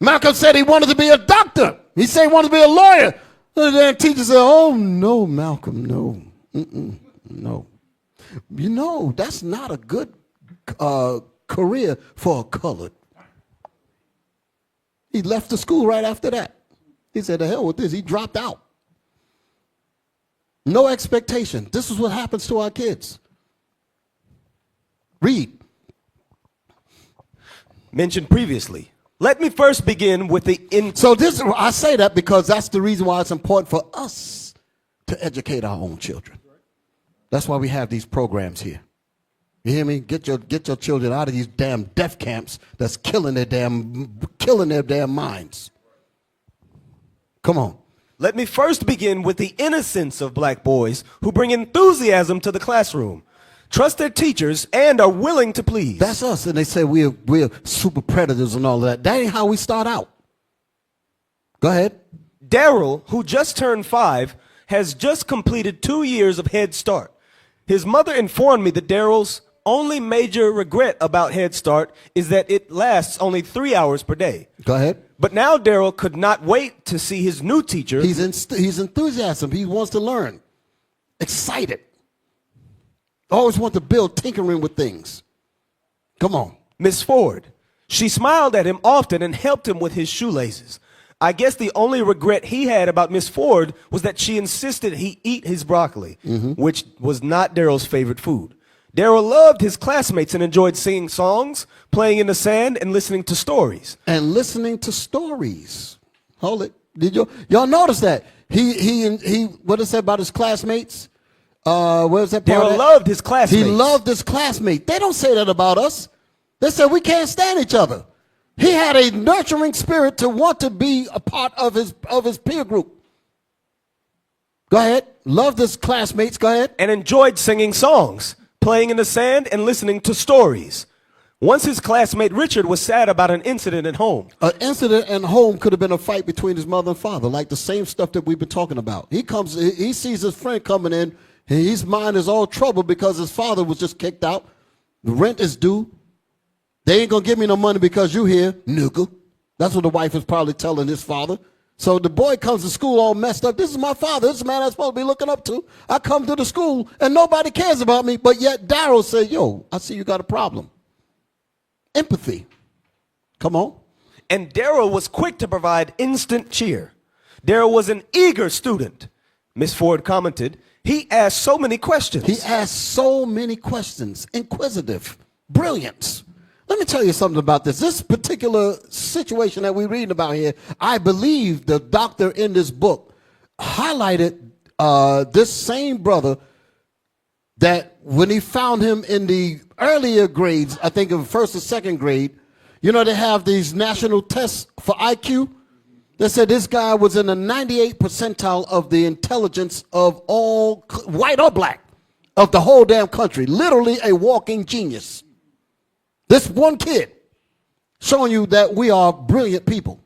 Malcolm said he wanted to be a doctor. He said he wanted to be a lawyer. And then the teacher said, oh, no, Malcolm, no. No. You know, that's not a good career for a colored. He left the school right after that. He said, the hell with this. He dropped out. No expectation. This is what happens to our kids. Read. Mentioned previously. Let me first begin with the So I say that because that's the reason why it's important for us to educate our own children. That's why we have these programs here. You hear me? Get your children out of these damn death camps that's killing their damn minds. Come on. Let me first begin with the innocence of black boys who bring enthusiasm to the classroom, trust their teachers, and are willing to please. That's us. And they say we're super predators and all of that. That ain't how we start out. Go ahead. Daryl, who just turned 5, has just completed 2 years of Head Start. His mother informed me that Daryl's only major regret about Head Start is that it lasts only 3 hours per day. Go ahead. But now Daryl could not wait to see his new teacher. He's enthusiasm. He wants to learn. Excited. Always want to build, tinkering with things. Come on. Miss Ford. She smiled at him often and helped him with his shoelaces. I guess the only regret he had about Miss Ford was that she insisted he eat his broccoli, which was not Daryl's favorite food. Daryl loved his classmates and enjoyed singing songs, playing in the sand, and listening to stories. And listening to stories. Hold it. Did y'all notice that? He what did it say about his classmates? Where's that part? Daryl loved his classmates. He loved his classmates. They don't say that about us. They say we can't stand each other. He had a nurturing spirit to want to be a part of his peer group. Go ahead. Loved his classmates. Go ahead. And enjoyed singing songs, playing in the sand, and listening to stories. Once his classmate Richard was sad about an incident at home. An incident at home could have been a fight between his mother and father, like the same stuff that we've been talking about. He sees his friend coming in, and his mind is all troubled because his father was just kicked out. The rent is due. They ain't gonna give me no money because you here, nigga. That's what the wife is probably telling his father. So the boy comes to school all messed up. This is my father. This is the man I'm supposed to be looking up to. I come to the school and nobody cares about me, but yet Daryl said, yo, I see you got a problem. Empathy. Come on. And Daryl was quick to provide instant cheer. Daryl was an eager student. Miss Ford commented, he asked so many questions. He asked so many questions. Inquisitive. Brilliance. Let me tell you something about this. This particular situation that we're reading about here, I believe the doctor in this book highlighted this same brother that when he found him in the earlier grades, I think in first or second grade, you know, they have these national tests for IQ. They said this guy was in the 98th percentile of the intelligence of all, white or black, of the whole damn country. Literally a walking genius. This one kid showing you that we are brilliant people.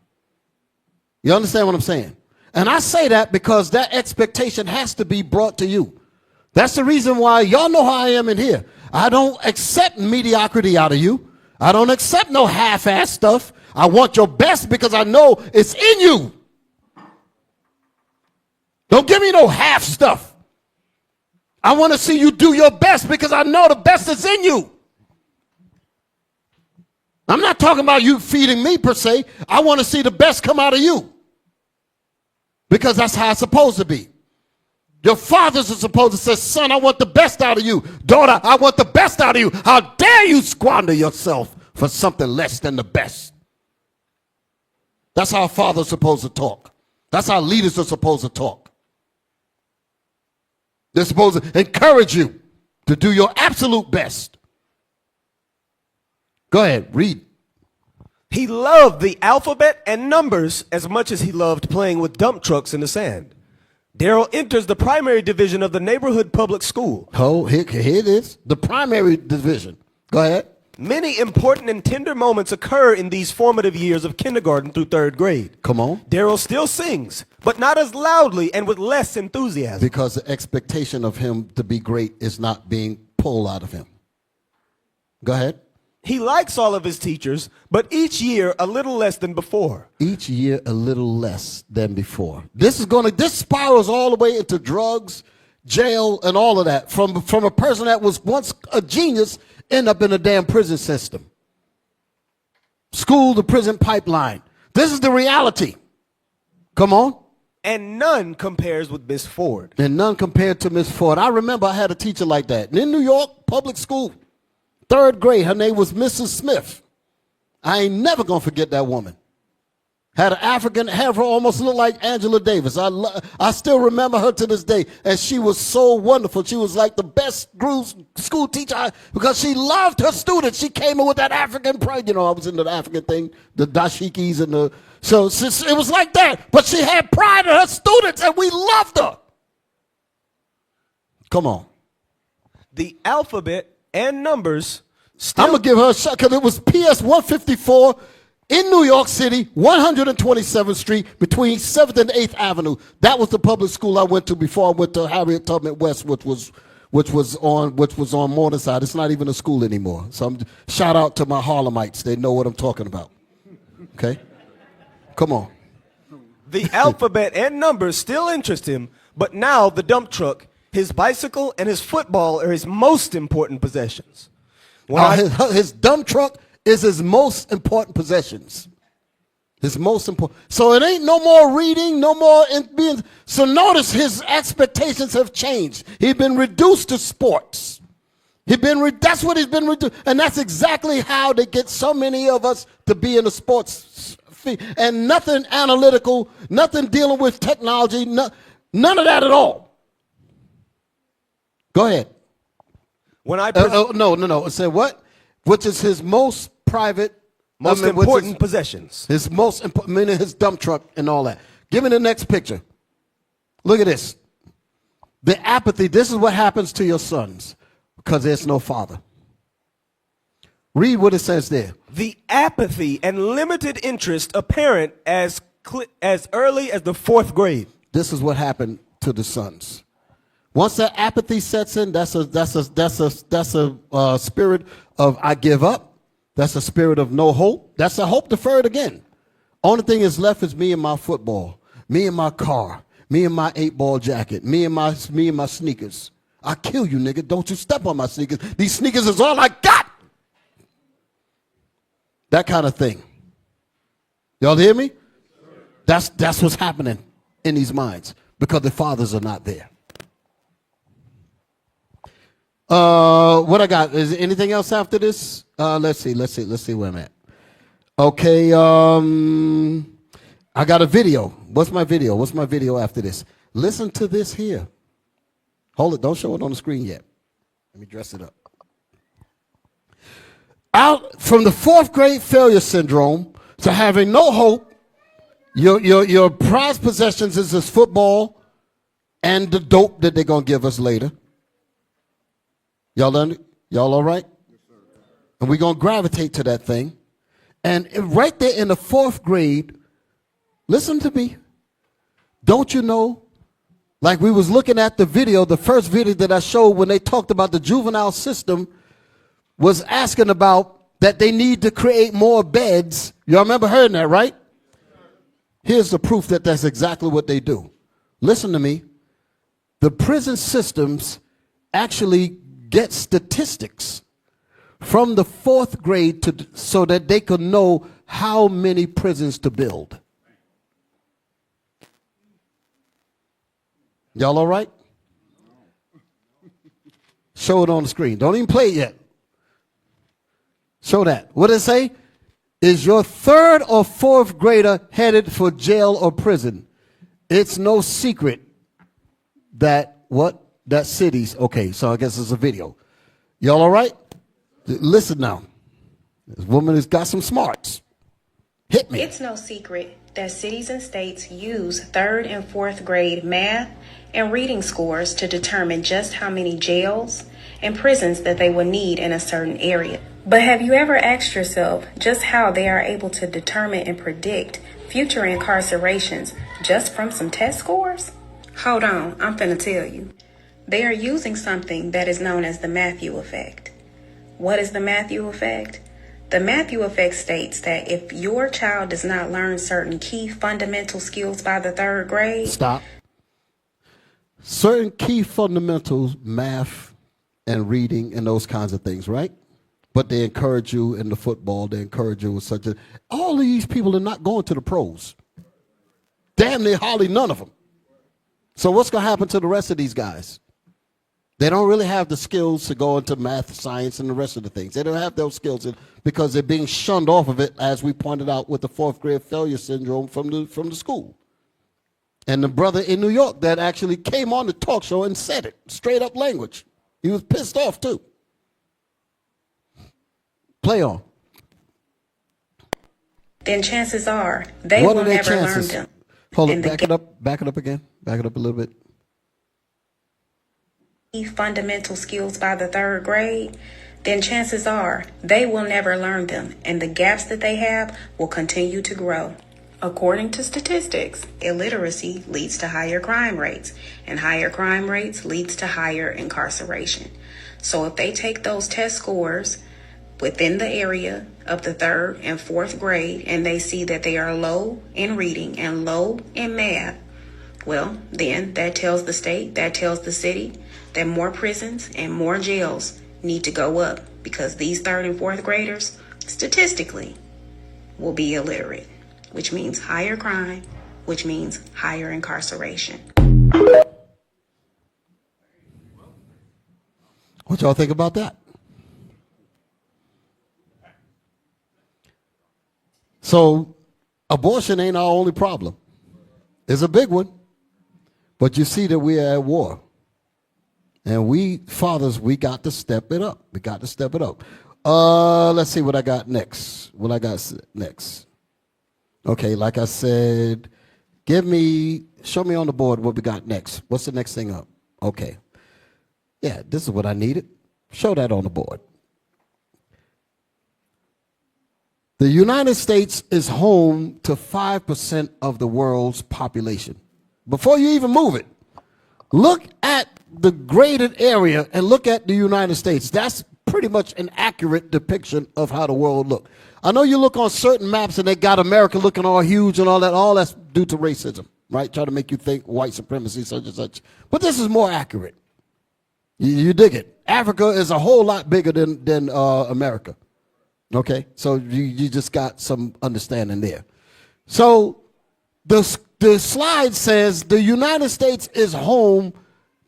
You understand what I'm saying? And I say that because that expectation has to be brought to you. That's the reason why y'all know how I am in here. I don't accept mediocrity out of you. I don't accept no half-ass stuff. I want your best because I know it's in you. Don't give me no half stuff. I want to see you do your best because I know the best is in you. I'm not talking about you feeding me per se. I want to see the best come out of you. Because that's how it's supposed to be. Your fathers are supposed to say, son, I want the best out of you. Daughter, I want the best out of you. How dare you squander yourself for something less than the best? That's how fathers are supposed to talk. That's how leaders are supposed to talk. They're supposed to encourage you to do your absolute best. Go ahead, read. He loved the alphabet and numbers as much as he loved playing with dump trucks in the sand. Daryl enters the primary division of the neighborhood public school. Oh, here it is. The primary division. Go ahead. Many important and tender moments occur in these formative years of kindergarten through third grade. Come on. Daryl still sings, but not as loudly and with less enthusiasm. Because the expectation of him to be great is not being pulled out of him. Go ahead. He likes all of his teachers, but each year a little less than before. Each year a little less than before. This spirals all the way into drugs, jail, and all of that. From a person that was once a genius, end up in a damn prison system. School to prison pipeline. This is the reality. Come on. And none compares with Miss Ford. And none compared to Miss Ford. I remember I had a teacher like that. In New York, public school, third grade, her name was Mrs. Smith. I ain't never going to forget that woman. Had an African hair, almost looked like Angela Davis. I still remember her to this day. And she was so wonderful. She was like the best school teacher because she loved her students. She came in with that African pride. You know, I was into the African thing, the dashikis and the... So it was like that. But she had pride in her students and we loved her. Come on. The alphabet and numbers still... I'm going to give her a shot because it was PS 154 in New York City, 127th Street, between 7th and 8th Avenue. That was the public school I went to before I went to Harriet Tubman West, which was on Morningside. It's not even a school anymore. So shout out to my Harlemites. They know what I'm talking about. Okay? Come on. The alphabet and numbers still interest him, but now the dump truck, his bicycle, and his football are his most important possessions. His dump truck is his most important possessions. His most important. So it ain't no more reading, no more being. So notice his expectations have changed. He's been reduced to sports. That's what he's been reduced. And that's exactly how they get so many of us to be in the sports field. And nothing analytical, nothing dealing with technology, none of that at all. Go ahead. When I no. Say what? Which is his most private, important possessions. His most important, meaning his dump truck and all that. Give me the next picture. Look at this. The apathy. This is what happens to your sons because there's no father. Read what it says there. The apathy and limited interest apparent as early as the 4th grade. This is what happened to the sons. Once that apathy sets in, that's a spirit of I give up. That's a spirit of no hope. That's a hope deferred again. Only thing is left is me and my football, me and my car, me and my 8-ball jacket, me and my sneakers. I kill you, nigga. Don't you step on my sneakers. These sneakers is all I got. That kind of thing. Y'all hear me? That's what's happening in these minds because the fathers are not there. What I got? Is there anything else after this? Let's see where I'm at. Okay, I got a video. What's my video after this? Listen to this here. Hold it, don't show it on the screen yet. Let me dress it up. Out from the 4th grade failure syndrome to having no hope, your prized possessions is this football and the dope that they're gonna give us later. Y'all all right? Yes, sir. And we're going to gravitate to that thing. And right there in the 4th grade, listen to me. Don't you know, like we was looking at the video, the first video that I showed when they talked about the juvenile system was asking about that they need to create more beds. Y'all remember hearing that, right? Here's the proof that that's exactly what they do. Listen to me. The prison systems actually get statistics from the 4th grade so that they could know how many prisons to build. Y'all all right? Show it on the screen. Don't even play it yet. Show that. What does it say? Is your 3rd or 4th grader headed for jail or prison? It's no secret that what? that cities, okay, so I guess it's a video. Y'all all right? Listen now. This woman has got some smarts. Hit me. It's no secret that cities and states use 3rd and 4th grade math and reading scores to determine just how many jails and prisons that they will need in a certain area. But have you ever asked yourself just how they are able to determine and predict future incarcerations just from some test scores? Hold on, I'm finna tell you. They are using something that is known as the Matthew effect. What is the Matthew effect? The Matthew effect states that if your child does not learn certain key fundamental skills by the 3rd grade... Stop. Certain key fundamentals, math and reading and those kinds of things, right? But they encourage you in the football, they encourage you with such a... All of these people are not going to the pros. Damn near hardly none of them. So what's going to happen to the rest of these guys? They don't really have the skills to go into math, science, and the rest of the things. They don't have those skills because they're being shunned off of it, as we pointed out with the 4th grade failure syndrome from the school. And the brother in New York that actually came on the talk show and said it, straight up language. He was pissed off too. Play on. Then chances are they will never learn them. Hold it, back it up again. Back it up a little bit. Fundamental skills by the 3rd grade, then chances are they will never learn them, and the gaps that they have will continue to grow. According to statistics, illiteracy leads to higher crime rates, and higher crime rates leads to higher incarceration. So if they take those test scores within the area of the 3rd and 4th grade and they see that they are low in reading and low in math, well, then that tells the state, that tells the city that more prisons and more jails need to go up, because these 3rd and 4th graders statistically will be illiterate, which means higher crime, which means higher incarceration. What y'all think about that? So abortion ain't our only problem. It's a big one. But you see that we are at war. And we, fathers, we got to step it up. We got to step it up. Let's see what I got next. Okay, like I said, show me on the board what we got next. What's the next thing up? Okay. Yeah, this is what I needed. Show that on the board. The United States is home to 5% of the world's population. Before you even move it, look at the graded area and look at the United States. That's pretty much an accurate depiction of how the world looks. I know you look on certain maps and they got America looking all huge and all that. All that's due to racism, right? Try to make you think white supremacy, such and such. But this is more accurate. You dig it. Africa is a whole lot bigger than America. Okay? So you just got some understanding there. So the slide says the United States is home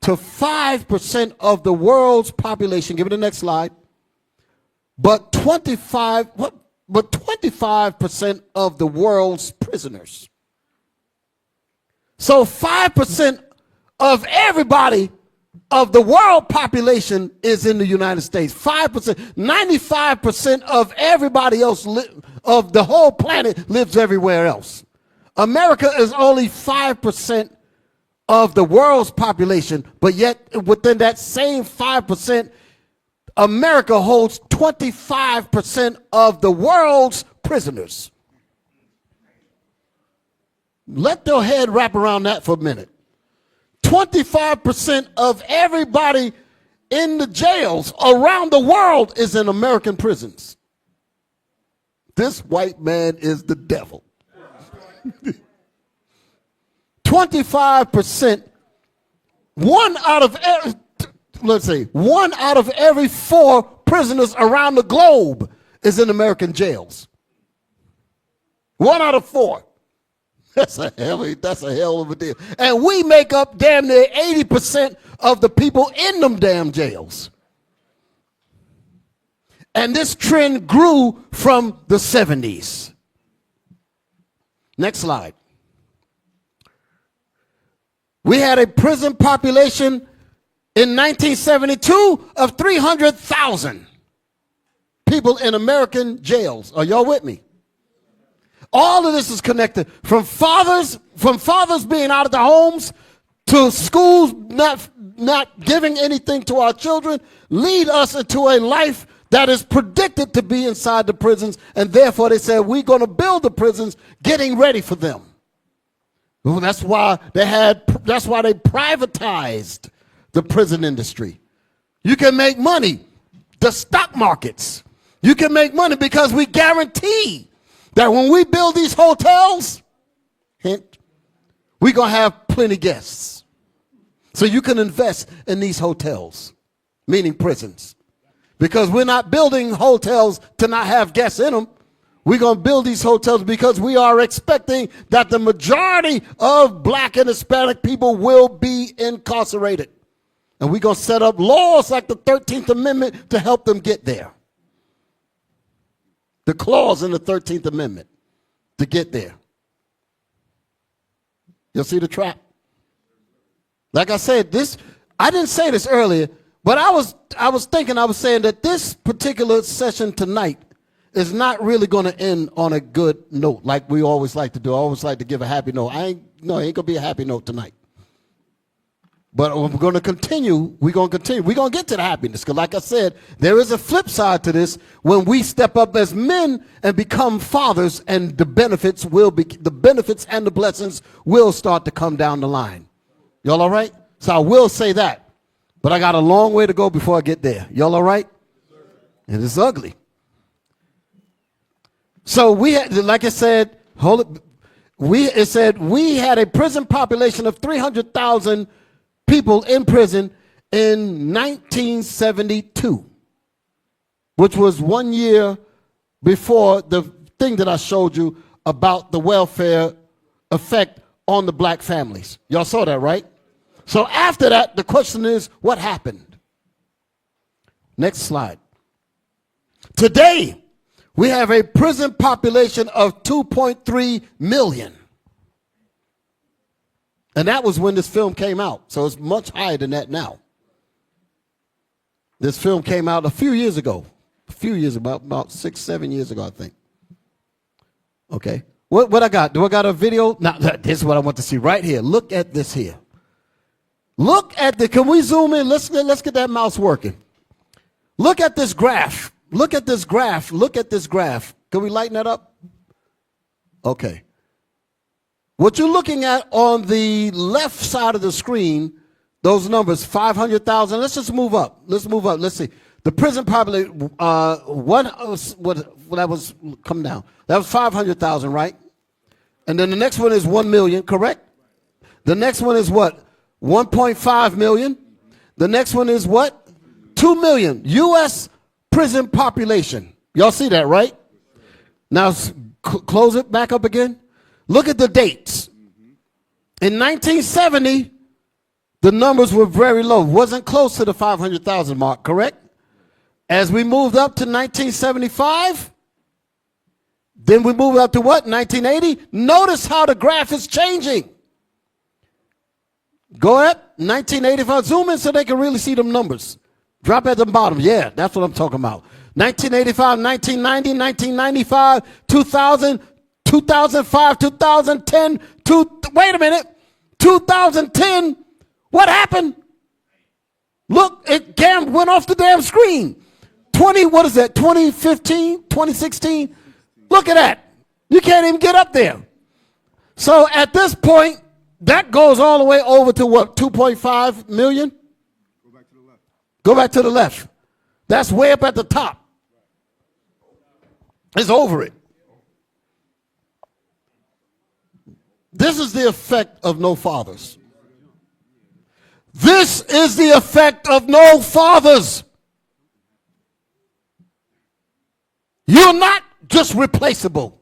to 5% of the world's population. Give me the next slide. But 25% of the world's prisoners. So 5% of everybody of the world population is in the United States. 5%, 95% of everybody else of the whole planet lives everywhere else. America is only 5% of the world's population, but yet within that same 5%, America holds 25% of the world's prisoners. Let your head wrap around that for a minute. 25% of everybody in the jails around the world is in American prisons. This white man is the devil. 25%, one out of every 4 prisoners around the globe is in American jails. 1 out of 4. That's a hell of a deal. And we make up damn near 80% of the people in them damn jails. And this trend grew from the 70s. Next slide. We had a prison population in 1972 of 300,000 people in American jails. Are y'all with me? All of this is connected from fathers being out of the homes to schools not giving anything to our children, lead us into a life that is predicted to be inside the prisons, and therefore they said we're going to build the prisons, getting ready for them. Well, that's why they privatized the prison industry. You can make money, the stock markets. You can make money because we guarantee that when we build these hotels, hint, we're going to have plenty guests. So you can invest in these hotels, meaning prisons. Because we're not building hotels to not have guests in them. We're going to build these hotels because we are expecting that the majority of black and Hispanic people will be incarcerated. And we're going to set up laws like the 13th Amendment to help them get there. The clause in the 13th Amendment to get there. You'll see the trap. Like I said, I didn't say this earlier, but I was saying that this particular session tonight is not really going to end on a good note like we always like to do. I always like to give a happy note. It ain't going to be a happy note tonight. But we're going to continue. We're going to continue. We're going to get to the happiness. Because like I said, there is a flip side to this when we step up as men and become fathers, and the benefits and the blessings will start to come down the line. Y'all all right? So I will say that. But I got a long way to go before I get there. Y'all all right? And it's ugly. So we had, like I said, it said we had a prison population of 300,000 people in prison in 1972, which was 1 year before the thing that I showed you about the welfare effect on the black families. Y'all saw that, right? So after that, the question is, what happened? Next slide. Today, we have a prison population of 2.3 million. And that was when this film came out. So it's much higher than that now. This film came out a few years ago. About 6, 7 years ago, I think. Okay. What I got? Do I got a video? Now, this is what I want to see right here. Look at this here. Can we zoom in? Let's get that mouse working. Look at this graph. Look at this graph. Can we lighten that up? Okay. What you're looking at on the left side of the screen, those numbers, 500,000. Let's just move up. Let's see. The prison population, that was come down. That was 500,000, right? And then the next one is 1 million, correct? The next one is what? 1.5 million. The next one is what? 2 million. U.S. prison population. Y'all see that, right? Now, close it back up again. Look at the dates. In 1970, the numbers were very low. Wasn't close to the 500,000 mark, correct? As we moved up to 1975, then we moved up to what? 1980. Notice how the graph is changing. Go up, 1985. Zoom in so they can really see them numbers. Drop at the bottom. Yeah, that's what I'm talking about. 1985, 1990, 1995, 2000, 2005, 2010, wait a minute, 2010, what happened? Look, it went off the damn screen. 2015, 2016, look at that. You can't even get up there. So at this point, that goes all the way over to what, 2.5 million? Go back to the left. That's way up at the top. It's over it. This is the effect of no fathers. This is the effect of no fathers. You're not just replaceable.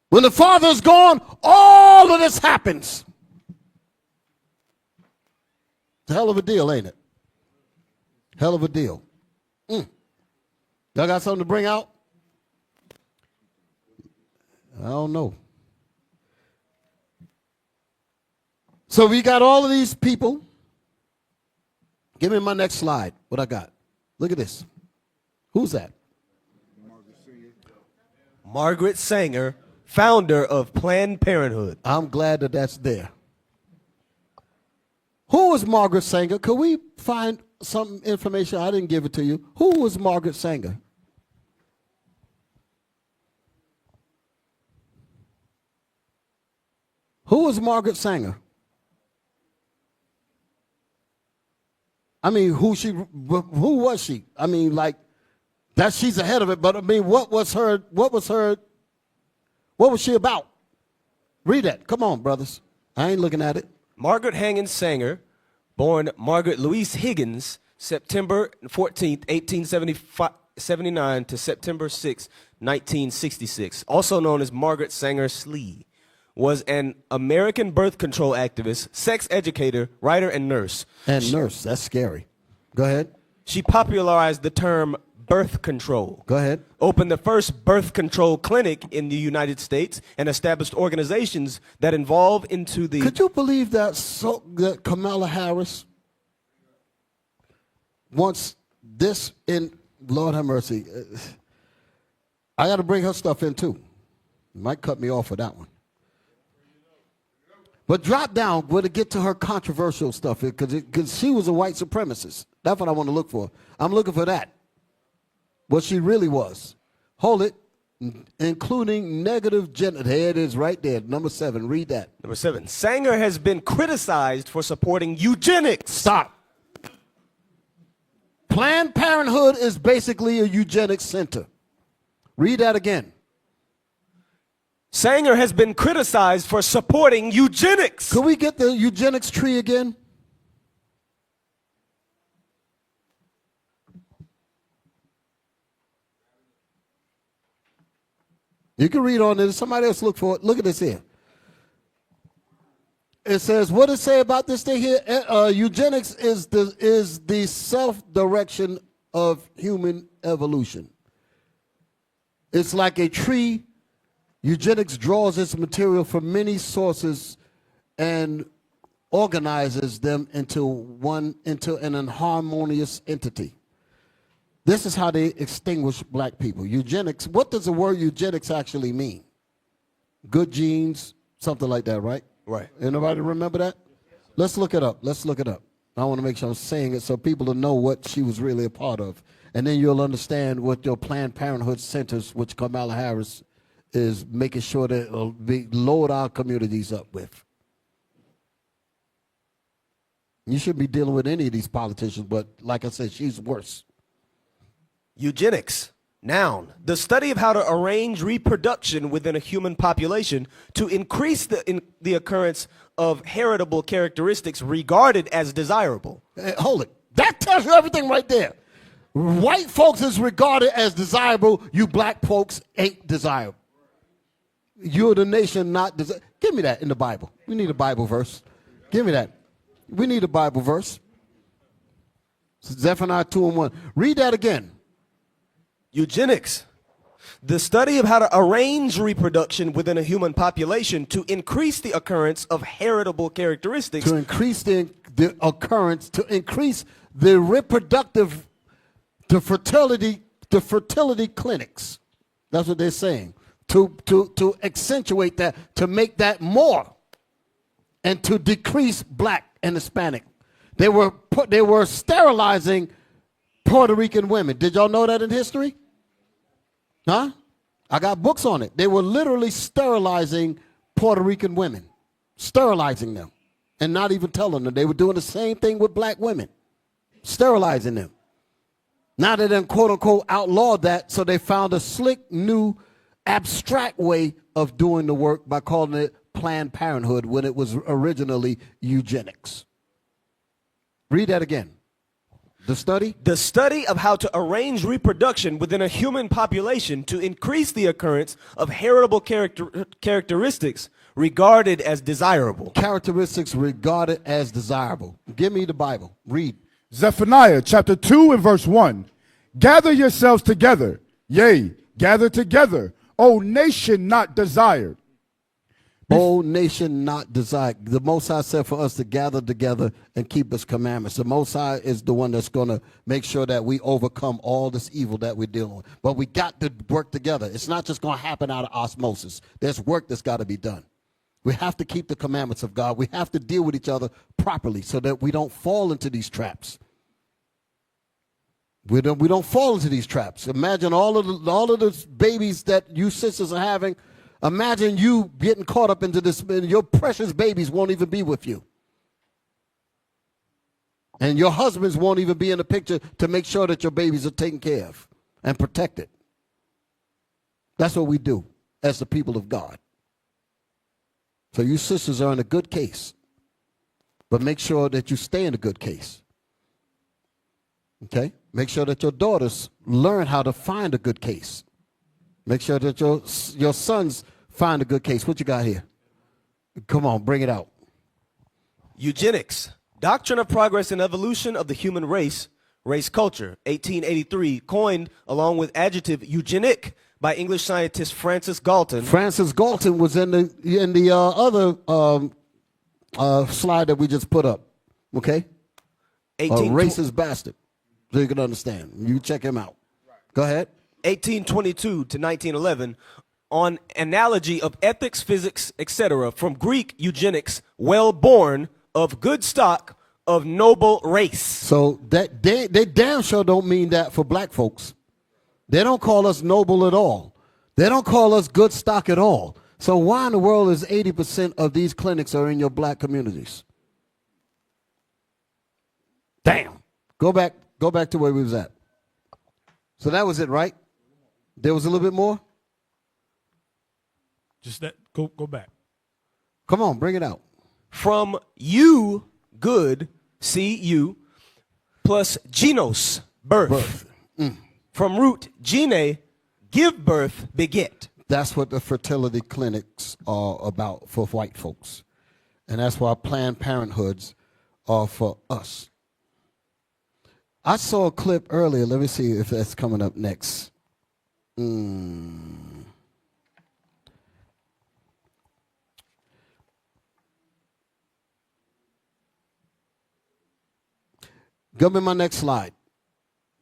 When the father's gone, all of this happens. It's a hell of a deal, ain't it? Hell of a deal. Y'all got something to bring out? I don't know. So we got all of these people Give me my next slide. What I got? Look at this. Who's that? Margaret Sanger, founder of Planned Parenthood. I'm glad that that's there. Who was Margaret Sanger? Could we find some information? I didn't give it to you. Who was Margaret Sanger? Who was Margaret Sanger? I mean, who was she? I mean, like, that she's ahead of it, but I mean, what was she about? Read that. Come on, brothers. I ain't looking at it. Margaret Hagen Sanger, born Margaret Louise Higgins, September 14th, 1879 to September 6, 1966, also known as Margaret Sanger Slee, was an American birth control activist, sex educator, writer, and nurse. Nurse, that's scary. Go ahead. She popularized the term birth control. Go ahead. Opened the first birth control clinic in the United States and established organizations that involve into the... Could you believe that, that Kamala Harris wants this in... Lord have mercy. I got to bring her stuff in too. You might cut me off for that one. But drop down when it get to her controversial stuff, because she was a white supremacist. That's what I want to look for. I'm looking for that. What she really was. Hold it. Including negative gender. There it is right there. Number 7. Read that. Number 7. Sanger has been criticized for supporting eugenics. Stop. Planned Parenthood is basically a eugenics center. Read that again. Sanger has been criticized for supporting eugenics. Could we get the eugenics tree again? You can read on this. Somebody else look for it. Look at this here. It says, what does it say about this thing here? Eugenics is the self-direction of human evolution. It's like a tree. Eugenics draws its material from many sources and organizes them into an inharmonious entity. This is how they extinguish black people. Eugenics, what does the word eugenics actually mean? Good genes, something like that, right? Right. Anybody remember that? Let's look it up. Let's look it up. I want to make sure I'm saying it so people will know what she was really a part of. And then you'll understand what your Planned Parenthood centers, which Kamala Harris is making sure that it'll load our communities up with. You shouldn't be dealing with any of these politicians, but like I said, she's worse. Eugenics. Noun. The study of how to arrange reproduction within a human population to increase the occurrence of heritable characteristics regarded as desirable. Hey, hold it. That tells you everything right there. White folks is regarded as desirable. You black folks ain't desirable. You're the nation not desirable. Give me that in the Bible. We need a Bible verse. Give me that. We need a Bible verse. Zephaniah 2:1. Read that again. Eugenics. The study of how to arrange reproduction within a human population to increase the occurrence of heritable characteristics. To increase the occurrence, to increase the reproductive, the fertility clinics. That's what they're saying. To accentuate that, to make that more, and to decrease black and Hispanic. They were sterilizing Puerto Rican women. Did y'all know that in history? Huh? I got books on it. They were literally sterilizing Puerto Rican women, sterilizing them, and not even telling them. They were doing the same thing with black women, sterilizing them. Now they done quote unquote outlawed that, so they found a slick, new, abstract way of doing the work by calling it Planned Parenthood when it was originally eugenics. Read that again. The study? The study of how to arrange reproduction within a human population to increase the occurrence of heritable characteristics regarded as desirable. Characteristics regarded as desirable. Give me the Bible. Read. Zephaniah chapter 2 and verse 1. Gather yourselves together, yea, gather together, O nation not desired. whole nation not desired. The Most High said for us to gather together and keep His commandments. The Most High is the one that's going to make sure that we overcome all this evil that we're dealing with. But we got to work together. It's not just going to happen out of osmosis. There's work that's got to be done. We have to keep the commandments of God. We have to deal with each other properly so that we don't fall into these traps. We don't fall into these traps. Imagine all of the babies that you sisters are having. Imagine you getting caught up into this, and your precious babies won't even be with you. And your husbands won't even be in the picture to make sure that your babies are taken care of and protected. That's what we do as the people of God. So you sisters are in a good case, but make sure that you stay in a good case. Okay? Make sure that your daughters learn how to find a good case. Make sure that your sons find a good case. What you got here? Come on, bring it out. Eugenics, Doctrine of Progress and Evolution of the Human Race, Race Culture, 1883, coined along with adjective eugenic by English scientist Francis Galton. Francis Galton was in the other slide that we just put up. Okay? Racist bastard. So you can understand. You check him out. Go ahead. 1822 to 1911, on analogy of ethics, physics, etc., from Greek eugenics, well born, of good stock, of noble race. So that they damn sure don't mean that for black folks. They don't call us noble at all. They don't call us good stock at all. So why in the world is 80% of these clinics are in your black communities? Damn. Go back to where we was at. So that was it, right? There was a little bit more? Just that. Go back. Come on, bring it out. From you, good, C-U, plus genos, birth. From root, gene, give birth, beget. That's what the fertility clinics are about for white folks. And that's why Planned Parenthoods are for us. I saw a clip earlier. Let me see if that's coming up next. Go to my next slide.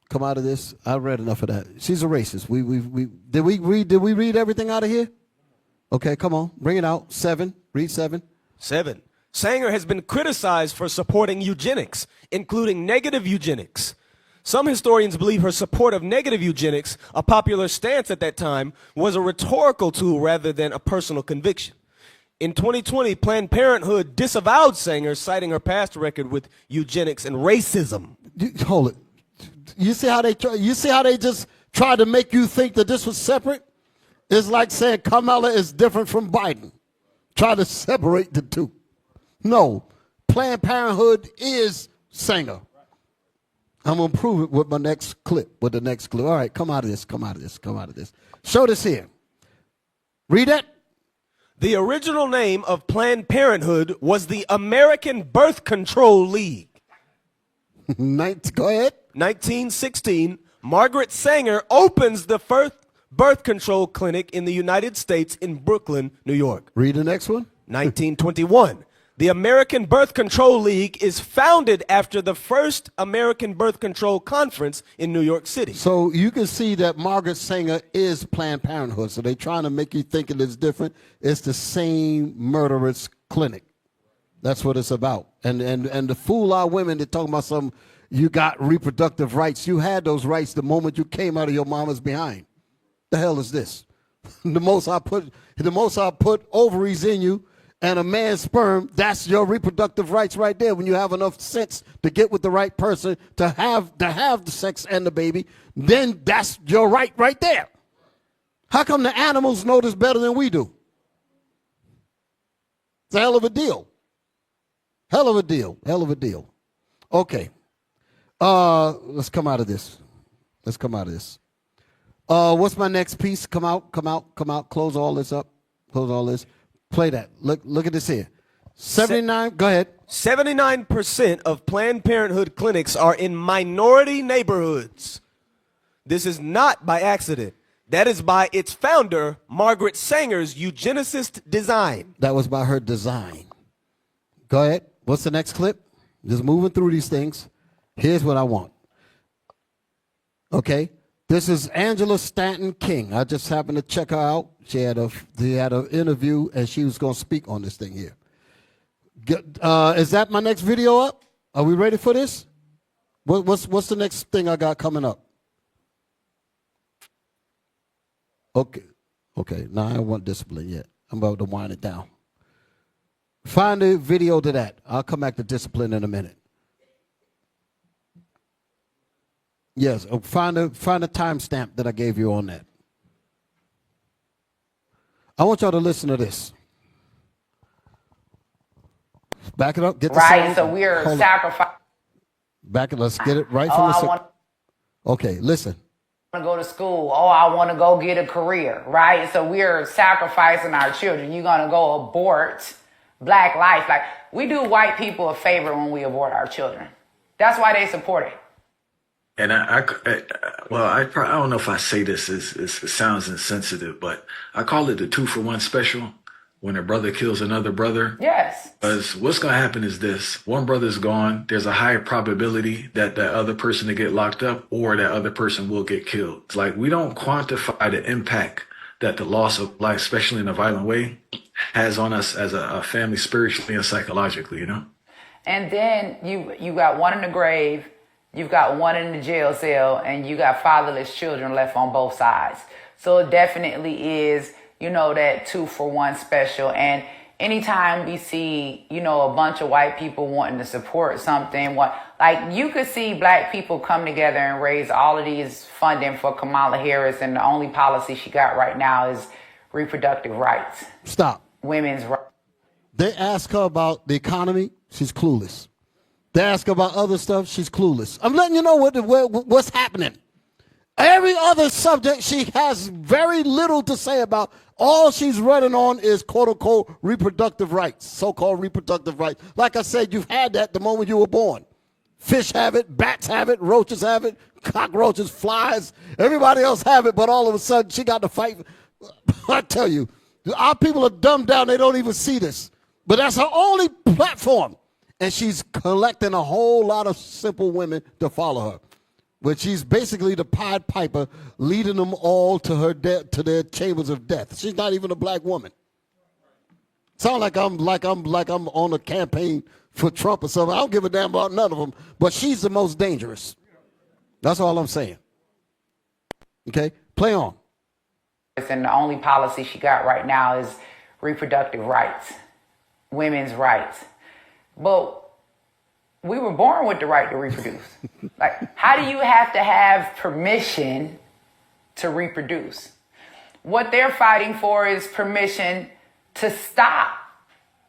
Come out of this. I read enough of that. She's a racist. Did we read everything out of here? Okay, come on. Bring it out. 7. Read 7. 7. Sanger has been criticized for supporting eugenics, including negative eugenics. Some historians believe her support of negative eugenics, a popular stance at that time, was a rhetorical tool rather than a personal conviction. In 2020, Planned Parenthood disavowed Sanger, citing her past record with eugenics and racism. Hold it. You see how they just tried to make you think that this was separate? It's like saying Kamala is different from Biden. Try to separate the two. No, Planned Parenthood is Sanger. I'm going to prove it with my next clip, All right, come out of this. Show this here. Read it. The original name of Planned Parenthood was the American Birth Control League. Go ahead. 1916, Margaret Sanger opens the first birth control clinic in the United States in Brooklyn, New York. Read the next one. 1921, the American Birth Control League is founded after the first American Birth Control Conference in New York City. So you can see that Margaret Sanger is Planned Parenthood. So they're trying to make you think it is different. It's the same murderous clinic. That's what it's about. And to fool our women, they're talking about you got reproductive rights. You had those rights the moment you came out of your mama's behind. The hell is this? The most I put ovaries in you and a man's sperm, that's your reproductive rights right there. When you have enough sense to get with the right person to have the sex and the baby, then that's your right there. How come the animals know this better than we do? It's a hell of a deal. Hell of a deal. Okay. Let's come out of this. What's my next piece? Come out. Close all this up. Play that. Look at this here. 79, go ahead. 79% of Planned Parenthood clinics are in minority neighborhoods. This is not by accident. That is by its founder, Margaret Sanger's eugenicist design. That was by her design. Go ahead. What's the next clip? Just moving through these things. Here's what I want. Okay. This is Angela Stanton King. I just happened to check her out. She had an interview, and she was going to speak on this thing here. Is that my next video up? Are we ready for this? What's the next thing I got coming up? Okay. Now I don't want discipline yet. I'm about to wind it down. Find the video to that. I'll come back to discipline in a minute. Yes, find a timestamp that I gave you on that. I want y'all to listen to this. Back it up. Get the right, sound. so we're sacrificing. Back it. Let's get it right from the. Okay, listen. Want to go to school. Oh, I want to go get a career. Right, so we're sacrificing our children. You're gonna go abort black life. Like, we do white people a favor when we abort our children. That's why they support it. And I don't know if I say this, it sounds insensitive, but I call it the 2-for-1 special. When a brother kills another brother. Yes. Because what's going to happen is this. One brother's gone. There's a higher probability that that other person will get locked up or that other person will get killed. It's like we don't quantify the impact that the loss of life, especially in a violent way, has on us as a family spiritually and psychologically, you know? And then you got one in the grave, you've got one in the jail cell, and you got fatherless children left on both sides. So it definitely is, you know, that 2-for-1 special. And anytime we see, you know, a bunch of white people wanting to support something, like you could see black people come together and raise all of these funding for Kamala Harris, and the only policy she got right now is reproductive rights. Stop. Women's rights. They ask her about the economy, she's clueless. They ask her about other stuff, she's clueless. I'm letting you know what's happening. Every other subject she has very little to say about. All she's running on is quote-unquote reproductive rights, so-called reproductive rights. Like I said, you've had that the moment you were born. Fish have it, bats have it, roaches have it, cockroaches, flies. Everybody else have it, but all of a sudden she got to fight. I tell you, our people are dumbed down. They don't even see this. But that's her only platform. And she's collecting a whole lot of simple women to follow her. But she's basically the Pied Piper, leading them all to her to their chambers of death. She's not even a black woman. Sound like I'm on a campaign for Trump or something. I don't give a damn about none of them. But she's the most dangerous. That's all I'm saying. Okay, play on. And the only policy she got right now is reproductive rights, women's rights. But we were born with the right to reproduce. Like, how do you have to have permission to reproduce? What they're fighting for is permission to stop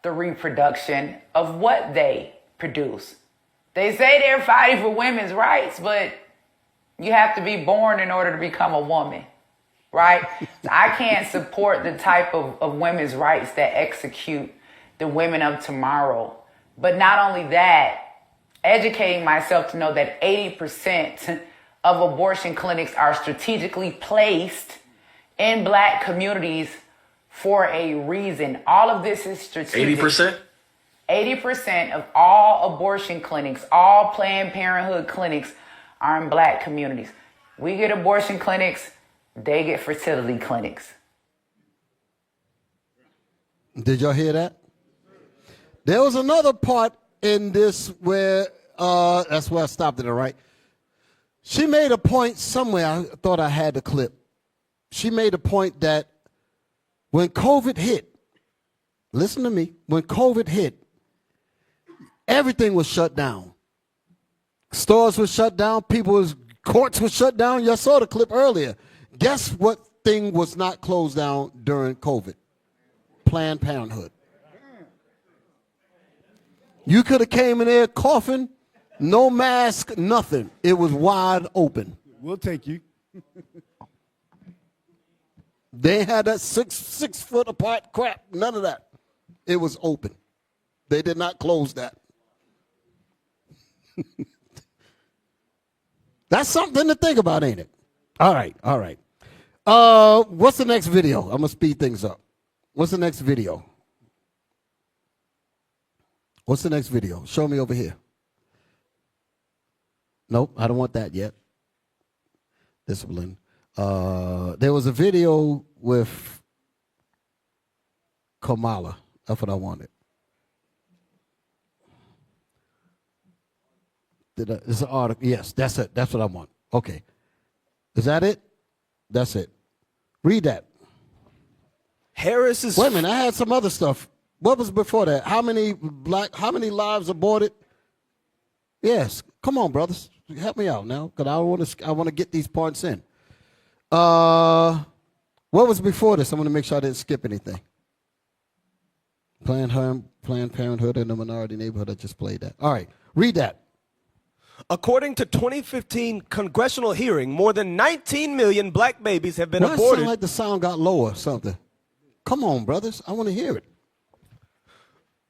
the reproduction of what they produce. They say they're fighting for women's rights, but you have to be born in order to become a woman, right? I can't support the type of women's rights that execute the women of tomorrow. But not only that, educating myself to know that 80% of abortion clinics are strategically placed in black communities for a reason. All of this is strategic. 80%? 80% of all abortion clinics, all Planned Parenthood clinics are in black communities. We get abortion clinics, they get fertility clinics. Did y'all hear that? There was another part in this where, that's where I stopped it, all right? She made a point somewhere, I thought I had the clip. She made a point that when COVID hit, listen to me, when COVID hit, everything was shut down. Stores were shut down, courts were shut down. Y'all saw the clip earlier. Guess what thing was not closed down during COVID? Planned Parenthood. You could have came in there coughing, no mask, nothing. It was wide open. We'll take you. They had that six foot apart crap. None of that. It was open. They did not close that. That's something to think about, ain't it? All right. What's the next video? I'm gonna speed things up. What's the next video? What's the next video? Show me over here. Nope, I don't want that yet. Discipline. There was a video with Kamala. That's what I wanted. Is an article? Yes, that's it. That's what I want. Okay. Is that it? That's it. Read that. Harris is. Wait a minute. I had some other stuff. What was before that? How many lives aborted? Yes. Come on, brothers. Help me out now, because I want to get these points in. What was before this? I want to make sure I didn't skip anything. Planned Parenthood in the minority neighborhood. I just played that. All right. Read that. According to 2015 congressional hearing, more than 19 million black babies have been aborted. It sound like the sound got lower or something? Come on, brothers. I want to hear it.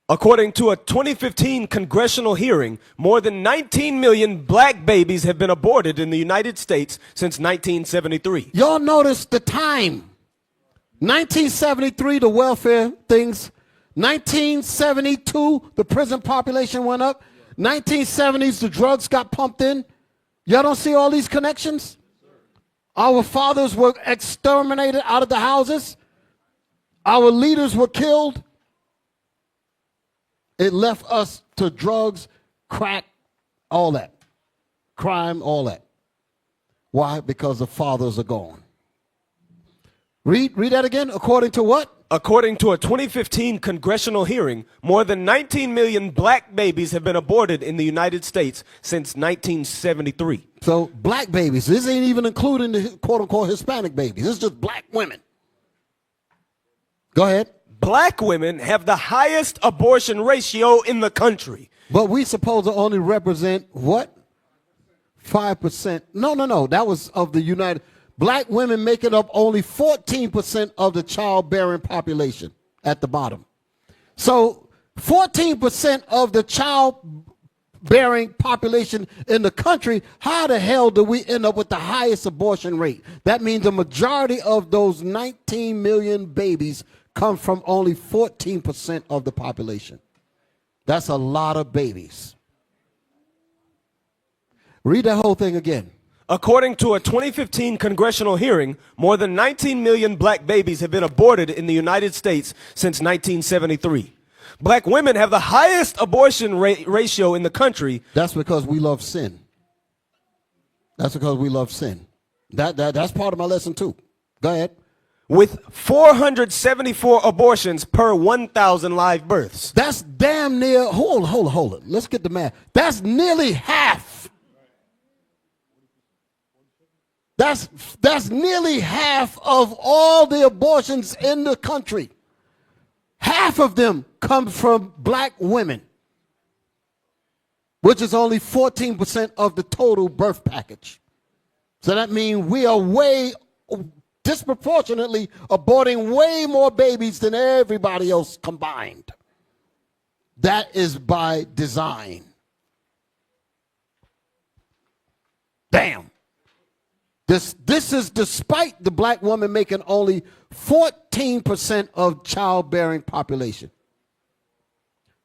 According to a 2015 congressional hearing, more than 19 million black babies have been aborted in the United States since 1973. Y'all notice the time. 1973, the welfare things. 1972, the prison population went up. 1970s, the drugs got pumped in. Y'all don't see all these connections? Our fathers were exterminated out of the houses. Our leaders were killed. It left us to drugs, crack, all that. Crime, all that. Why? Because the fathers are gone. Read that again. According to what? According to a 2015 congressional hearing, more than 19 million black babies have been aborted in the United States since 1973. So black babies, this ain't even including the quote-unquote Hispanic babies. This is just black women. Go ahead. Black women have the highest abortion ratio in the country. But we supposed to only represent what? 5%. No. That was of the United. Black women make it up only 14% of the childbearing population at the bottom. So 14% of the childbearing population in the country, how the hell do we end up with the highest abortion rate? That means the majority of those 19 million babies come from only 14% of the population. That's a lot of babies. Read that whole thing again. According to a 2015 congressional hearing, more than 19 million black babies have been aborted in the United States since 1973. Black women have the highest abortion ratio in the country. That's because we love sin. That's because we love sin. That's part of my lesson too. Go ahead. With 474 abortions per 1,000 live births. That's damn near, hold it. Let's get the math. That's nearly half. That's nearly half of all the abortions in the country. Half of them come from black women, which is only 14% of the total birth package. So that means we are way disproportionately aborting way more babies than everybody else combined. That is by design. Damn. This is despite the black woman making only 14% of childbearing population.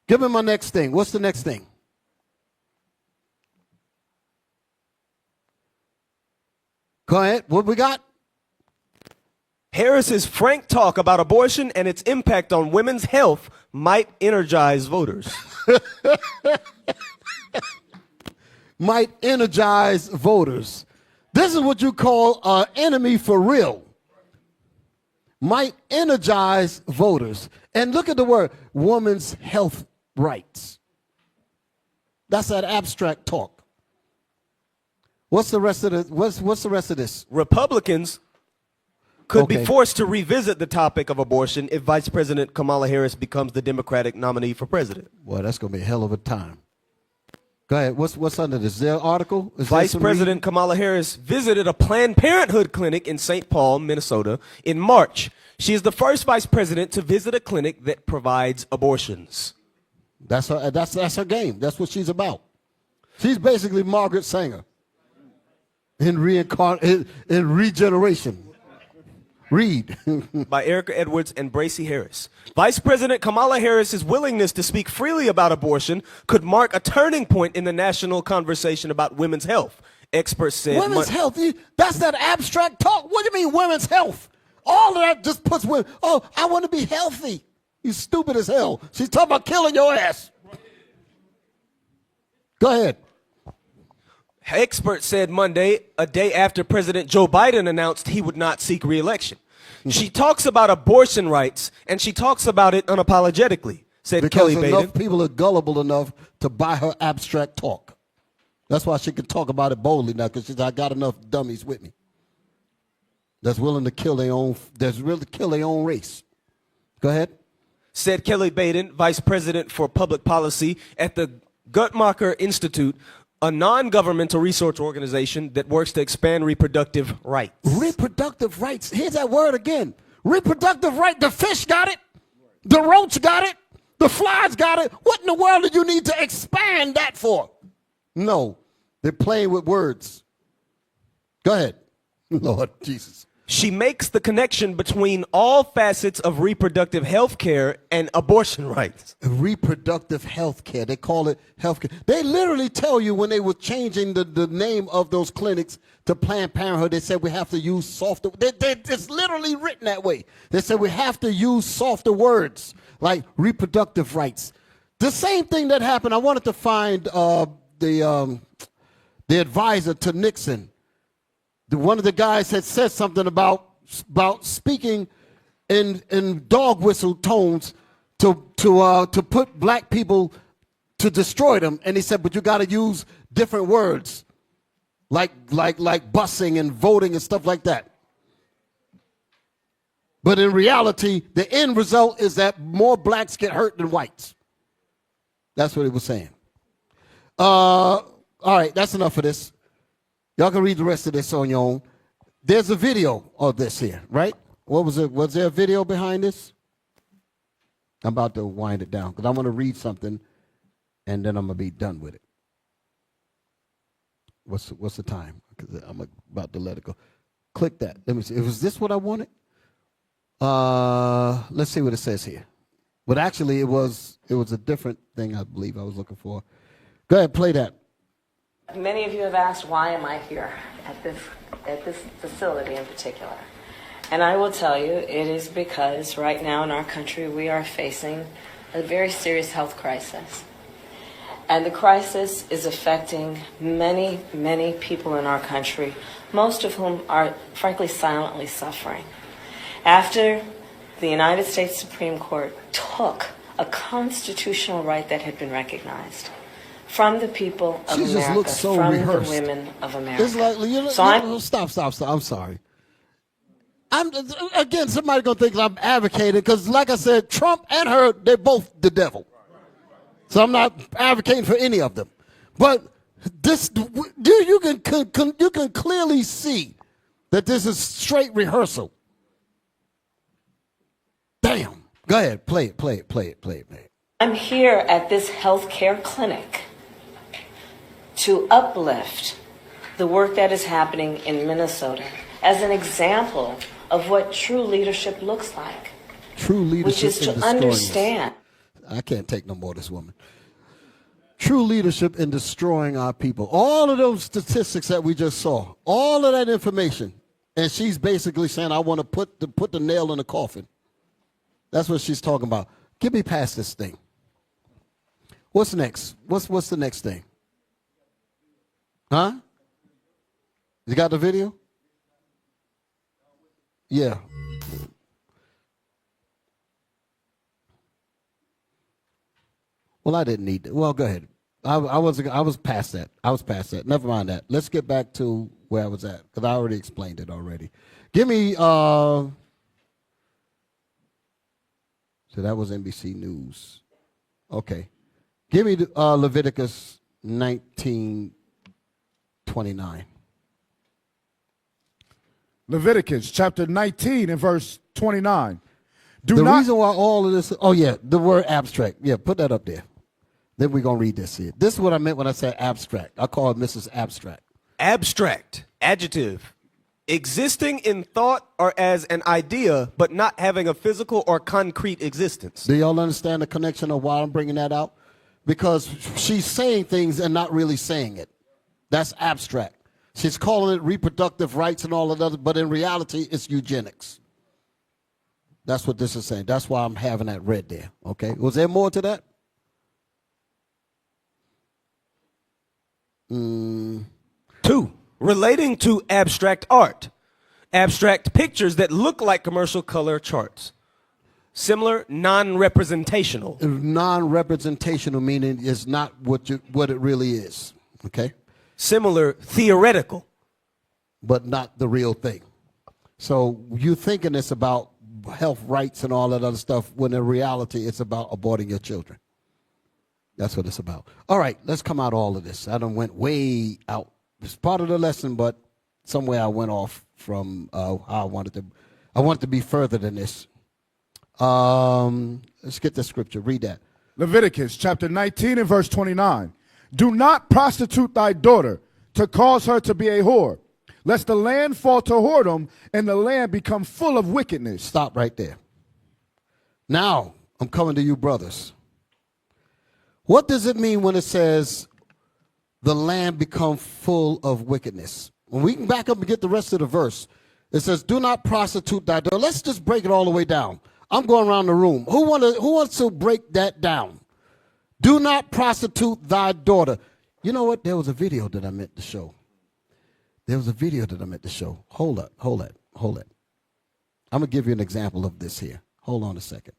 Give me my next thing. What's the next thing? Go ahead. What we got? Harris's frank talk about abortion and its impact on women's health might energize voters. Might energize voters. This is what you call an enemy for real. Might energize voters. And look at the word, women's health rights. That's that abstract talk. What's the rest of this? Republicans could be forced to revisit the topic of abortion if Vice President Kamala Harris becomes the Democratic nominee for president. Well, that's going to be a hell of a time. Go ahead. What's under this? Is there an article? Vice President Kamala Harris visited a Planned Parenthood clinic in St. Paul, Minnesota in March. She is the first vice president to visit a clinic that provides abortions. That's her game. That's what she's about. She's basically Margaret Sanger in regeneration. Read. By Erica Edwards and Bracy Harris. Vice President Kamala Harris's willingness to speak freely about abortion could mark a turning point in the national conversation about women's health. Experts said Women's health, that's that abstract talk. What do you mean women's health? All of that just puts women, oh, I want to be healthy. You stupid as hell. She's talking about killing your ass. Go ahead. Experts said Monday, a day after President Joe Biden announced he would not seek re-election. She talks about abortion rights, and she talks about it unapologetically, said because Kelly enough Baden. people are gullible enough to buy her abstract talk. That's why she can talk about it boldly now, because she's I got enough dummies with me that's willing to kill their own, that's willing to kill their own race. Go ahead. Said Kelly Baden, Vice President for Public Policy at the Guttmacher Institute, a non-governmental research organization that works to expand reproductive rights. Reproductive rights. Here's that word again. Reproductive right. The fish got it. The roach got it. The flies got it. What in the world do you need to expand that for? No, they're playing with words. Go ahead. Lord Jesus. She makes the connection between all facets of reproductive health care and abortion rights. Reproductive health care. They call it health care. They literally tell you when they were changing the name of those clinics to Planned Parenthood, they said we have to use softer. It's literally written that way. They said we have to use softer words like reproductive rights. The same thing that happened. I wanted to find the advisor to Nixon. One of the guys had said something about speaking in dog whistle tones to put black people, to destroy them, and he said, but you got to use different words, like busing and voting and stuff like that. But in reality, the end result is that more blacks get hurt than whites. That's what he was saying. All right, that's enough of this. Y'all can read the rest of this on your own. There's a video of this here, right? What was it? Was there a video behind this? I'm about to wind it down because I want to read something, and then I'm gonna be done with it. What's the time? Because I'm about to let it go. Click that. Let me see. Was this what I wanted? Let's see what it says here. But actually, it was a different thing I believe I was looking for. Go ahead, play that. Many of you have asked, why am I here at this facility in particular? And I will tell you, it is because right now in our country we are facing a very serious health crisis. And the crisis is affecting many, many people in our country, most of whom are frankly silently suffering. After the United States Supreme Court took a constitutional right that had been recognized from the people of She just America, looks so from rehearsed. the women of America. It's like, stop. I'm sorry. Again, somebody gonna think I'm advocating because, like I said, Trump and her, they're both the devil. So I'm not advocating for any of them. But this, you can clearly see that this is straight rehearsal. Damn. Go ahead, play it. I'm here at this healthcare clinic to uplift the work that is happening in Minnesota as an example of what true leadership looks like. True leadership, which is to understand. I can't take no more of this woman. True leadership in destroying our people. All of those statistics that we just saw, all of that information, and she's basically saying, I want to put the nail in the coffin. That's what she's talking about. Get me past this thing. What's next? What's the next thing? Huh? You got the video? Yeah. Well, I didn't need that. Well, go ahead. I was past that. Never mind that. Let's get back to where I was at because I already explained it already. Give me. So that was NBC News. Okay. Give me Leviticus 19:29. Leviticus chapter 19 and verse 29. The reason why all of this, the word abstract. Yeah, put that up there. Then we're going to read this here. This is what I meant when I said abstract. I call it Mrs. Abstract. Abstract, adjective. Existing in thought or as an idea, but not having a physical or concrete existence. Do y'all understand the connection of why I'm bringing that out? Because she's saying things and not really saying it. That's abstract. She's calling it reproductive rights and all of that, but in reality, it's eugenics. That's what this is saying. That's why I'm having that read there. Okay. Was there more to that? 2, relating to abstract art. Abstract pictures that look like commercial color charts. Similar, non-representational. Non-representational meaning is not what it really is. Okay. Similar, theoretical. But not the real thing. So you thinking it's about health rights and all that other stuff when in reality it's about aborting your children. That's what it's about. All right, let's come out all of this. I done went way out. It's part of the lesson, but somewhere I went off from how I wanted to be further than this. Let's get the scripture. Read that. Leviticus chapter 19 and verse 29. Do not prostitute thy daughter to cause her to be a whore, lest the land fall to whoredom and the land become full of wickedness. Stop right there. Now, I'm coming to you, brothers. What does it mean when it says the land become full of wickedness? When we can back up and get the rest of the verse, it says, do not prostitute thy daughter. Let's just break it all the way down. I'm going around the room. Who wants to break that down? Do not prostitute thy daughter. You know what? There was a video that I meant to show. Hold up. I'm going to give you an example of this here. Hold on a second.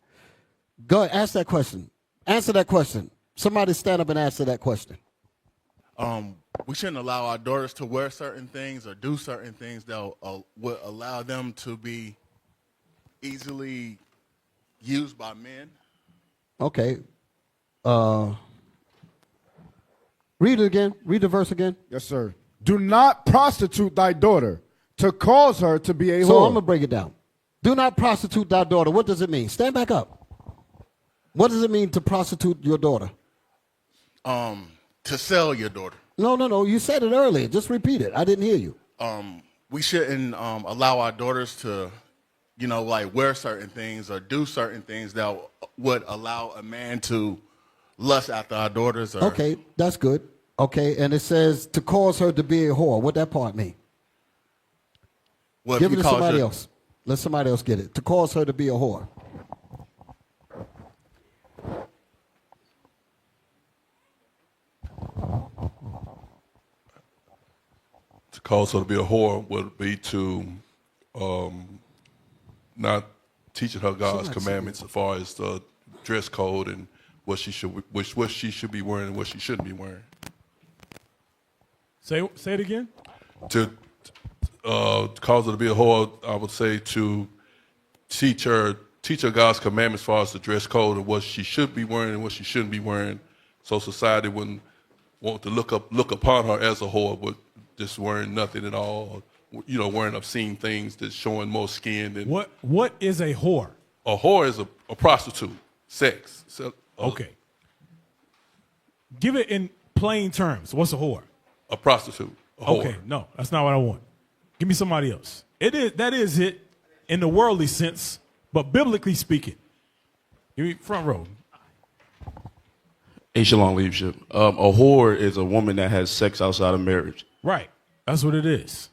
Go ahead, ask that question. Answer that question. Somebody stand up and answer that question. We shouldn't allow our daughters to wear certain things or do certain things that would allow them to be easily used by men. Okay. Read it again. Read the verse again. Yes, sir. Do not prostitute thy daughter to cause her to be a whore. So I'm going to break it down. Do not prostitute thy daughter. What does it mean? Stand back up. What does it mean to prostitute your daughter? To sell your daughter. No. You said it earlier. Just repeat it. I didn't hear you. We shouldn't allow our daughters to, like wear certain things or do certain things that would allow a man to lust after our daughters. Okay, that's good. Okay, and it says to cause her to be a whore. What that part mean? Well, give it to somebody else. Let somebody else get it. To cause her to be a whore. To cause her to be a whore would be to not teaching her God's commandments as far as the dress code and what she should be wearing and what she shouldn't be wearing. Say it again. To cause her to be a whore, I would say to teach her God's commandments as far as the dress code and what she should be wearing and what she shouldn't be wearing, so society wouldn't want to look upon her as a whore, but just wearing nothing at all, wearing obscene things that's showing more skin. Than What is a whore? A whore is a prostitute, sex. Okay. Give it in plain terms. What's a whore? A prostitute. A whore. Okay, no, that's not what I want. Give me somebody else. That is it in the worldly sense, but biblically speaking. Give me front row. Hey, Shalom leadership. A whore is a woman that has sex outside of marriage. Right. That's what it is.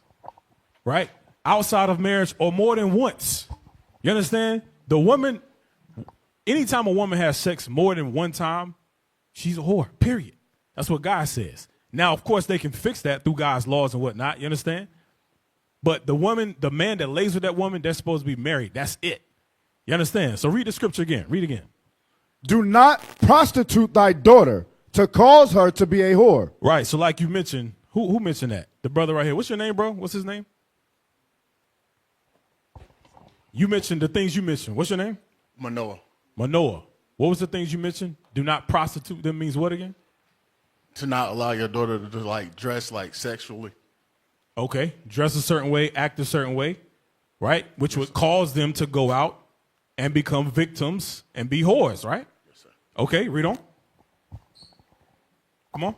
Right? Outside of marriage or more than once. You understand? The woman, anytime a woman has sex more than one time, she's a whore, period. That's what God says. Now, of course, they can fix that through God's laws and whatnot. You understand? But the man that lays with that woman, they're supposed to be married. That's it. You understand? So read the scripture again. Read again. Do not prostitute thy daughter to cause her to be a whore. Right. So like you mentioned, who mentioned that? The brother right here. What's your name, bro? What's his name? You mentioned the things you mentioned. What's your name? Manoah. What was the things you mentioned? Do not prostitute them means what again? To not allow your daughter to dress sexually. Okay. Dress a certain way, act a certain way, right? Which would cause them to go out and become victims and be whores, right? Yes, sir. Okay, read on. Come on.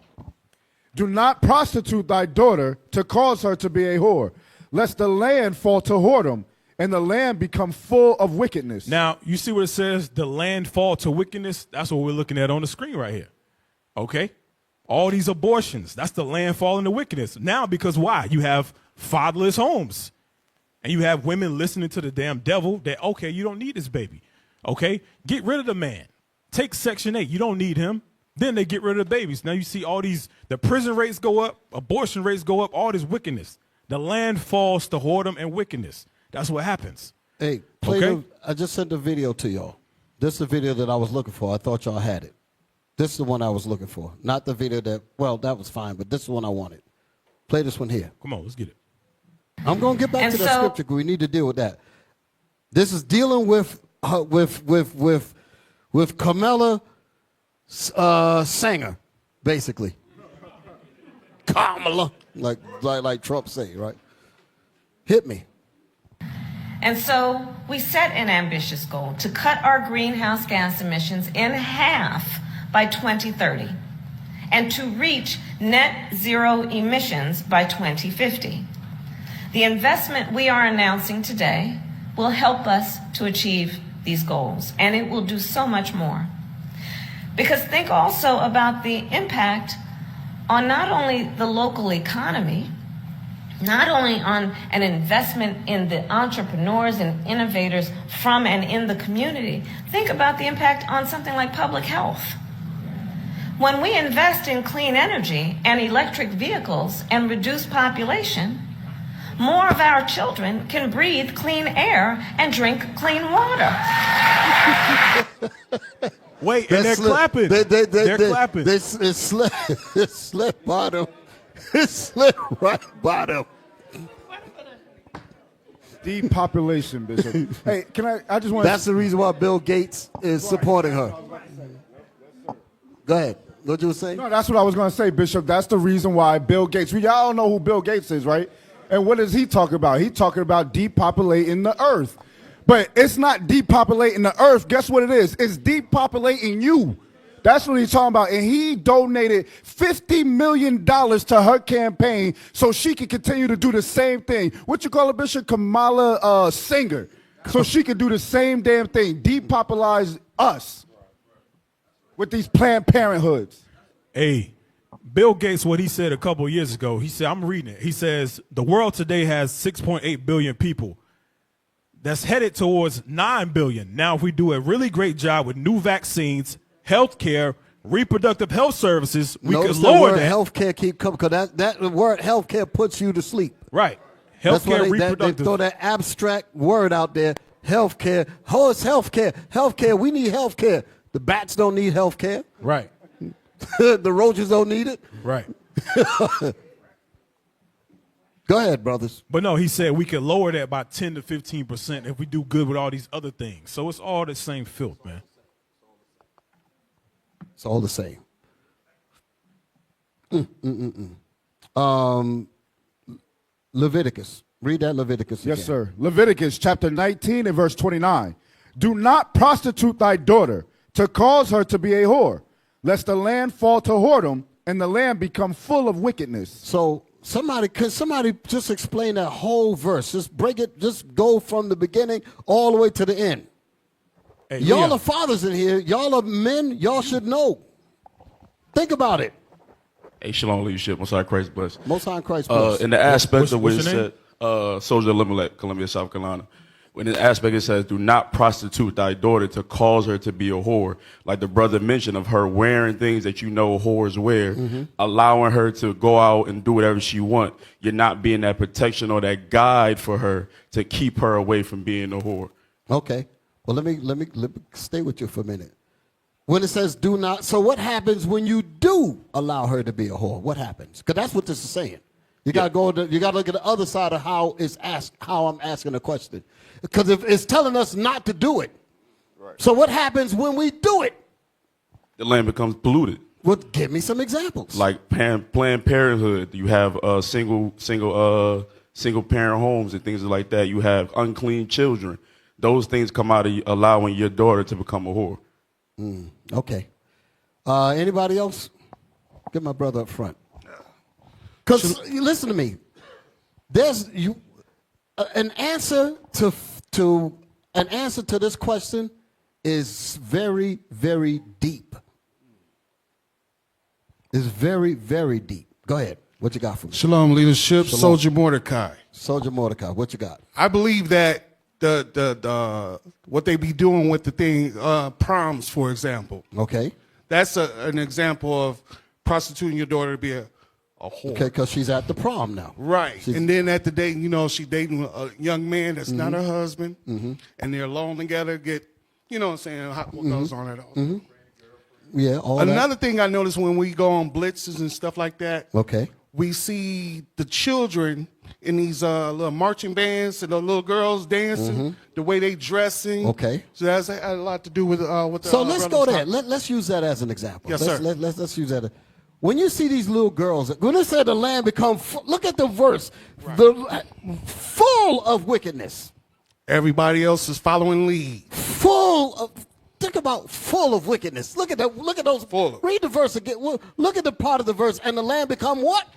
Do not prostitute thy daughter to cause her to be a whore, lest the land fall to whoredom, and the land become full of wickedness. Now, you see what it says, the land fall to wickedness? That's what we're looking at on the screen right here. Okay? All these abortions, that's the land falling to wickedness. Now, because why? You have fatherless homes. And you have women listening to the damn devil that, okay, you don't need this baby. Okay? Get rid of the man. Take Section 8. You don't need him. Then they get rid of the babies. Now you see all these, the prison rates go up, abortion rates go up, all this wickedness. The land falls to whoredom and wickedness. That's what happens. Hey, I just sent a video to y'all. This is the video that I was looking for. I thought y'all had it. This is the one I was looking for. Not the video that, well, that was fine, but this is the one I wanted. Play this one here. Come on, let's get it. I'm going to get back to that scripture because we need to deal with that. This is dealing with Kamala Sanger, basically. Kamala, like Trump say, right? Hit me. And so we set an ambitious goal to cut our greenhouse gas emissions in half by 2030 and to reach net zero emissions by 2050. The investment we are announcing today will help us to achieve these goals, and it will do so much more. Because think also about the impact on not only the local economy, not only on an investment in the entrepreneurs and innovators from and in the community, think about the impact on something like public health. When we invest in clean energy and electric vehicles and reduce population, more of our children can breathe clean air and drink clean water. Wait, and they're clapping. They're clapping. It slipped bottom. It slipped right bottom. Depopulation, Bishop. Hey, I just want to... That's the reason why Bill Gates is supporting her. Go ahead. What you were saying? No, that's what I was going to say, Bishop. That's the reason why Bill Gates... We all know who Bill Gates is, right? And what is he talking about? He's talking about depopulating the earth. But it's not depopulating the earth. Guess what it is? It's depopulating you. That's what he's talking about. And he donated $50 million to her campaign so she can continue to do the same thing. What you call it, Bishop? Kamala Singer. So she can do the same damn thing. Depopulize us with these Planned Parenthoods. Hey, Bill Gates, what he said a couple of years ago, he said, I'm reading it. He says, the world today has 6.8 billion people. That's headed towards 9 billion. Now, if we do a really great job with new vaccines, healthcare, reproductive health services, we could lower that. Healthcare keep coming because that word healthcare puts you to sleep. Right. Healthcare, reproductive. They throw that abstract word out there. Healthcare. Oh, it's healthcare. Healthcare. We need healthcare. The bats don't need healthcare. Right. The roaches don't need it. Right. Go ahead, brothers. But no, he said we could lower that by 10 to 15% if we do good with all these other things. So it's all the same filth, man. It's all the same. Leviticus. Read that Leviticus again. Yes, sir. Leviticus chapter 19 and verse 29. Do not prostitute thy daughter to cause her to be a whore, lest the land fall to whoredom and the land become full of wickedness. So could somebody just explain that whole verse? Just break it, just go from the beginning all the way to the end. Hey, y'all are fathers in here. Y'all are men. Y'all should know. Think about it. Hey, Shalom leadership. Most High Christ bless. Most High Christ bless. In the aspect of what it what's your said, Soldier Elimelech, Columbia, South Carolina. In the aspect it says, do not prostitute thy daughter to cause her to be a whore. Like the brother mentioned of her wearing things that you know whores wear, allowing her to go out and do whatever she wants. You're not being that protection or that guide for her to keep her away from being a whore. Okay. Well, let me stay with you for a minute. When it says do not, so what happens when you do allow her to be a whore? What happens? Because that's what this is saying. You got to you got to look at the other side of how it's asked, how I'm asking the question. Because if it's telling us not to do it, so what happens when we do it? The land becomes polluted. Well, give me some examples. Like Planned Parenthood, you have single parent homes and things like that. You have unclean children. Those things come out of allowing your daughter to become a whore. Okay. Anybody else? Get my brother up front. Because listen to me. an answer to this question is very, very deep. It's very, very deep. Go ahead. What you got for me? Shalom, leadership. Shalom. Soldier Mordecai. Soldier Mordecai. What you got? I believe that the what they be doing with the thing proms, for example. Okay. That's an example of prostituting your daughter to be a whore. Okay, because she's at the prom now. Right. She's- And then at the date, she dating a young man that's not her husband, Mhm. and they're alone together. What I'm saying? What goes on at all? Mhm. Yeah. All that. Another thing I noticed when we go on blitzes and stuff like that, Okay. we see the children in these little marching bands and the little girls dancing, the way they dressing. Okay. So that's had a lot to do with the. So let's go brothers there. talk- Let's use that as an example. Yes, let's, sir. Let's use that. When you see these little girls, when it said the land become, look at the verse, full of wickedness. Everybody else is following lead. Full of. Think about full of wickedness. Look at that. Look at those. Full of. Read the verse again. Look at the part of the verse, and the land become what?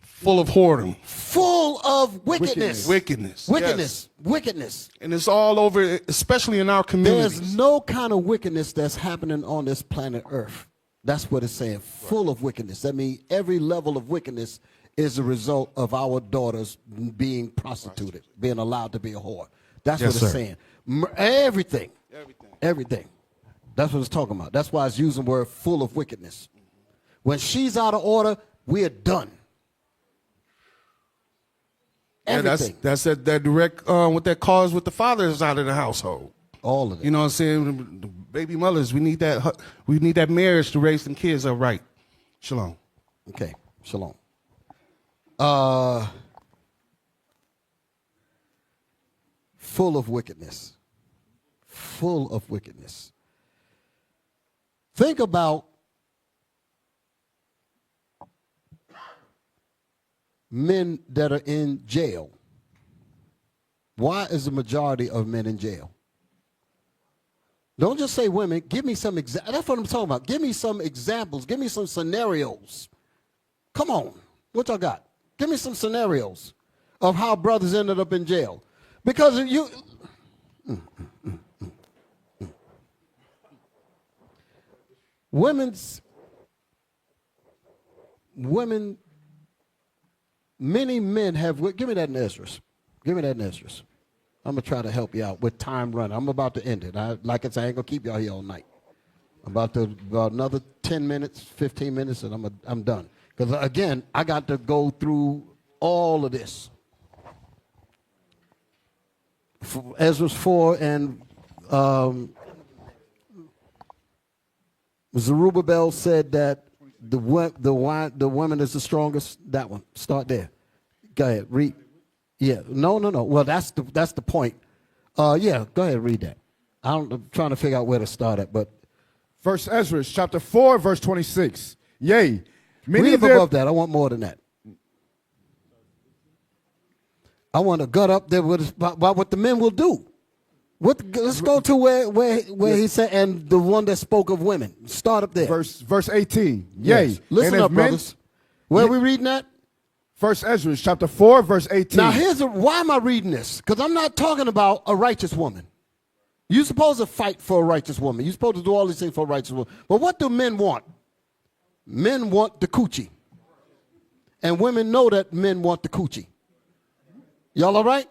Full of whoredom. Full of wickedness. Wickedness. Wickedness. Yes. Wickedness. And it's all over, especially in our communities. There's no kind of wickedness that's happening on this planet Earth. That's what it's saying. Full of wickedness. That means every level of wickedness is a result of our daughters being prostituted, being allowed to be a whore. That's Yes, what it's sir. saying. Everything. Everything. That's what it's talking about. That's why it's using the word full of wickedness. When she's out of order, we are done. Yeah, Everything. that's that direct what that cause with the fathers out of the household. All of it. You know what I'm saying? The baby mothers, we need that marriage to raise them kids up right. Shalom. Okay, shalom. Full of wickedness. Full of wickedness. Think about men that are in jail. Why is the majority of men in jail? Don't just say women. Give me some examples. That's what I'm talking about. Give me some examples. Give me some scenarios. Come on. What y'all got? Give me some scenarios of how brothers ended up in jail. Because you... Women, many men have... Give me that in Esdras. Give me that in Esdras. I'm going to try to help you out with time running. I'm about to end it. Like I said, I ain't going to keep y'all here all night. About another 10 minutes, 15 minutes, and I'm done. Because, again, I got to go through all of this. Ezra's 4 and Zerubbabel said that the woman is the strongest. That one. Start there. Go ahead. Read. Yeah. No. Well, that's the point. Yeah. Go ahead. Read that. I'm trying to figure out where to start at, but. First Ezra, chapter 4, verse 26. Yea. Many Read of their, above that. I want more than that. I want to gut up there about what the men will do. Let's go to where he said, and the one that spoke of women. Start up there. Verse 18. Yea. Yes. Listen and up, if men- brothers. Where are we reading that? First Ezra, chapter 4, verse 18. Now, why am I reading this? Because I'm not talking about a righteous woman. You're supposed to fight for a righteous woman. You're supposed to do all these things for a righteous woman. But what do men want? Men want the coochie. And women know that men want the coochie. Y'all all right?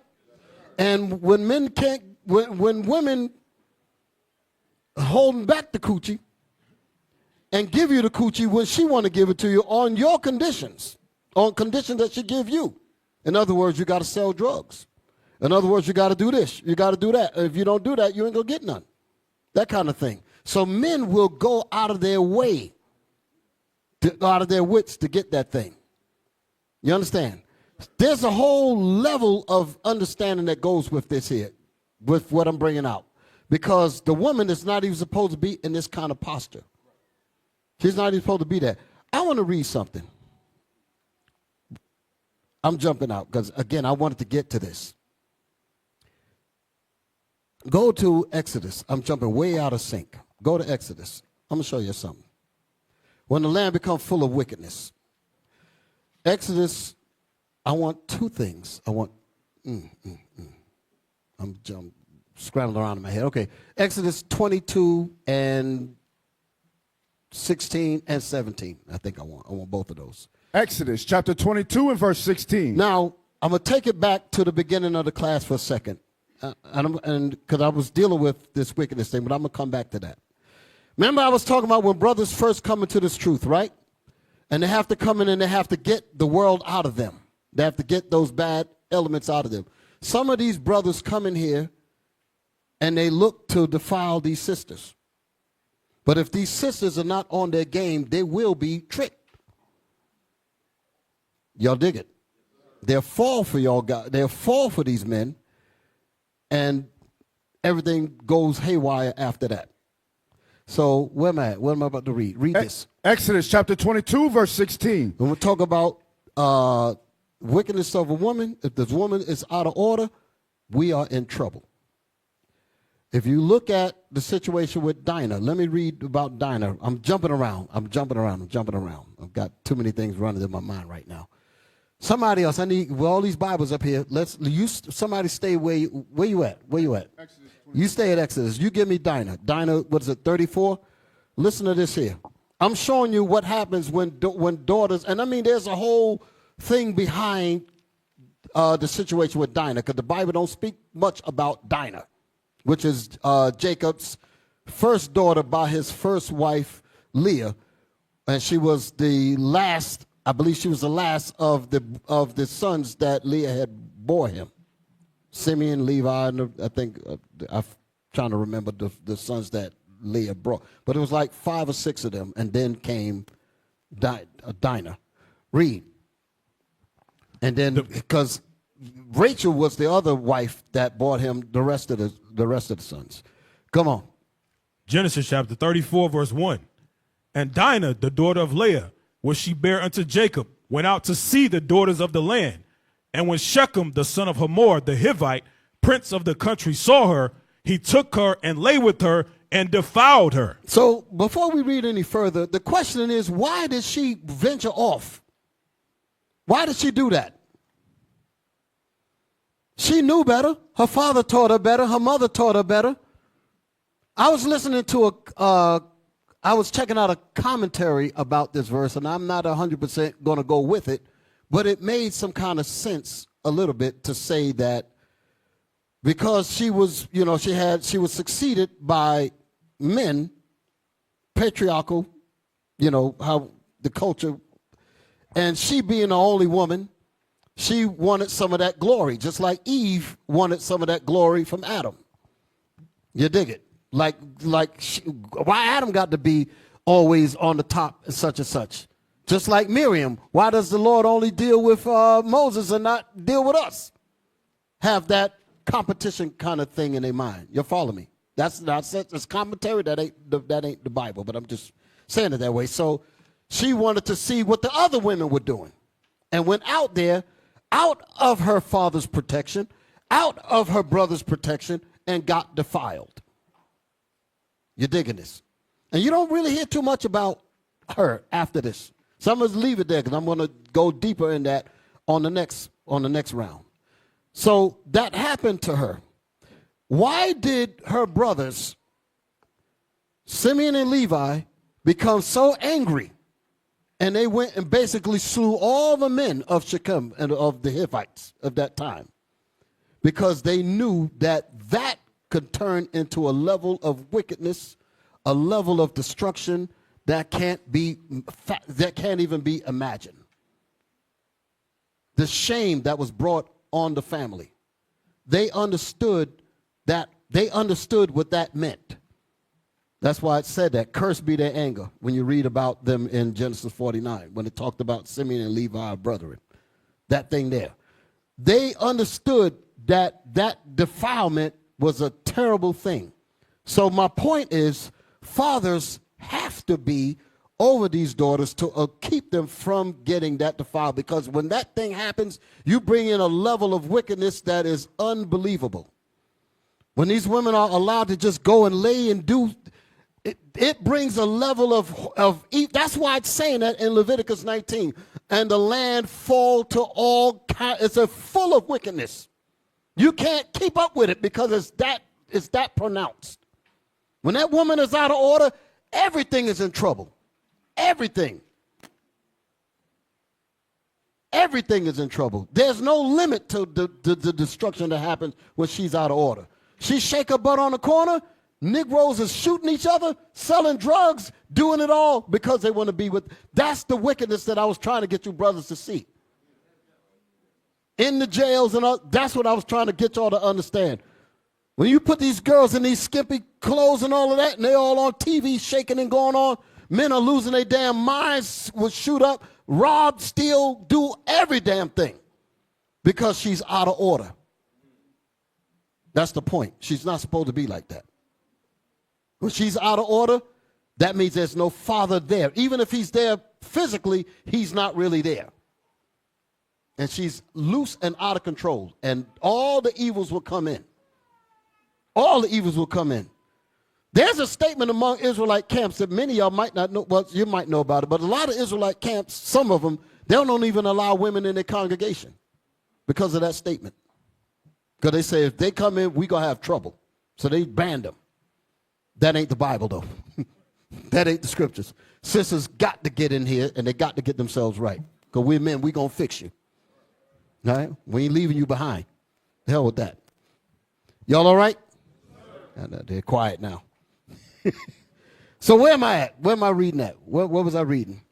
And when men can't, when women holding back the coochie and give you the coochie when she want to give it to you on your conditions, on conditions that she give you. In other words, you got to sell drugs. In other words, you got to do this. You got to do that. If you don't do that, you ain't going to get none. That kind of thing. So men will go out of their way, out of their wits to get that thing. You understand? There's a whole level of understanding that goes with this here, with what I'm bringing out. Because the woman is not even supposed to be in this kind of posture. She's not even supposed to be there. I want to read something. I'm jumping out because, again, I wanted to get to this. Go to Exodus. I'm jumping way out of sync. Go to Exodus. I'm going to show you something. When the land becomes full of wickedness. Exodus, I want two things. I'm scrambling around in my head. Okay, Exodus 22 and 16 and 17. I think I want both of those. Exodus chapter 22 and verse 16. Now, I'm going to take it back to the beginning of the class for a second. And because I was dealing with this wickedness thing, but I'm going to come back to that. Remember I was talking about when brothers first come into this truth, right? And they have to come in and they have to get the world out of them. They have to get those bad elements out of them. Some of these brothers come in here and they look to defile these sisters. But if these sisters are not on their game, they will be tricked. Y'all dig it? They'll fall for y'all guys. They'll fall for these men, and everything goes haywire after that. So where am I at? What am I about to read? Read this. Exodus chapter 22, verse 16. When we talk about wickedness of a woman, if this woman is out of order, we are in trouble. If you look at the situation with Dinah, let me read about Dinah. I'm jumping around. I've got too many things running in my mind right now. Somebody else, I need, with all these Bibles up here, somebody stay where you at? You stay at Exodus. You give me Dinah. Dinah, what is it, 34? Listen to this here. I'm showing you what happens when daughters, and I mean there's a whole thing behind the situation with Dinah, because the Bible don't speak much about Dinah, which is Jacob's first daughter by his first wife, Leah, and she was the last, I believe she was the last of the sons that Leah had bore him. Simeon, Levi, and I think, I'm trying to remember the sons that Leah brought. But it was like 5 or 6 of them, and then came Dinah. Read. And then, because Rachel was the other wife that brought him the rest of the sons. Come on. Genesis chapter 34, verse 1. And Dinah, the daughter of Leah, which she bare unto Jacob, went out to see the daughters of the land. And when Shechem, the son of Hamor, the Hivite, prince of the country, saw her, he took her and lay with her and defiled her. So before we read any further, the question is, why did she venture off? Why did she do that? She knew better. Her father taught her better. Her mother taught her better. I was listening to I was checking out a commentary about this verse, and I'm not 100% going to go with it, but it made some kind of sense a little bit to say that because she was, she was succeeded by men, patriarchal, how the culture, and she being the only woman, she wanted some of that glory, just like Eve wanted some of that glory from Adam. You dig it? Why Adam got to be always on the top and such. Just like Miriam, why does the Lord only deal with Moses and not deal with us? Have that competition kind of thing in their mind. You follow me? That's commentary. That ain't the Bible, but I'm just saying it that way. So she wanted to see what the other women were doing, and went out there, out of her father's protection, out of her brother's protection, and got defiled. You're digging this. And you don't really hear too much about her after this. So I'm going to leave it there because I'm going to go deeper in that on the next round. So that happened to her. Why did her brothers, Simeon and Levi, become so angry? And they went and basically slew all the men of Shechem and of the Hivites of that time, because they knew that could turn into a level of wickedness, a level of destruction that can't even be imagined. The shame that was brought on the family. They understood what that meant. That's why it said that, cursed be their anger, when you read about them in Genesis 49, when it talked about Simeon and Levi, our brethren. That thing there. They understood that defilement was a terrible thing. So my point is, fathers have to be over these daughters to keep them from getting that defiled, because when that thing happens, you bring in a level of wickedness that is unbelievable. When these women are allowed to just go and lay and do, it brings a level of that's why it's saying that in Leviticus 19, and the land fall to all, it's full of wickedness. You can't keep up with it because it's that pronounced. When that woman is out of order, everything is in trouble. Everything. Everything is in trouble. There's no limit to the destruction that happens when she's out of order. She shake her butt on the corner. Negroes is shooting each other, selling drugs, doing it all because they want to be with. That's the wickedness that I was trying to get you brothers to see. In the jails and all, that's what I was trying to get y'all to understand. When you put these girls in these skimpy clothes and all of that, and they all on TV shaking and going on, men are losing their damn minds, will shoot up, rob, steal, do every damn thing because she's out of order. That's the point. She's not supposed to be like that. When she's out of order, that means there's no father there. Even if he's there physically, he's not really there. And she's loose and out of control. And all the evils will come in. All the evils will come in. There's a statement among Israelite camps that many of y'all might not know. Well, you might know about it. But a lot of Israelite camps, some of them, they don't even allow women in their congregation because of that statement. Because they say if they come in, we're going to have trouble. So they banned them. That ain't the Bible, though. That ain't the scriptures. Sisters got to get in here, and they got to get themselves right. Because we're men, we're going to fix you. All right? We ain't leaving you behind. The hell with that. Y'all all right? They're quiet now. So where am I at? Where am I reading at? What was I reading?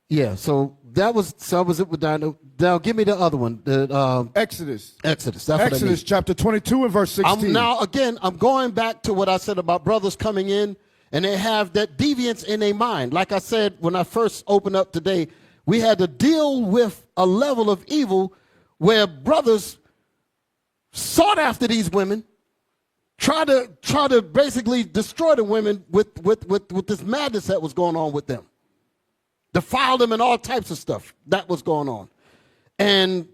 Yeah, so that was it with Dino. Now give me the other one. Exodus. Exodus. That's what I Exodus need. chapter 22 and verse 16. I'm going back to what I said about brothers coming in and they have that deviance in their mind. Like I said when I first opened up today, we had to deal with a level of evil where brothers sought after these women, try to basically destroy the women with this madness that was going on with them. Defile them and all types of stuff that was going on. And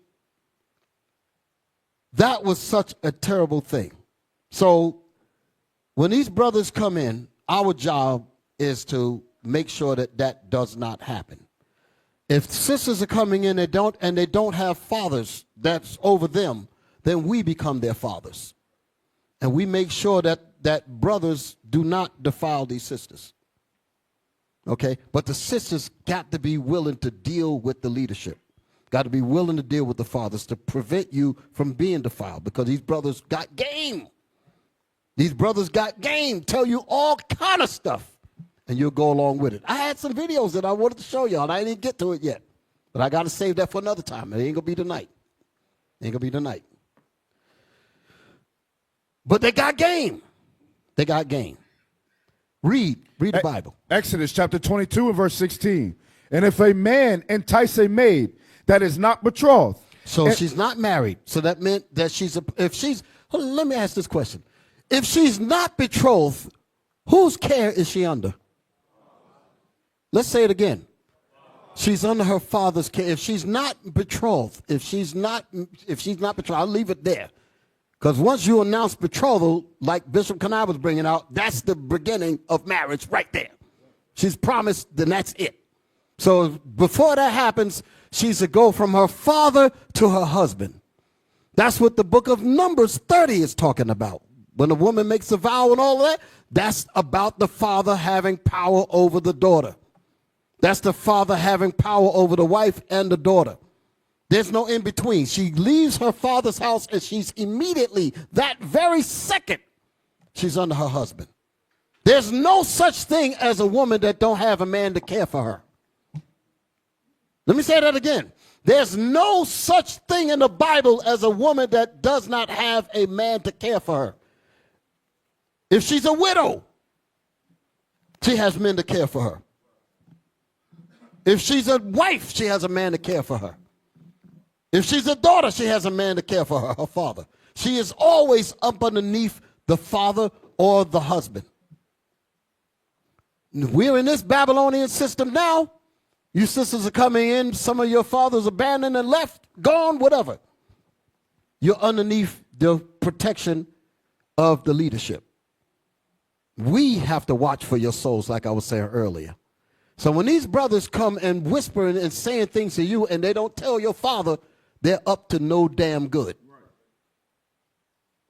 that was such a terrible thing. So when these brothers come in, our job is to make sure that that does not happen. If sisters are coming in and they don't have fathers that's over them, then we become their fathers. And we make sure that brothers do not defile these sisters. Okay? But the sisters got to be willing to deal with the leadership. Got to be willing to deal with the fathers to prevent you from being defiled because these brothers got game. These brothers got game, tell you all kind of stuff, and you'll go along with it. I had some videos that I wanted to show y'all, and I didn't get to it yet. But I got to save that for another time. It ain't going to be tonight. It ain't going to be tonight. But they got game. They got game. Read the Bible. Exodus chapter 22 and verse 16. And if a man entice a maid that is not betrothed. So she's not married. So that meant that let me ask this question. If she's not betrothed, whose care is she under? Let's say it again. She's under her father's care. If she's not betrothed, if she's not betrothed, I'll leave it there. Because once you announce betrothal, like Bishop Kanai was bringing out, that's the beginning of marriage right there. She's promised, then that's it. So before that happens, she's to go from her father to her husband. That's what the book of Numbers 30 is talking about. When a woman makes a vow and all of that, that's about the father having power over the daughter. That's the father having power over the wife and the daughter. There's no in between. She leaves her father's house and she's immediately, that very second, she's under her husband. There's no such thing as a woman that don't have a man to care for her. Let me say that again. There's no such thing in the Bible as a woman that does not have a man to care for her. If she's a widow, she has men to care for her. If she's a wife, she has a man to care for her. If she's a daughter, she has a man to care for her, her father. She is always up underneath the father or the husband. We're in this Babylonian system now. You sisters are coming in. Some of your fathers abandoned and left, gone, whatever. You're underneath the protection of the leadership. We have to watch for your souls, like I was saying earlier. So when these brothers come and whispering and saying things to you and they don't tell your father, they're up to no damn good.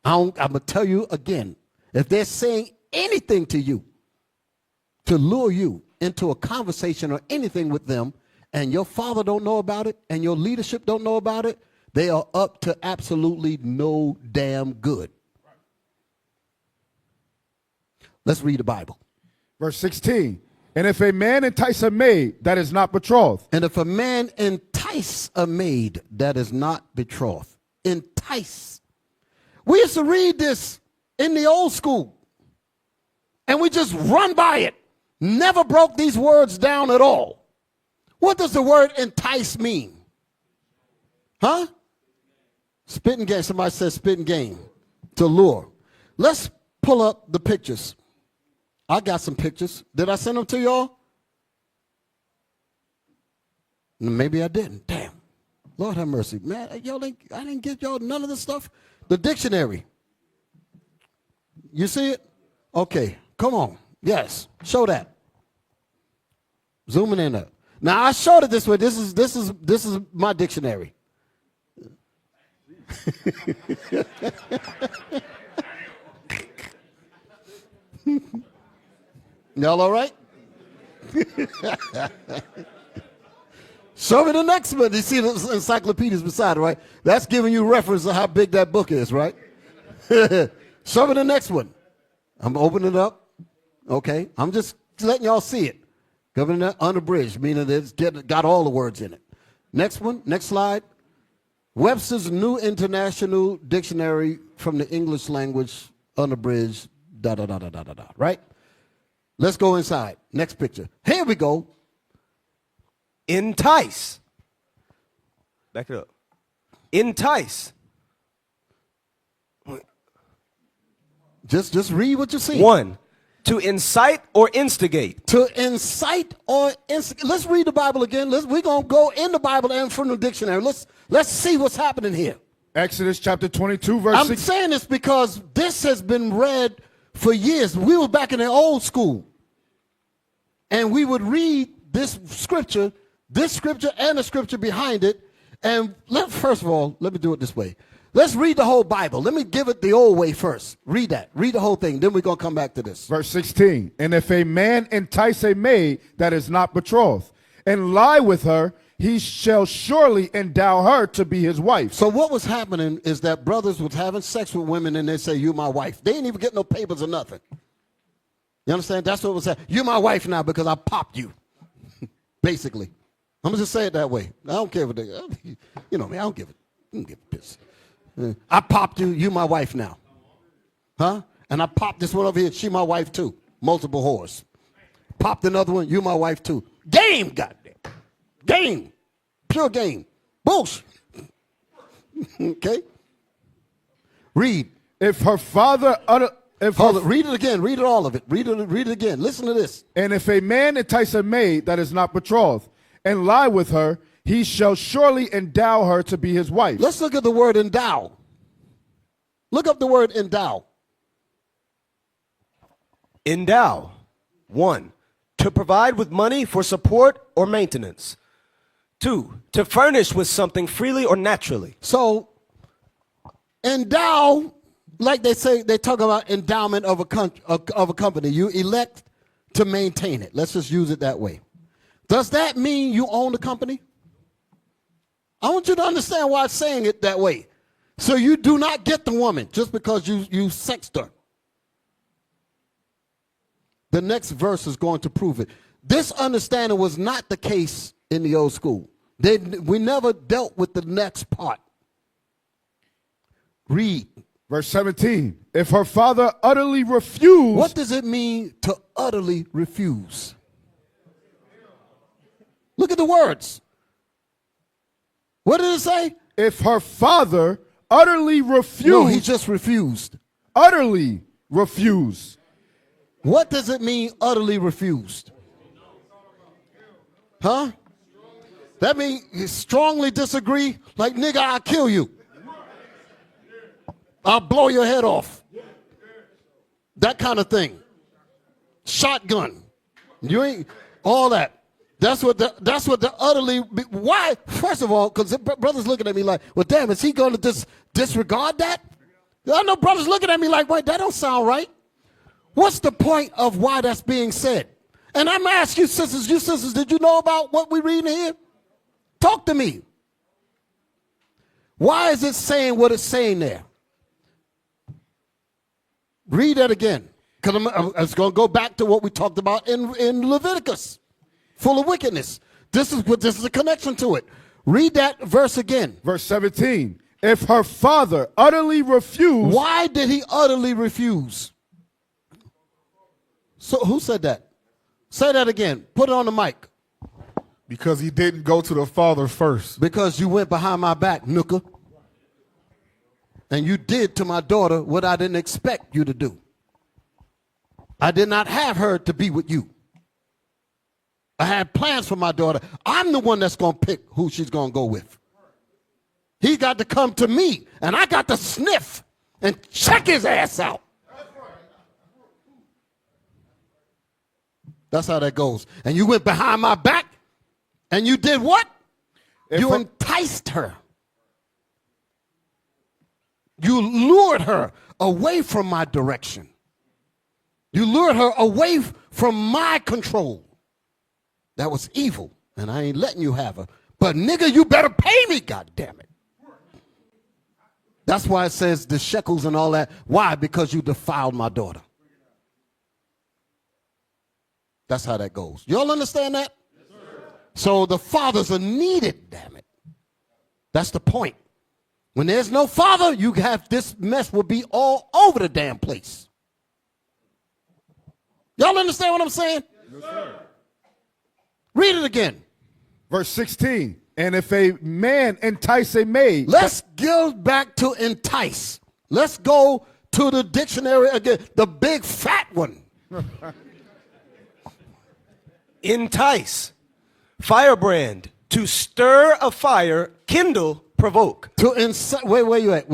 I'm going to tell you again, if they're saying anything to you to lure you into a conversation or anything with them, and your father don't know about it, and your leadership don't know about it, they are up to absolutely no damn good. Let's read the Bible. Verse 16. And if a man entice a maid that is not betrothed. And if a man entice a maid that is not betrothed. Entice. We used to read this in the old school. And we just run by it. Never broke these words down at all. What does the word entice mean? Huh? Spitting game. Somebody said spitting game. To lure. Let's pull up the pictures. I got some pictures. Did I send them to y'all? Maybe I didn't. Damn. Lord have mercy. Man, I didn't get y'all none of this stuff. The dictionary. You see it? Okay. Come on. Yes. Show that. Zooming in up. Now I showed it this way. This is my dictionary. Y'all all right? Show me the next one. You see the encyclopedias beside it, right? That's giving you reference to how big that book is, right? Show me the next one. I'm opening it up. Okay. I'm just letting y'all see it. Government unabridged, meaning it's got all the words in it. Next one. Next slide. Webster's New International Dictionary from the English language, unabridged, da-da-da-da-da-da-da, right? Let's go inside. Next picture. Here we go. Entice. Back it up. Entice. Just read what you see. 1. To incite or instigate. To incite or instigate. Let's read the Bible again. We're going to go in the Bible and from the dictionary. Let's see what's happening here. Exodus chapter 22, verse 6. I'm saying this because this has been read for years. We were back in the old school. And we would read this scripture and the scripture behind it. And first of all, let me do it this way. Let's read the whole Bible. Let me give it the old way first. Read that. Read the whole thing. Then we're going to come back to this. Verse 16. And if a man entice a maid that is not betrothed and lie with her, he shall surely endow her to be his wife. So what was happening is that brothers was having sex with women and they say, you my wife. They didn't even get no papers or nothing. You understand? That's what was happening. You're my wife now because I popped you. Basically. I'm going to just say it that way. I don't care what they, you know me, I don't give a piss. I popped you, you my wife now. Huh? And I popped this one over here, she my wife too. Multiple whores. Popped another one, you my wife too. Game, goddamn. Game. Pure game. Bullshit. Okay? Read. If her father read it again. Read it all of it. Read it again. Listen to this. And if a man entice a maid that is not betrothed and lie with her, he shall surely endow her to be his wife. Let's look at the word endow. Look up the word endow. Endow. 1. To provide with money for support or maintenance. 2. To furnish with something freely or naturally. So, endow, like they say, they talk about endowment of a company. You elect to maintain it. Let's just use it that way. Does that mean you own the company? I want you to understand why I'm saying it that way. So you do not get the woman just because you sexed her. The next verse is going to prove it. This understanding was not the case in the old school. We never dealt with the next part. Read. Verse 17. If her father utterly refuse. What does it mean to utterly refuse? Look at the words. What did it say? If her father utterly refused. No, he just refused. Utterly refused. What does it mean, utterly refused? Huh? That means you strongly disagree, like, nigga, I'll kill you. I'll blow your head off. That kind of thing. Shotgun. You ain't, all that. That's what the utterly, why? First of all, because brothers looking at me like, well, damn, is he going to disregard that? I know brothers looking at me like, wait, that don't sound right. What's the point of why that's being said? And I'm asking you sisters, did you know about what we're reading here? Talk to me. Why is it saying what it's saying there? Read that again. Because it's going to go back to what we talked about in Leviticus. Full of wickedness. This is a connection to it. Read that verse again. Verse 17. If her father utterly refused. Why did he utterly refuse? So who said that? Say that again. Put it on the mic. Because he didn't go to the father first. Because you went behind my back, nooker. And you did to my daughter what I didn't expect you to do. I did not have her to be with you. I had plans for my daughter. I'm the one that's going to pick who she's going to go with. He got to come to me, and I got to sniff and check his ass out. That's how that goes. And you went behind my back, and you did what? You enticed her. You lured her away from my direction. You lured her away from my control. That was evil, and I ain't letting you have her. But nigga, you better pay me, goddammit. That's why it says the shekels and all that. Why? Because you defiled my daughter. That's how that goes. You all understand that? Yes, sir. So the fathers are needed, damn it. That's the point. When there's no father, you have this mess will be all over the damn place. Y'all understand what I'm saying? Yes, sir. Read it again. Verse 16. And if a man entice a maid. Let's go back to entice. Let's go to the dictionary again. The big fat one. Entice. Firebrand. To stir a fire, kindle, provoke. To incite. Where you at?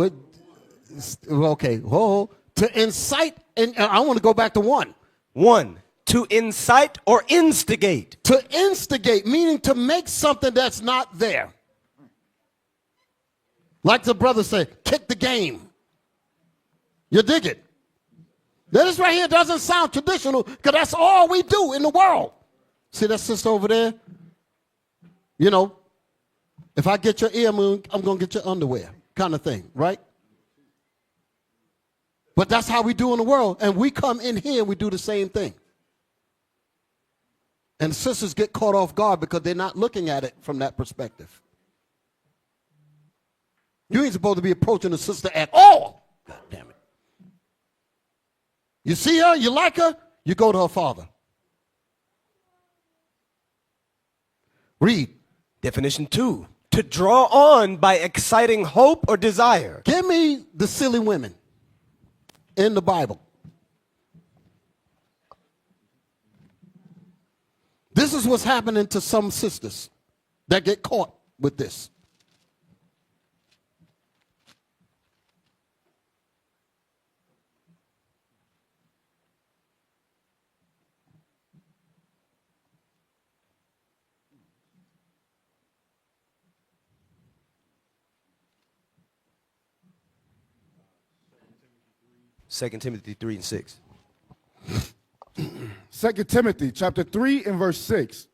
Okay. Hold. To incite. And I want to go back to one. One. To incite or instigate. To instigate, meaning to make something that's not there. Like the brother said, kick the game. You dig it? This right here doesn't sound traditional because that's all we do in the world. See that sister over there? You know, if I get your ear, I'm going to get your underwear kind of thing, right? But that's how we do in the world. And we come in here and we do the same thing. And sisters get caught off guard because they're not looking at it from that perspective. You ain't supposed to be approaching a sister at all. God damn it. You see her, you like her, you go to her father. Read. Definition 2. To draw on by exciting hope or desire. Give me the silly women in the Bible. This is what's happening to some sisters that get caught with this. Second Timothy 3 and 6. 2 Timothy chapter 3 and verse 6.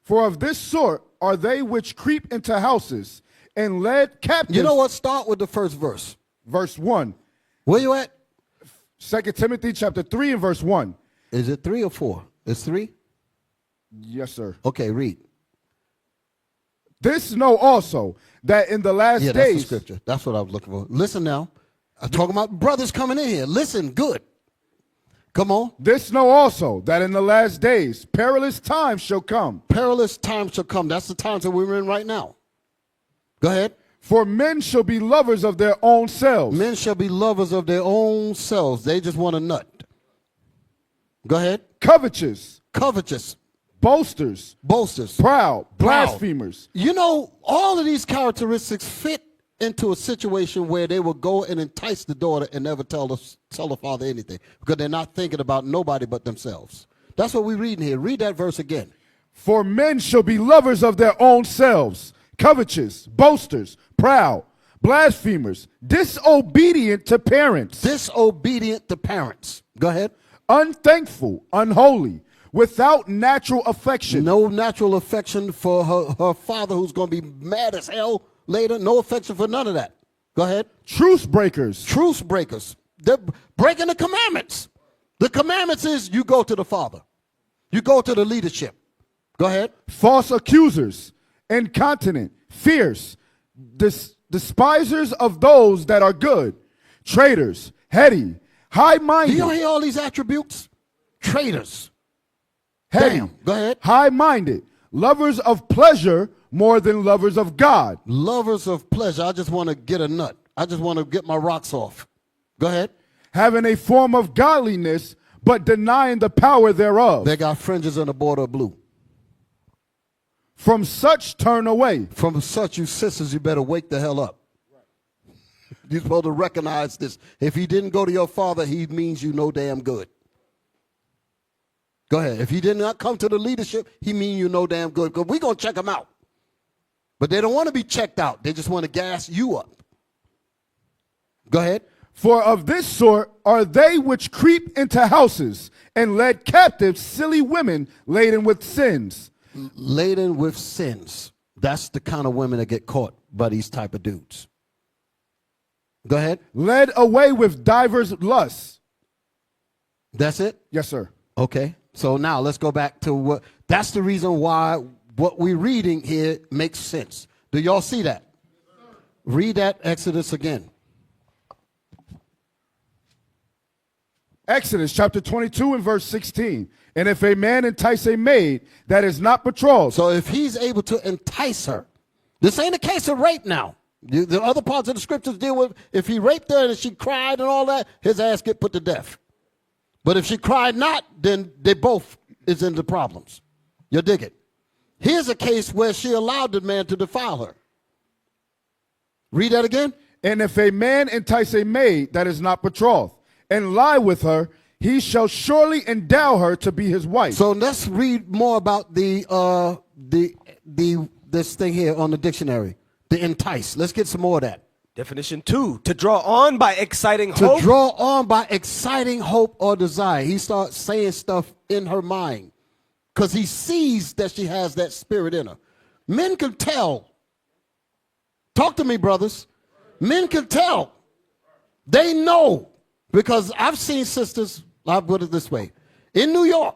For of this sort are they which creep into houses and led captives. You know what? Start with the first verse. Verse 1. Where you at? 2 Timothy chapter 3 and verse 1. Is it 3 or 4? It's 3? Yes, sir. Okay, read. This know also that in the last days. days. That's the scripture. That's what I was looking for. Listen now. I'm talking about brothers coming in here. Listen, good. Come on. This know also that in the last days perilous times shall come. Perilous times shall come. That's the times that we're in right now. Go ahead. For men shall be lovers of their own selves. Men shall be lovers of their own selves. They just want a nut. Go ahead. Covetous. Covetous. Boasters. Boasters. Proud. Blasphemers. You know, all of these characteristics fit into a situation where they will go and entice the daughter and never tell the father anything because they're not thinking about nobody but themselves. That's what we're reading here. Read that verse again. For men shall be lovers of their own selves, covetous, boasters, proud, blasphemers, disobedient to parents. Disobedient to parents. Go ahead. Unthankful, unholy, without natural affection. No natural affection for her father, who's going to be mad as hell later. No affection for none of that. Go ahead. Truce breakers. Truce breakers. They're breaking the commandments. The commandments is you go to the father. You go to the leadership. Go ahead. False accusers, incontinent, fierce, despisers of those that are good, traitors, heady, high-minded. Do you hear all these attributes? Traitors. Heady. Damn. Go ahead. High-minded, lovers of pleasure more than lovers of God. Lovers of pleasure. I just want to get a nut. I just want to get my rocks off. Go ahead. Having a form of godliness, but denying the power thereof. They got fringes and a border of blue. From such turn away. From such, you sisters, you better wake the hell up. You're supposed to recognize this. If he didn't go to your father, he means you no damn good. Go ahead. If he did not come to the leadership, he means you no damn good. Because we're going to check him out. But they don't want to be checked out. They just want to gas you up. Go ahead. For of this sort are they which creep into houses and led captive silly women laden with sins. Laden with sins. That's the kind of women that get caught by these type of dudes. Go ahead. Led away with divers lusts. That's it? Yes, sir. Okay. So now let's go back to what, that's the reason why what we're reading here makes sense. Do y'all see that? Read that Exodus again. Exodus chapter 22 and verse 16. And if a man entice a maid that is not betrothed. So if he's able to entice her, this ain't a case of rape now. The other parts of the scriptures deal with if he raped her and she cried and all that, his ass get put to death. But if she cried not, then they both is into problems. You dig it? Here's a case where she allowed the man to defile her. Read that again. And if a man entice a maid that is not betrothed and lie with her, he shall surely endow her to be his wife. So let's read more about this thing here on the dictionary. The entice. Let's get some more of that. Definition 2, to draw on by exciting hope. To draw on by exciting hope or desire. He starts saying stuff in her mind because he sees that she has that spirit in her. Men can tell. Talk to me, brothers. Men can tell. They know. Because I've seen sisters, I'll put it this way. In New York,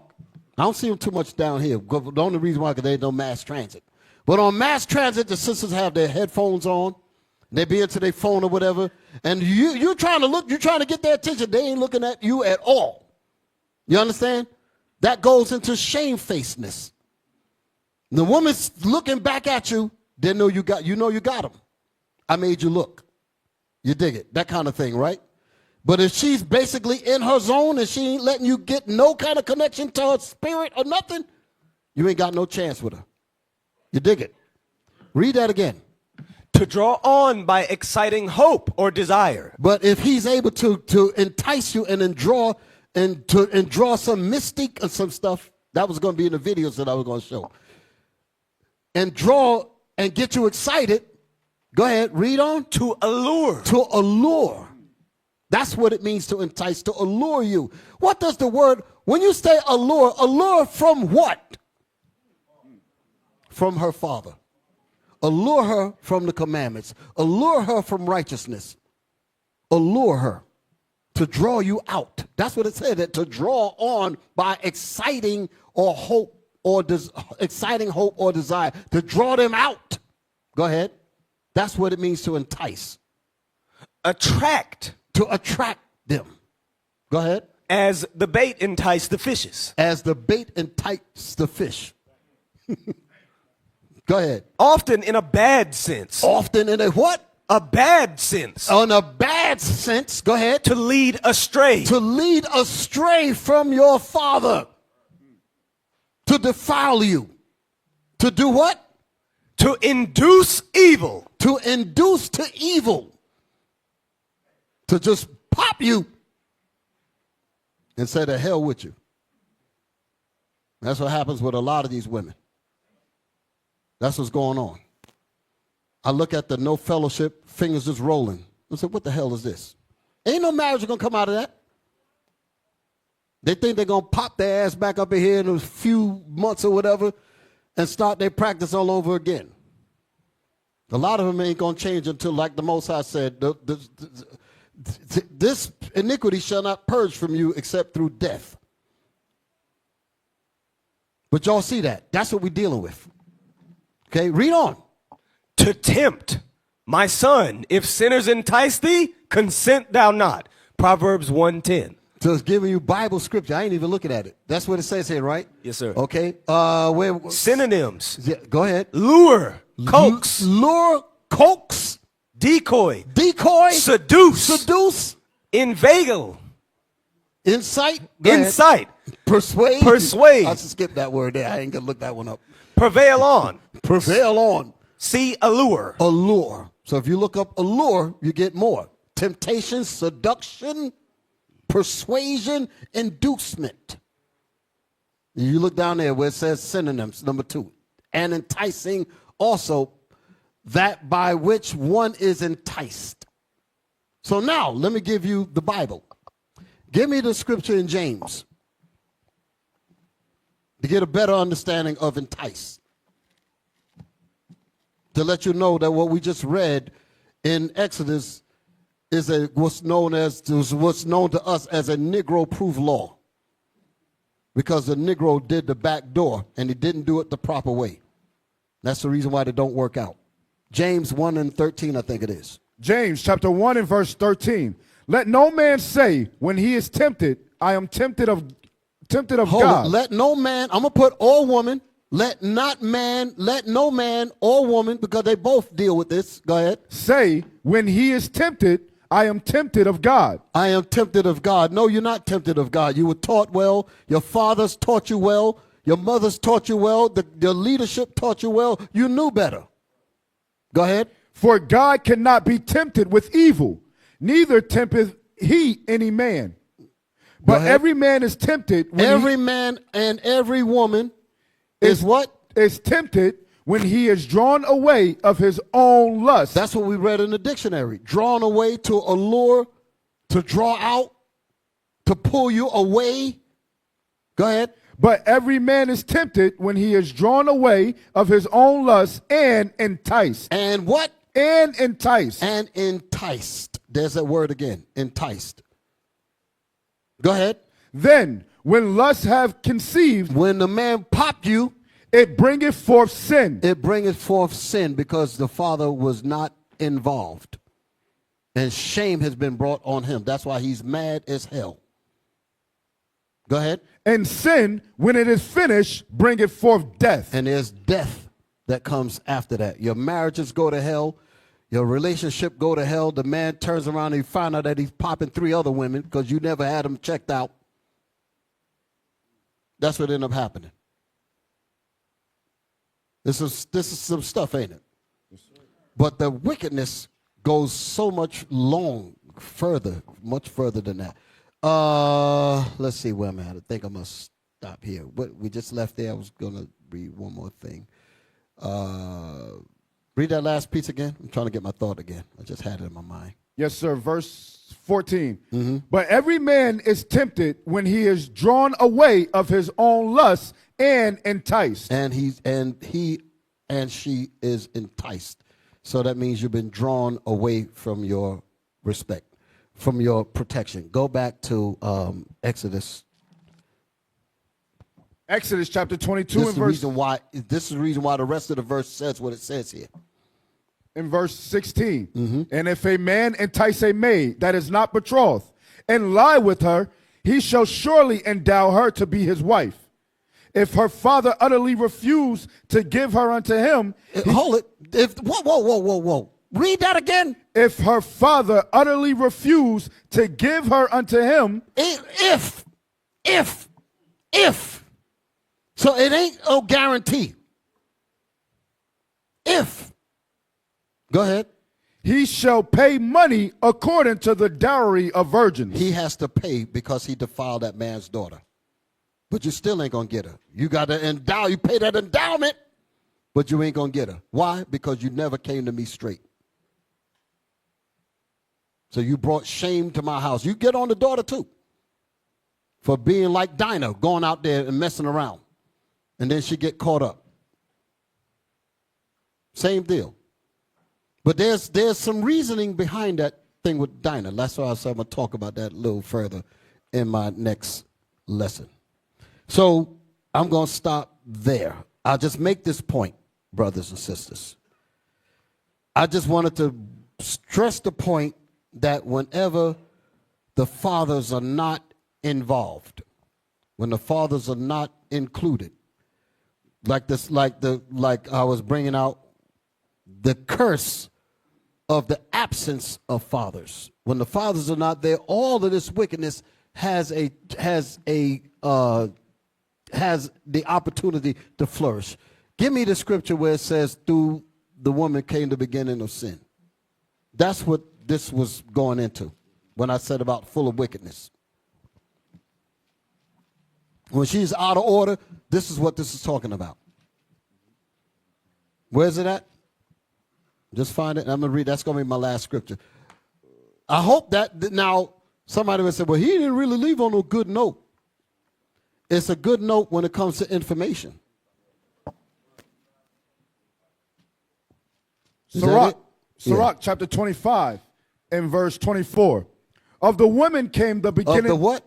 I don't see them too much down here. The only reason why, because they ain't no mass transit. But on mass transit, the sisters have their headphones on. They be into their phone or whatever. And you're trying to look, you're trying to get their attention. They ain't looking at you at all. You understand? That goes into shamefacedness. The woman's looking back at you, they know you got them. I made you look. You dig it? That kind of thing, right? But if she's basically in her zone and she ain't letting you get no kind of connection to her spirit or nothing, you ain't got no chance with her. You dig it? Read that again. To draw on by exciting hope or desire. But if he's able to entice you and then draw some mystique or some stuff, that was going to be in the videos that I was going to show. And draw and get you excited. Go ahead, read on. To allure. To allure. That's what it means to entice, to allure you. What does the word, when you say allure from what? From her father. Allure her from the commandments. Allure her from righteousness. Allure her to draw you out. That's what it said, that to draw on by exciting hope or desire. To draw them out. Go ahead. That's what it means to entice. Attract. To attract them. Go ahead. As the bait enticed the fishes. As the bait enticed the fish. Go ahead. Often in a bad sense. Often in a what? A bad sense. On a bad sense. Go ahead. To lead astray. To lead astray from your father. To defile you. To do what? To induce evil. To induce to evil. To just pop you and say the hell with you. That's what happens with a lot of these women. That's what's going on. I look at the no fellowship, fingers just rolling. I said, what the hell is this? Ain't no marriage going to come out of that. They think they're going to pop their ass back up in here in a few months or whatever and start their practice all over again. A lot of them ain't going to change until, like the Most High said, this iniquity shall not purge from you except through death. But y'all see that. That's what we're dealing with. Okay, read on. To tempt, my son, if sinners entice thee, consent thou not. Proverbs 1:10. So it's giving you Bible scripture. I ain't even looking at it. That's what it says here, right? Yes, sir. Okay. Synonyms. Yeah, go ahead. Lure, coax. Lure, coax. Decoy. Decoy. Seduce. Seduce. Inveigle. Insight. Incite. Persuade. Persuade. I should skip that word there. I ain't gonna look that one up. Prevail on. Prevail on. See allure. Allure. So if you look up allure, you get more. Temptation, seduction, persuasion, inducement. You look down there where it says synonyms, number 2. And enticing, also that by which one is enticed. So now, let me give you the Bible. Give me the scripture in James to get a better understanding of entice. To let you know that what we just read in Exodus is what's known to us as a Negro-proof law. Because the Negro did the back door and he didn't do it the proper way. That's the reason why they don't work out. James 1:13, I think it is. James chapter 1 and verse 13. Let no man say when he is tempted, I am tempted of God. Let no man, I'm going to put all woman, let no man or woman, because they both deal with this. Go ahead. Say, when he is tempted, I am tempted of God. I am tempted of God. No, you're not tempted of God. You were taught well. Your fathers taught you well. Your mothers taught you well. Your leadership taught you well. You knew better. Go ahead. For God cannot be tempted with evil, neither tempteth he any man. But every man is tempted. Every man and every woman is what? Is tempted when he is drawn away of his own lust. That's what we read in the dictionary. Drawn away, to allure, to draw out, to pull you away. Go ahead. But every man is tempted when he is drawn away of his own lust and enticed. And what? And enticed. And enticed. There's that word again. Enticed. Go ahead. Then, when lust have conceived, when the man popped you, it bringeth forth sin. It bringeth forth sin because the father was not involved. And shame has been brought on him. That's why he's mad as hell. Go ahead. And sin, when it is finished, bringeth forth death. And there's death that comes after that. Your marriages go to hell. Your relationship go to hell. The man turns around and he find out that he's popping 3 other women because you never had him checked out. That's what ended up happening. This is some stuff, ain't it? But the wickedness goes so much further than that. Let's see where I'm at. I think I must stop here. What we just left there, I was going to read one more thing. Read that last piece again. I'm trying to get my thought again. I just had it in my mind. Yes, sir. Verse 14. But every man is tempted when he is drawn away of his own lust and enticed. And he and she is enticed. So that means you've been drawn away from your respect, from your protection. Go back to Exodus. Exodus chapter 22 This and verse. This is the reason why the rest of the verse says what it says here. In verse 16. And if a man entice a maid that is not betrothed and lie with her, he shall surely endow her to be his wife. If her father utterly refuse to give her unto him. Hold it. Whoa. Read that again. If her father utterly refuse to give her unto him. If. So it ain't no guarantee. If. Go ahead. He shall pay money according to the dowry of virgins. He has to pay because he defiled that man's daughter. But you still ain't going to get her. You got to endow. You pay that endowment. but you ain't going to get her. Why? Because you never came to me straight. So you brought shame to my house. You get on the daughter too for being like Dinah, going out there and messing around. And then she get caught up. Same deal. But there's some reasoning behind that thing with Dinah. That's why I said I'm going to talk about that a little further in my next lesson. So I'm going to stop there. I'll just make this point, brothers and sisters. I just wanted to stress the point that whenever the fathers are not involved, when the fathers are not included, like I was bringing out the curse of the absence of fathers. When the fathers are not there, all of this wickedness has the opportunity to flourish. Give me the scripture where it says, through the woman came the beginning of sin. That's what this was going into when I said about full of wickedness. When she's out of order, this is what this is talking about. Where's it at? Just find it, and I'm going to read. That's going to be my last scripture. I hope that now somebody would say, well, he didn't really leave on a good note. It's a good note when it comes to information. Sirach chapter 25 and verse 24. Of the woman came the beginning. Of the what?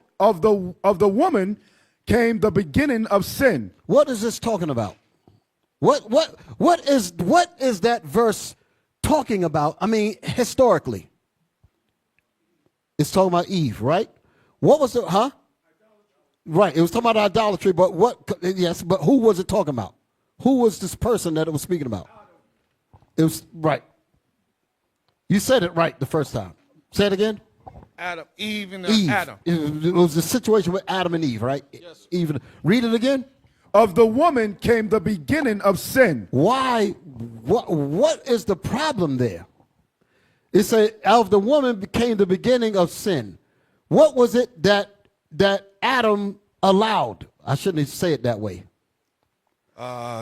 Of the woman came the beginning of sin. What is this talking about? What is that verse talking about? I mean, historically. It's talking about Eve, right? What was it, huh? Right, it was talking about idolatry, but yes, but who was it talking about? Who was this person that it was speaking about? It was, right. You said it right the first time. Say it again. Adam, Eve, and Eve. Adam. It was the situation with Adam and Eve, right? Yes. Eve. Read it again. Of the woman came the beginning of sin. Why? What is the problem there? It said, of the woman became the beginning of sin. What was it that Adam allowed? I shouldn't say it that way.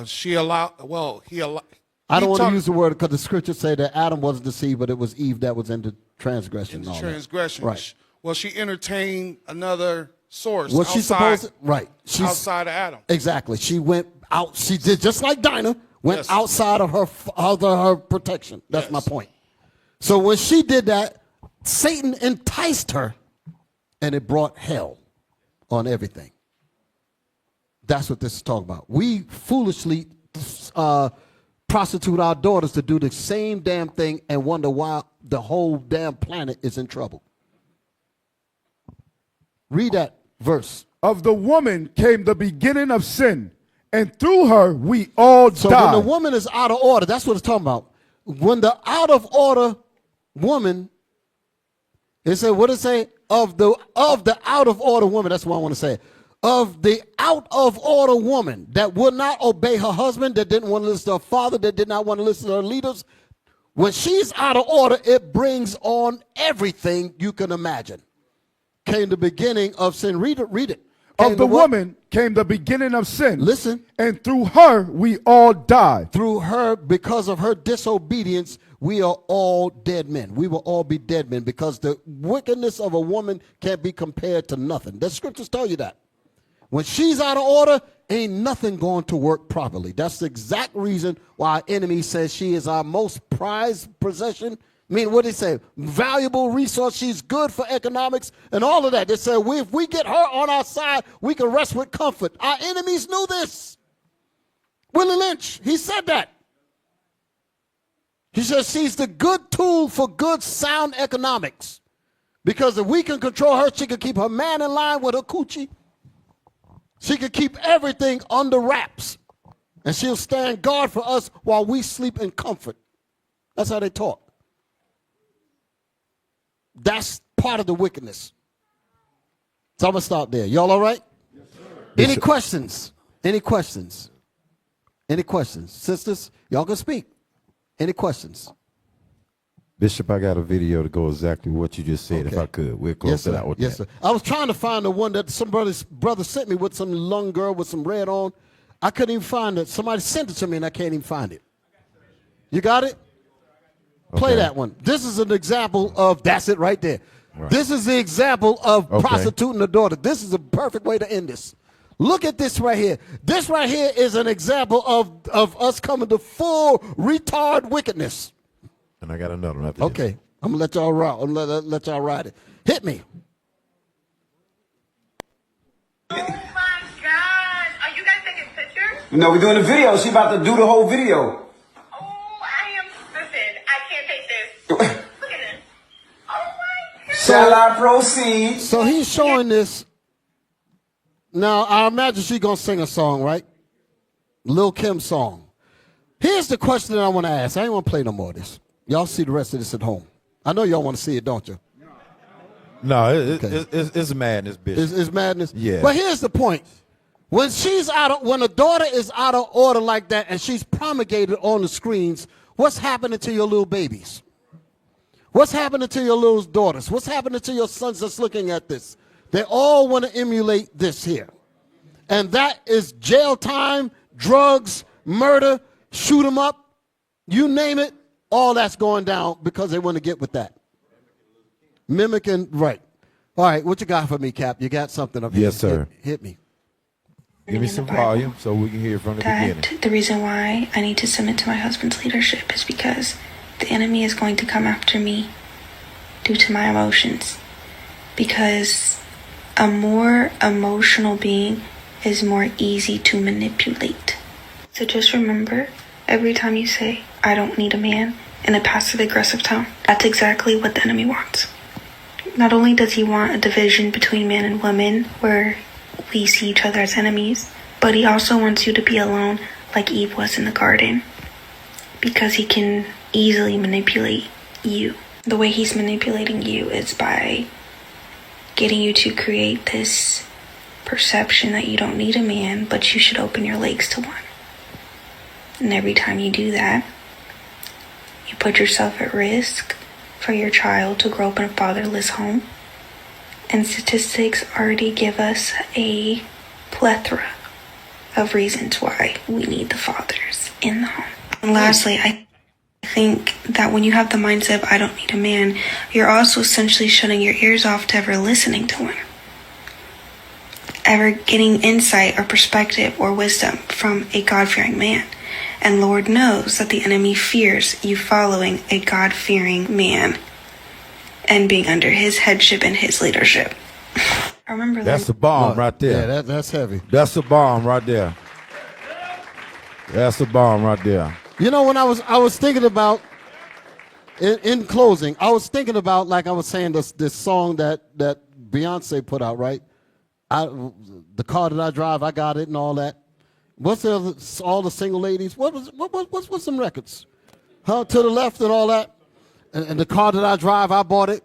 She allowed, well, he allowed. I don't want to use the word because the scriptures say that Adam wasn't deceived, but it was Eve that was into transgression. Into transgression. Right. Well, she entertained another source. Was she supposed to? Right. Outside of Adam. Exactly. She went out. She did just like Dinah, went outside of her protection. That's my point. So when she did that, Satan enticed her, and it brought hell on everything. That's what this is talking about. We foolishly prostitute our daughters to do the same damn thing and wonder why the whole damn planet is in trouble. Read that verse. Of the woman came the beginning of sin, and through her we all died. So when the woman is out of order, that's what it's talking about. When the out of order woman, it said, what did it say? Of the out of order woman, that's what I want to say. Of the out of order woman that would not obey her husband, that didn't want to listen to her father, that did not want to listen to her leaders. When she's out of order, it brings on everything you can imagine. Came the beginning of sin. Read it. Of the woman came the beginning of sin. Listen. And through her we all died. Through her, because of her disobedience, we are all dead men. We will all be dead men because the wickedness of a woman can't be compared to nothing. The scriptures tell you that. When she's out of order, ain't nothing going to work properly. That's the exact reason why our enemy says she is our most prized possession. I mean, what did he say? Valuable resource. She's good for economics and all of that. They said, if we get her on our side, we can rest with comfort. Our enemies knew this. Willie Lynch, he said that. He says she's the good tool for good, sound economics. Because if we can control her, she can keep her man in line with her coochie. She can keep everything under wraps. And she'll stand guard for us while we sleep in comfort. That's how they talk. That's part of the wickedness. So I'm going to stop there. Y'all all right? Yes, sir. Any questions? Any questions? Any questions? Sisters, y'all can speak. Any questions? Bishop, I got a video to go exactly what you just said, if I could. We'll close it out with that. Yes, sir. I was trying to find the one that some brother sent me with some young girl with some red on. I couldn't even find it. Somebody sent it to me and I can't even find it. You got it? Play Okay. that one. This is an example of, that's it right there. Right. This is the example of Okay. prostituting a daughter. This is a perfect way to end this. Look at this right here. This right here is an example of us coming to full retard wickedness. And I got another one after this. Okay, I'm gonna let y'all ride. I'm gonna let y'all ride it. Hit me. No, we're doing a video. She about to do the whole video. Shall I proceed? So he's showing this. Now, I imagine she's going to sing a song, right? Lil' Kim song. Here's the question that I want to ask. I ain't want to play no more of this. Y'all see the rest of this at home. I know y'all want to see it, don't you? No, it's madness, bitch. It's madness? Yeah. But here's the point. When when a daughter is out of order like that and she's promulgated on the screens, what's happening to your little babies? What's happening to your little daughters? What's happening to your sons that's looking at this? They all want to emulate this here. And that is jail time, drugs, murder, shoot them up, you name it, all that's going down because they want to get with that. Mimicking, right. All right, what you got for me, Cap? You got something up here? Yes, sir. Hit me. Give me some volume so we can hear from the beginning. The reason why I need to submit to my husband's leadership is because the enemy is going to come after me due to my emotions. Because a more emotional being is more easy to manipulate. So just remember, every time you say, I don't need a man, in a passive-aggressive tone, that's exactly what the enemy wants. Not only does he want a division between man and woman, where we see each other as enemies, but he also wants you to be alone like Eve was in the garden, because he can easily manipulate you. The way he's manipulating you is by getting you to create this perception that you don't need a man, but you should open your legs to one. And every time you do that, you put yourself at risk for your child to grow up in a fatherless home. And statistics already give us a plethora of reasons why we need the fathers in the home. And lastly, I think that when you have the mindset of I don't need a man, you're also essentially shutting your ears off to ever listening to one. Ever getting insight or perspective or wisdom from a God-fearing man. And Lord knows that the enemy fears you following a God-fearing man and being under his headship and his leadership. I remember That's a bomb right there. Yeah, that's heavy. That's a bomb right there. That's a bomb right there. You know, when I was thinking about, in closing, I was thinking about, like I was saying, this song that Beyonce put out, right? The car that I drive, I got it and all that. What's the other, all the single ladies? What's some records? To the left and all that. And the car that I drive, I bought it.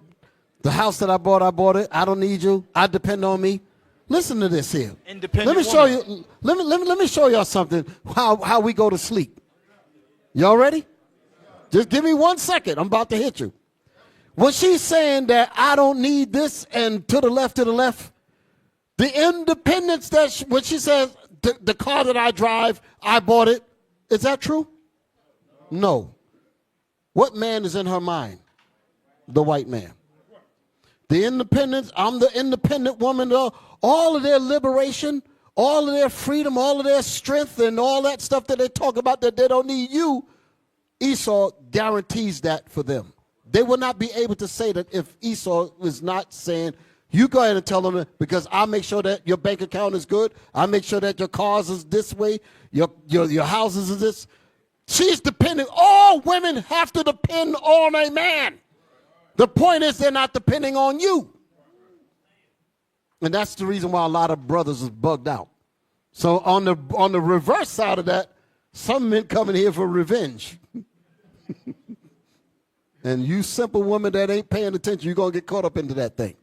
The house that I bought it. I don't need you. I depend on me. Listen to this here. Independent Let me show woman. you. Let me show y'all something. How we go to sleep. Y'all ready? Just give me 1 second. I'm about to hit you. When she's saying that I don't need this and to the left, the independence that when she says the car that I drive, I bought it. Is that true? No. What man is in her mind? The white man. The independence, I'm the independent woman. All of their liberation, all of their freedom, all of their strength, and all that stuff that they talk about that they don't need you, Esau guarantees that for them. They will not be able to say that if Esau is not saying, you go ahead and tell them, because I'll make sure that your bank account is good. I'll make sure that your cars is this way, your houses is this. She's dependent. All women have to depend on a man. The point is they're not depending on you. And that's the reason why a lot of brothers is bugged out. So on the reverse side of that, some men coming here for revenge. And you simple women that ain't paying attention, you're going to get caught up into that thing.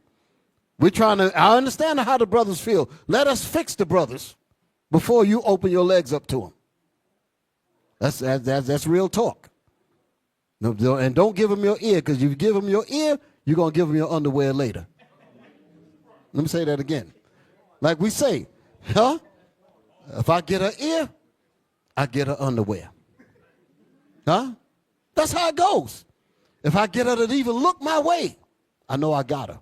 I understand how the brothers feel. Let us fix the brothers before you open your legs up to them. That's real talk. No, and don't give them your ear, because if you give them your ear, you're going to give them your underwear later. Let me say that again. Like we say, huh? If I get her ear, I get her underwear. Huh? That's how it goes. If I get her to even look my way, I know I got her.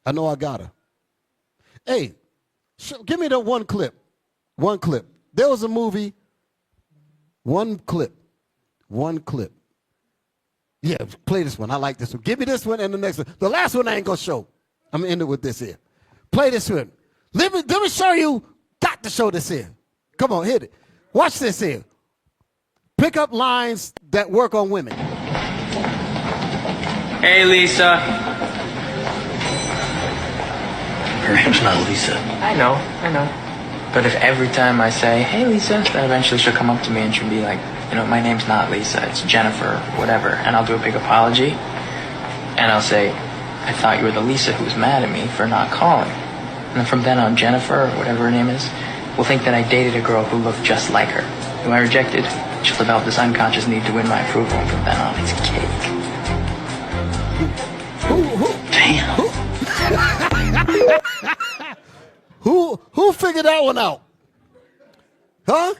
I know I got her. Hey, give me that one clip. One clip. There was a movie. One clip. One clip. Yeah, play this one. I like this one. Give me this one and the next one. The last one I ain't going to show. I'm going to end it with this here. Play this one. Let me show you. Got to show this here. Come on, hit it. Watch this here. Pick up lines that work on women. Hey, Lisa. Her name's not Lisa. I know. But if every time I say, hey, Lisa, then eventually she'll come up to me and she'll be like, you know, my name's not Lisa, it's Jennifer, whatever. And I'll do a big apology. And I'll say, I thought you were the Lisa who was mad at me for not calling. And then from then on, Jennifer, or whatever her name is, will think that I dated a girl who looked just like her, who I rejected. She'll develop this unconscious need to win my approval, and from then on, it's cake. Who figured that one out? Huh?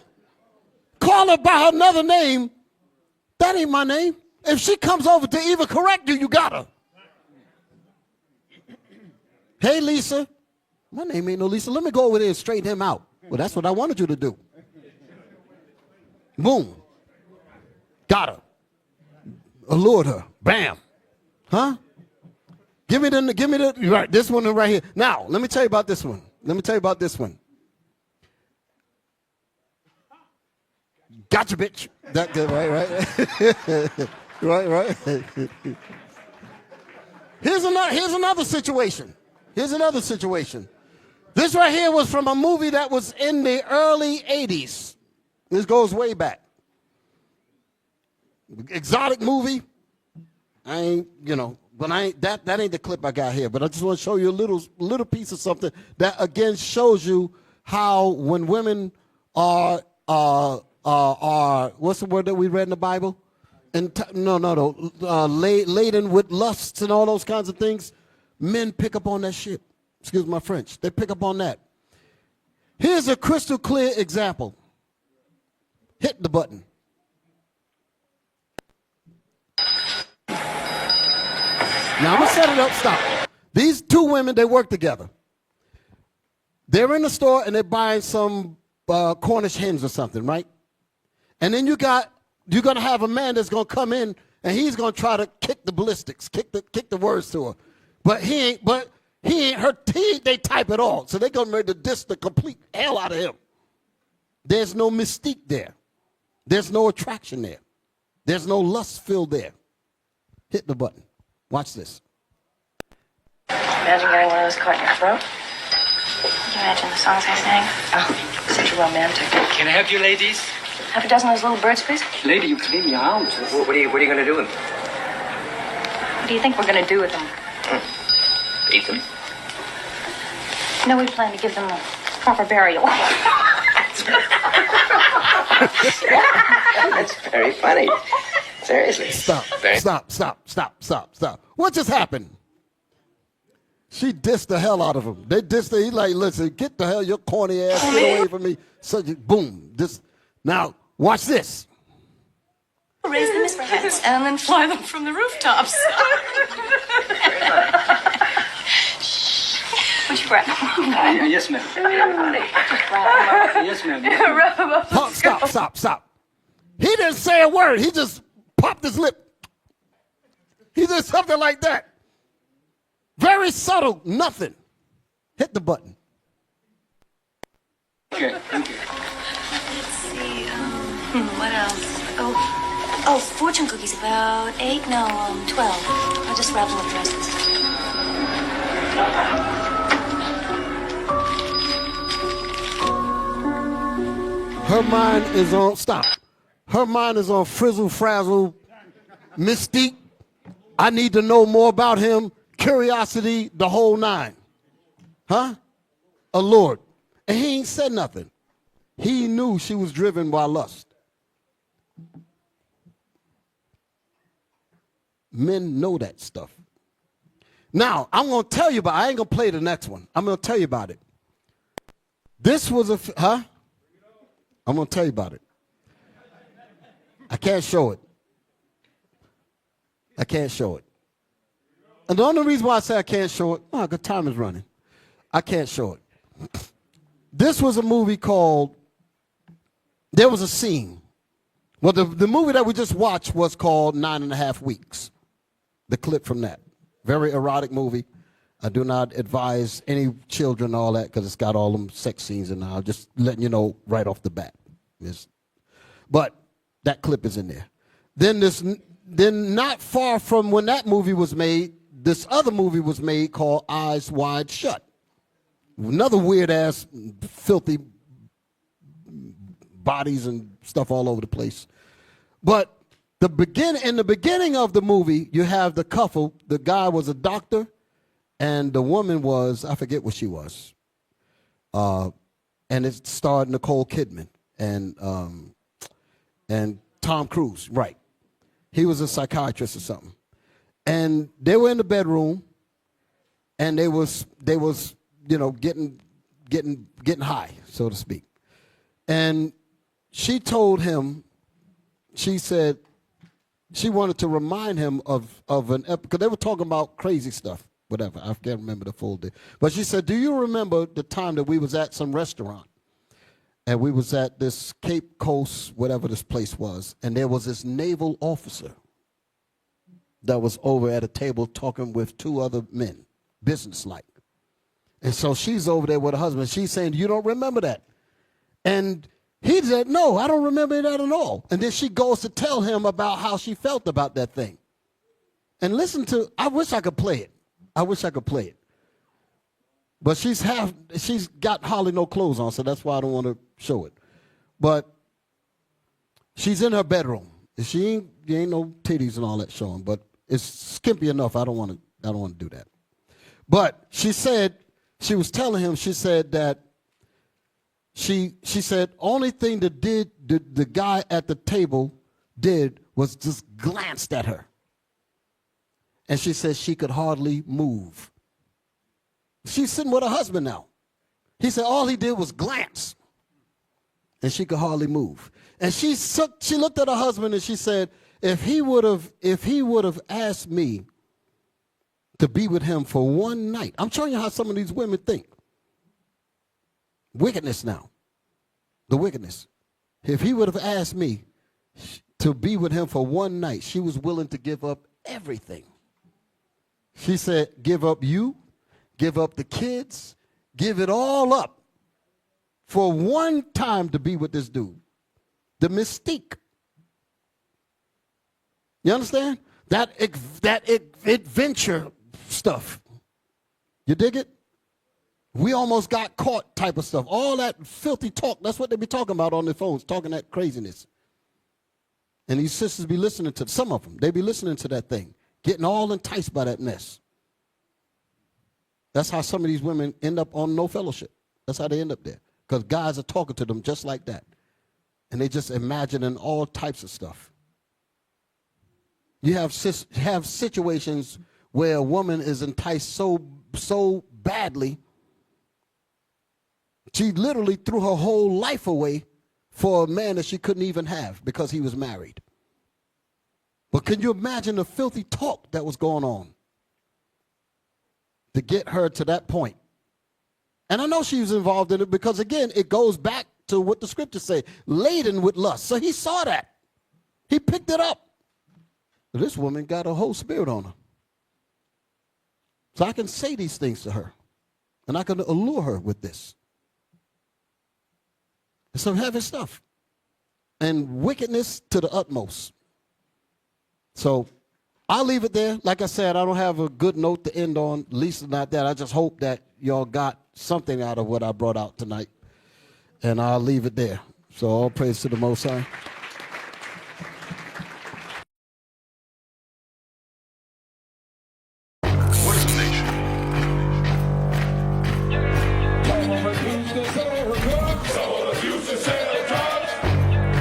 Call her by another name. That ain't my name. If she comes over to even correct you, you got her. Hey, Lisa. My name ain't no Lisa. Let me go over there and straighten him out. Well, that's what I wanted you to do. Boom. Got her. Allured her. Bam. Huh? Give me the, right, this one right here. Now, let me tell you about this one. Gotcha, bitch. That good, right? right. Here's another situation. This right here was from a movie that was in the early 80s. This goes way back. Exotic movie. That ain't the clip I got here, but I just want to show you a little piece of something that again shows you how when women are what's the word that we read in the Bible? Laden with lusts and all those kinds of things, men pick up on that shit. Excuse my French. They pick up on that. Here's a crystal clear example. Hit the button. Now, I'm going to set it up. Stop. These two women, they work together. They're in the store, and they're buying some Cornish hens or something, right? And then you're going to have a man that's going to come in, and he's going to try to kick the ballistics, kick the words to her. But he ain't they type at all. So they're going to ready to diss the complete hell out of him. There's no mystique there. There's no attraction there. There's no lust filled there. Hit the button. Watch this. Imagine getting one of those caught in your throat. Can you imagine the songs I sang? Oh, such a romantic. Can I help you, ladies? Half a dozen of those little birds, please. Lady, you clean your house. What are you going to do with them? What do you think we're going to do with them? Eat them. No, we plan to give them a proper burial. That's very funny. Seriously. Stop. What just happened? She dissed the hell out of him. They dissed her. He like, listen, get the hell your corny ass get away from me. So boom. Now, watch this. Raise them as pets and then fly them from the rooftops. Would you grab them? Yes, ma'am. Yes, ma'am. Wrap them up. Stop. He didn't say a word. He just popped his lip. He did something like that. Very subtle, nothing. Hit the button. Okay, thank you. Let's see, what else? Oh, fortune cookies, about 8, no, 12. I'll just wrap them with dresses. Her mind is on, stop. Her mind is on frizzle, frazzle, mystique. I need to know more about him. Curiosity, the whole nine. Huh? Allured. And he ain't said nothing. He knew she was driven by lust. Men know that stuff. Now, I'm going to tell you about it. I ain't going to play the next one. I'm going to tell you about it. This was huh? I'm going to tell you about it. I can't show it. I can't show it. And the only reason why I say I can't show it, the time is running. I can't show it. This was a movie called, there was a scene. Well, the movie that we just watched was called 9.5 Weeks. The clip from that. Very erotic movie. I do not advise any children and all that because it's got all them sex scenes in there. I'm just letting you know right off the bat. But that clip is in there. Then not far from when that movie was made, this other movie was made called Eyes Wide Shut. Another weird-ass, filthy bodies and stuff all over the place. But in the beginning of the movie, you have the couple. The guy was a doctor, and the woman was, I forget what she was. And it starred Nicole Kidman and Tom Cruise, right. He was a psychiatrist or something. And they were in the bedroom, and they was getting high, so to speak. And she told him, she said she wanted to remind him of an episode, because they were talking about crazy stuff, whatever. I can't remember the full day. But she said, do you remember the time that we was at some restaurant? And we was at this Cape Coast, whatever this place was, and there was this naval officer that was over at a table talking with two other men, businesslike. And so she's over there with her husband. She's saying, you don't remember that? And he said, no, I don't remember that at all. And then she goes to tell him about how she felt about that thing. And listen to, I wish I could play it. I wish I could play it. But she's got hardly no clothes on, so that's why I don't want to show it. But she's in her bedroom. There ain't no titties and all that showing, but it's skimpy enough. I don't want to do that. But she said, she was telling him, she said that she said only thing that the guy at the table did was just glanced at her. And she said she could hardly move. She's sitting with her husband now. He said all he did was glance. And she could hardly move. And she looked at her husband and she said, if he would have asked me to be with him for one night. I'm showing you how some of these women think. Wickedness now. The wickedness. If he would have asked me to be with him for one night, she was willing to give up everything. She said, give up you, give up the kids, give it all up for one time to be with this dude. The mystique. You understand? That adventure stuff. You dig it? We almost got caught type of stuff. All that filthy talk, that's what they be talking about on their phones, talking that craziness. And these sisters be listening to, some of them, they be listening to that thing, getting all enticed by that mess. That's how some of these women end up on no fellowship. That's how they end up there. Because guys are talking to them just like that. And they just imagining all types of stuff. You have situations where a woman is enticed so badly, she literally threw her whole life away for a man that she couldn't even have because he was married. But can you imagine the filthy talk that was going on to get her to that point? And I know she was involved in it because, again, it goes back to what the scriptures say, laden with lust. So he saw that. He picked it up. This woman got a whole spirit on her. So I can say these things to her, and I can allure her with this. It's some heavy stuff. And wickedness to the utmost. So I'll leave it there. Like I said, I don't have a good note to end on, at least not that. I just hope that y'all got something out of what I brought out tonight. And I'll leave it there. So all praise to the Most High.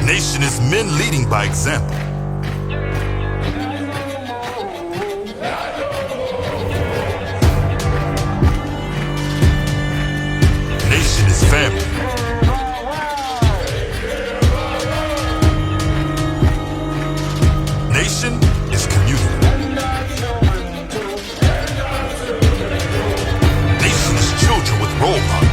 Nation is men leading by example. Nation is family. role model.